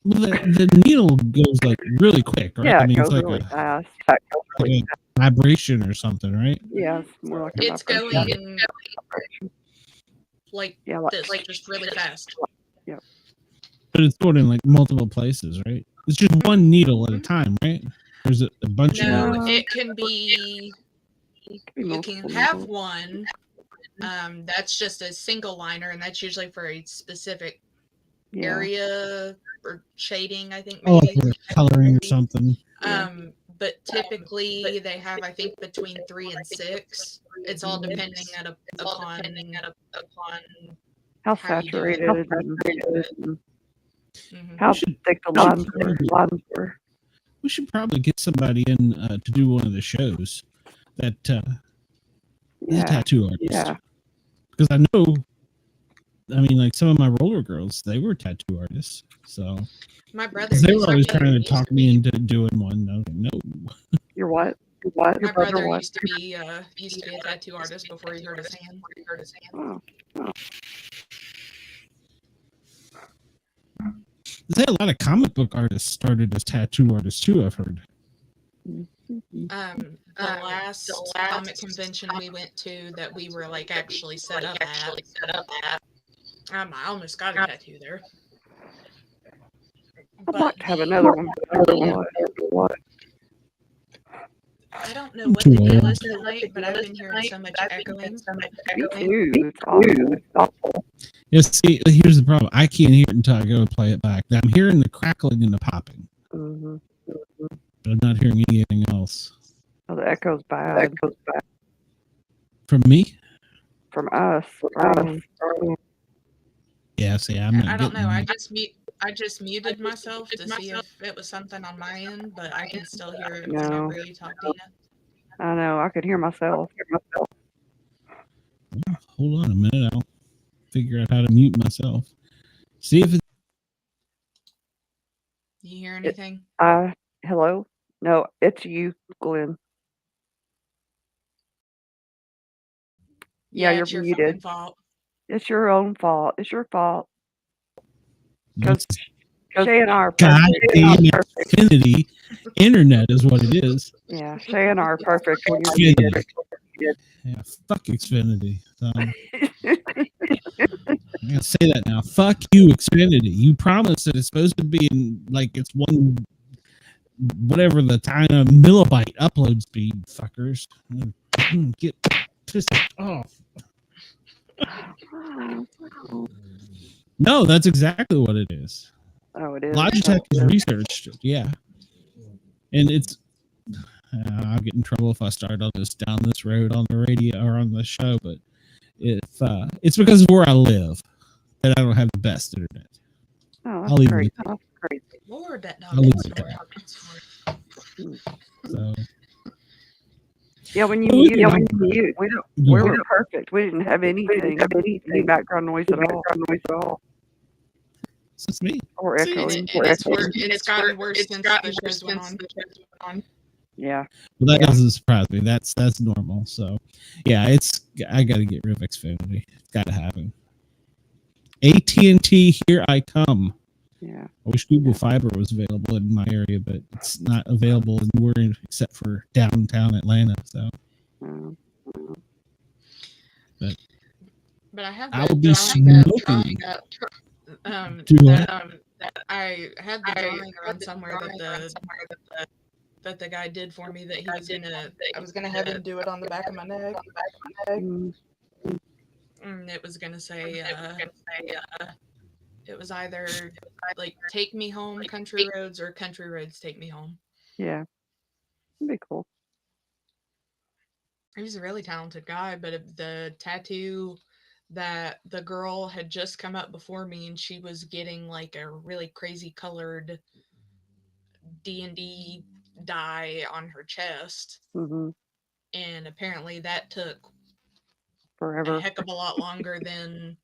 the needle goes like really quick, right? Yeah, I mean, it goes it's like really fast. like a vibration or something, right? Yeah, it's more like it's going like this, like just really fast. Yeah. But it's going in like multiple places, right? It's just one needle at a time, right? There's a bunch No, of it can be. You can have one. That's just a single liner, and that's usually for a specific area or shading, I think. like Maybe. coloring or something. But typically they have, I think, between 3 and 6. It's all depending upon how saturated and how thick the lines were. We should probably get somebody in to do one of the shows that is a tattoo artist. Yeah. Because I know, I mean, like some of my roller girls, they were tattoo artists. So my brother, they were always trying to talk me into doing one. I was like, no. You're what? My brother used to be a tattoo artist before he hurt his hand. Oh. There's a lot of comic book artists started as tattoo artists too, I've heard. The last comic convention we went to that we were like actually set up at. I almost got a tattoo there. I'd like to have another one. I don't know what the deal is tonight, but I've been hearing so much echoing. It's awful. Yeah, see, here's the problem. I can't hear it until I go and play it back. I'm hearing the crackling and the popping. Mm-hmm. But I'm not hearing anything else. Oh, the echo's bad. From me? From us. Yeah, see, I'm not I don't know. getting I just muted myself to see if it was something on my end, but I can still hear it No. whenever you talk, Dina. I know. I could hear myself. Hold on a minute. I'll figure out how to mute myself. See if it's... You hear anything? Hello? No, it's you, Glenn. Yeah, it's you're your muted. fault. It's your own fault. It's your fault. Because Shay and I are goddamn perfect. Xfinity internet is what it is. Yeah, Shay and I are perfect when you're muted. Xfinity. Yeah, fuck Xfinity. I'm gonna say that now. Fuck you, Xfinity. You promised that it's supposed to be in like it's one whatever the time millibyte upload speed, fuckers. Get pissed off. No, that's exactly what it is. Oh, it is. Logitech has researched it, yeah. And it's I'll get in trouble if I start on this down this road on the radio or on the show, but if it's because of where I live that I don't have the best internet. Oh, I'll leave great. it. That's great. Lord, that I'll dog leave is it there. So Yeah, when you mute, we were perfect. We didn't have anything, any background noise at all. It's me. Or See, echoing. It's gotten worse since the shows went on. Yeah. Well, that doesn't surprise me. That's normal. So, yeah, I got to get rid of Xfinity. It's got to happen. AT&T, here I come. Yeah. I wish Google Fiber was available in my area, but it's not available anywhere except for downtown Atlanta. So, but I have I'll be smoking. That I had the drawing around somewhere that the guy did for me that I was gonna have him do it on the back of my neck. And it was gonna say it was either like take me home country roads or country roads take me home. Yeah. That'd be cool. He's a really talented guy, but the tattoo that the girl had just come up before me, and she was getting like a really crazy colored D&D dye on her chest. Mm-hmm. And apparently that took forever, a heck of a lot longer than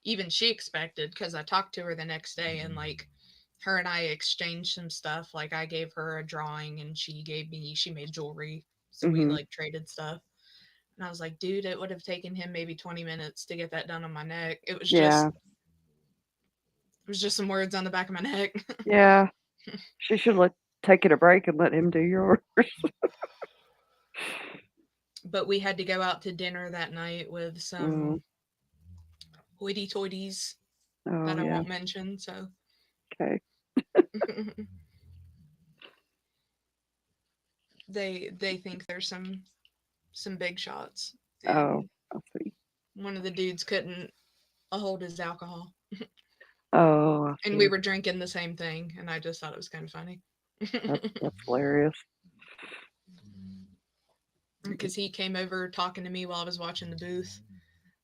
even she expected, because I talked to her the next day, and like her and I exchanged some stuff. Like I gave her a drawing and she made jewelry, so we like traded stuff. And I was like, dude, it would have taken him maybe 20 minutes to get that done on my neck. It was just some words on the back of my neck. Yeah. She should take it a break and let him do yours. But we had to go out to dinner that night with some hoity-toities that I won't mention. So okay. They think there's some big shots. Oh, I see. One of the dudes couldn't hold his alcohol. Oh. And we were drinking the same thing, and I just thought it was kind of funny. That's hilarious. Because he came over talking to me while I was watching the booth,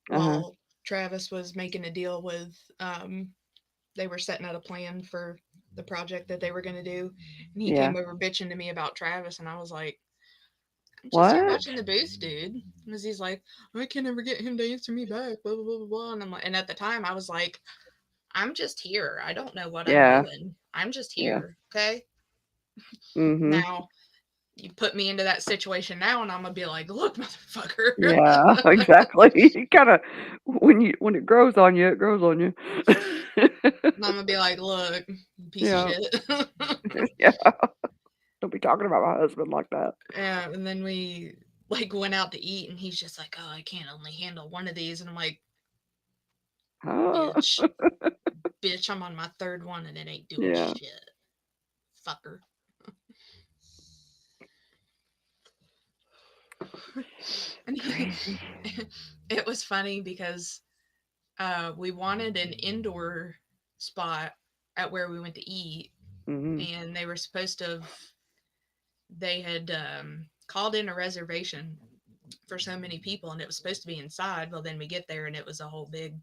while Travis was making a deal with, they were setting out a plan for the project that they were going to do. And he came over bitching to me about Travis, and I was like, I'm just here watching the booth, dude. Because he's like, I can never get him to answer me back, blah, blah, blah, blah, blah. And I'm like, and at the time I was like, I'm just here. I don't know what I'm doing. I'm just here. Okay. Now you put me into that situation now, and I'm gonna be like, look, motherfucker. Yeah, exactly. You kind of when it grows on you, it grows on you. And I'm gonna be like, look, piece of shit. Yeah. Don't be talking about my husband like that. Yeah, and then we like went out to eat, and he's just like, oh, I can't only handle one of these, and I'm like, bitch, I'm on my third one, and it ain't doing shit, fucker. And it was funny because we wanted an indoor spot at where we went to eat, and they were supposed to they had called in a reservation for so many people, and it was supposed to be inside. Well, then we get there and it was a whole big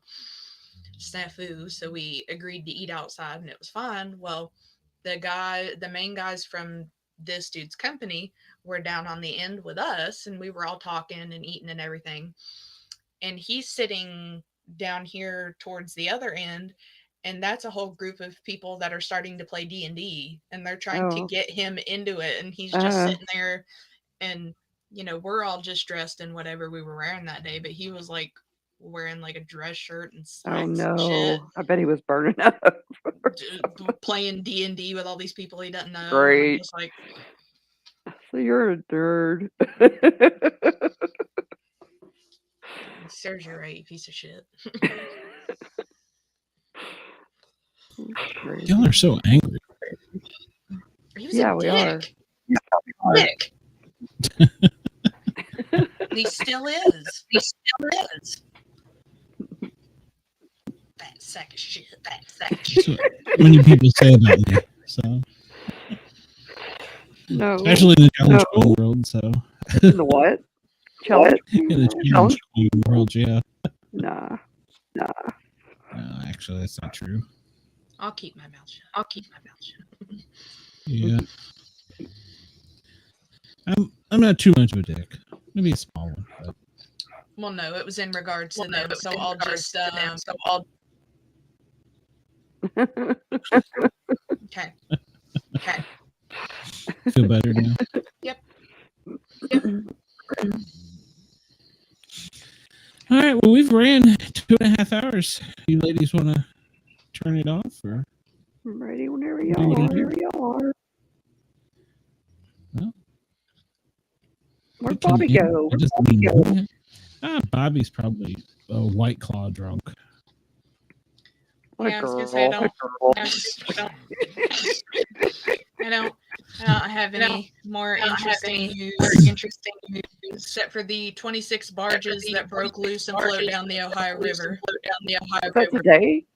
snafu, so we agreed to eat outside, and it was fine. Well, the main guys from this dude's company were down on the end with us, and we were all talking and eating and everything, and he's sitting down here towards the other end, and that's a whole group of people that are starting to play D&D, and they're trying to get him into it, and he's just sitting there, and you know, we're all just dressed in whatever we were wearing that day, but he was like wearing like a dress shirt and slacks and shit. I bet he was burning up. Playing D&D with all these people he doesn't know. Great. I'm just like, so you're a nerd. serves you right, you piece of shit. Y'all are so angry. He was a we dick. are. Dick. He still is. He still is. That sack of shit. That sack of shit. So many people say about me. So No. especially in the challenge queen world. So in the what? Challenge? In the challenge queen world, yeah. Nah. No, actually, that's not true. I'll keep my mouth shut. I'll keep my mouth shut. Yeah. I'm not too much of a dick. Maybe a small one. But. Well, no, it was in regards to them. So I'll just Okay. Okay. Feel better now? Yep. All right. Well, we've ran 2.5 hours. You ladies want to turn it off, or? I'm ready whenever y'all are. Well, where'd Bobby go? Bobby's probably a White Claw drunk. Yeah, I was gonna say I don't have any more interesting news except for the 26 barges that broke loose and float down the Ohio River. Is that today?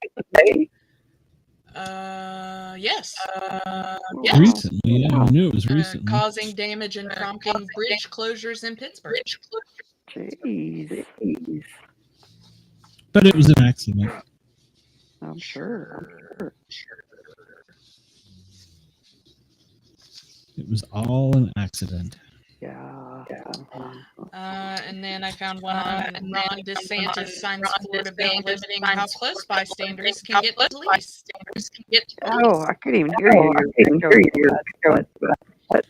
Yes. Yes. Recently, yeah, I knew it was recently. Causing damage and prompting bridge closures in Pittsburgh. Jeez. But it was an accident. I'm sure. It was all an accident. Yeah. And then I found one on Ron DeSantis signs Florida bill limiting how close bystanders can get to police. Oh, I couldn't even hear you. What?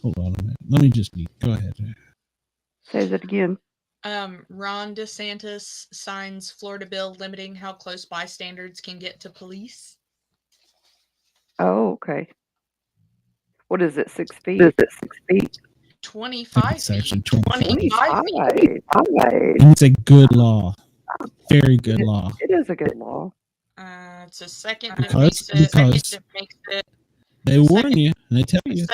Hold on a minute. Let me just go ahead. Say that again. Ron DeSantis signs Florida bill limiting how close bystanders can get to police. Oh, okay. What is it? 6 feet? 25 it's actually feet. 25 feet. And it's a good law. Very good law. It is a good law. It's a second Because they warn you and they tell you.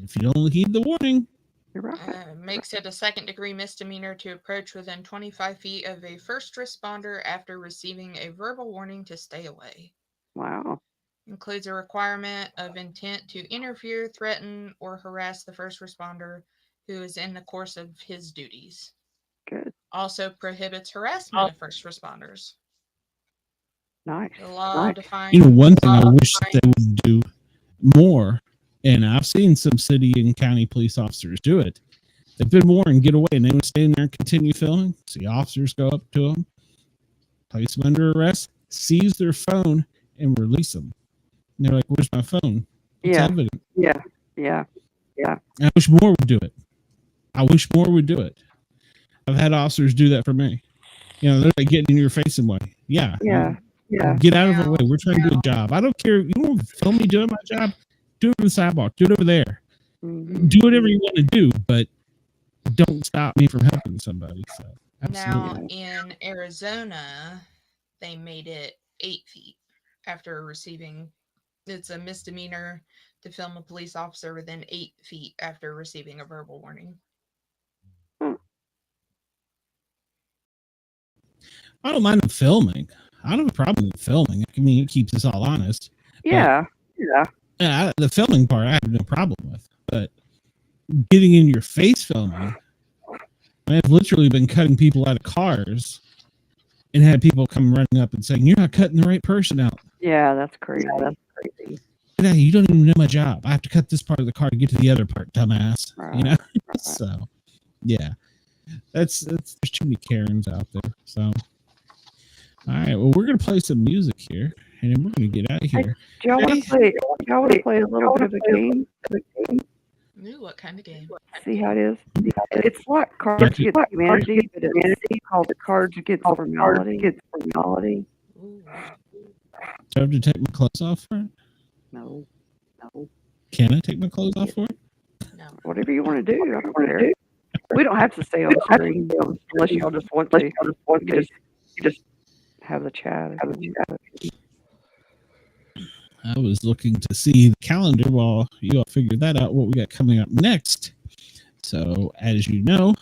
If you don't heed the warning, you're right. Makes it a second-degree misdemeanor to approach within 25 feet of a first responder after receiving a verbal warning to stay away. Wow. Includes a requirement of intent to interfere, threaten, or harass the first responder who is in the course of his duties. Good. Also prohibits harassment of first responders. Nice. The law defines. One thing I wish they would do more, and I've seen some city and county police officers do it. They've been warned, get away, and they would stay in there and continue filming. See officers go up to them, place them under arrest, seize their phone, and release them. And they're like, "Where's my phone?" It's evident. Yeah. I wish more would do it. I've had officers do that for me. They're like getting in your face and way. Yeah. Get out of our way. We're trying to do a job. I don't care. You want to film me doing my job? Do it on the sidewalk. Do it over there. Mm-hmm. Do whatever you want to do, but don't stop me from helping somebody. So, now in Arizona, they made it 8 feet after receiving. It's a misdemeanor to film a police officer within 8 feet after receiving a verbal warning. I don't mind them filming. I don't have a problem with filming. I mean, it keeps us all honest. Yeah. The filming part, I have no problem with. But getting in your face filming, I've literally been cutting people out of cars and had people come running up and saying, "You're not cutting the right person out." Yeah, that's crazy. Yeah, you don't even know my job. I have to cut this part of the car to get to the other part, dumbass. Right. So, yeah, there's too many Karens out there. So, all right, well, we're gonna play some music here, and then we're gonna get out of here. Do y'all want to play a little bit of a game? Ooh, what kind of game? See how it is? It's like Cards Against Humanity, but it's called Cards Against Formality. Do I have to take my clothes off for it? No. Can I take my clothes off for it? No. Whatever you want to do. I don't care. We don't have to stay on the screen unless y'all just want to. You just have the chat. I was looking to see the calendar while you all figured that out, what we got coming up next. So, as you know,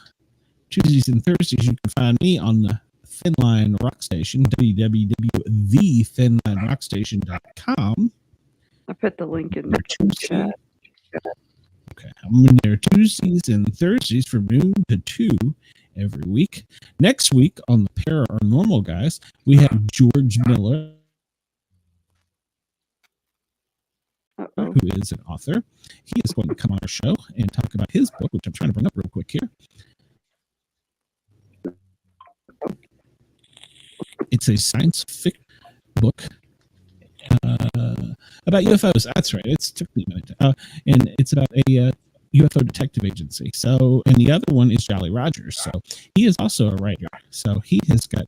Tuesdays and Thursdays, you can find me on the Thinline Rock Station, www.thethinlinerockstation.com. I put the link in the chat. Okay, I'm in there Tuesdays and Thursdays from noon to 2 every week. Next week on the Paranormal Guys, we have George Miller, who is an author. He is going to come on our show and talk about his book, which I'm trying to bring up real quick here. It's a science fiction book about UFOs. That's right. It took me a minute. And it's about a UFO detective agency. So, and the other one is Jolly Rogers. So he is also a writer. So he has got,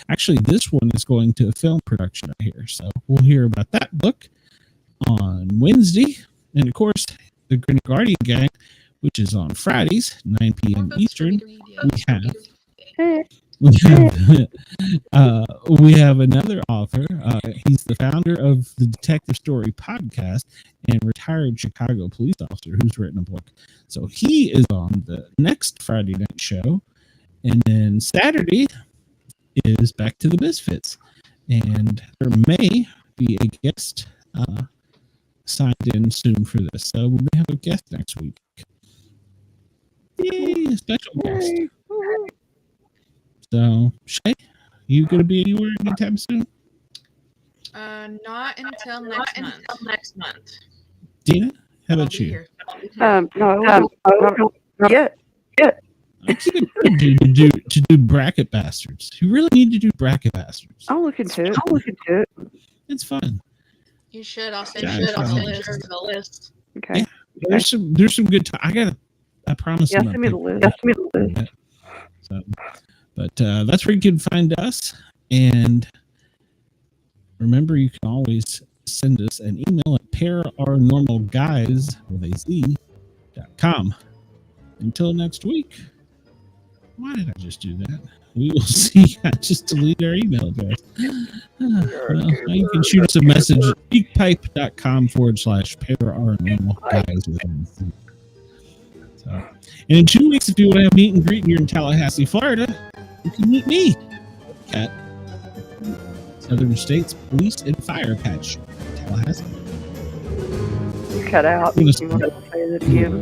actually this one is going to a film production out here. So we'll hear about that book on Wednesday. And of course, the Green Guardian Gang, which is on Fridays, 9 p.m. Eastern. We have another author. He's the founder of the Detective Story podcast and retired Chicago police officer who's written a book. So he is on the next Friday night show. And then Saturday is Back to the Misfits. And there may be a guest signed in soon for this. So we may have a guest next week. Yay, a special guest. So, Shay, you going to be anywhere anytime soon? Not until next month. Dina, how about you? No, not yet. I keep it to do Bracket Bastards. You really need to do Bracket Bastards. I'll look into it. It's fun. You should. I'll send you the list. Okay. Yeah, there's some good time. I promise. Yeah, send me the list. So, but that's where you can find us. And remember, you can always send us an email at paranormalguys.com. Until next week. Why did I just do that? We will see. I just deleted our email address. Well, you can shoot us a message at speakpipe.com/paranormalguys. So, and in 2 weeks, if you want to have meet and greet here in Tallahassee, Florida, you can meet me at Southern States Police and Fire Patch, Tallahassee. You cut out. You want to say that again?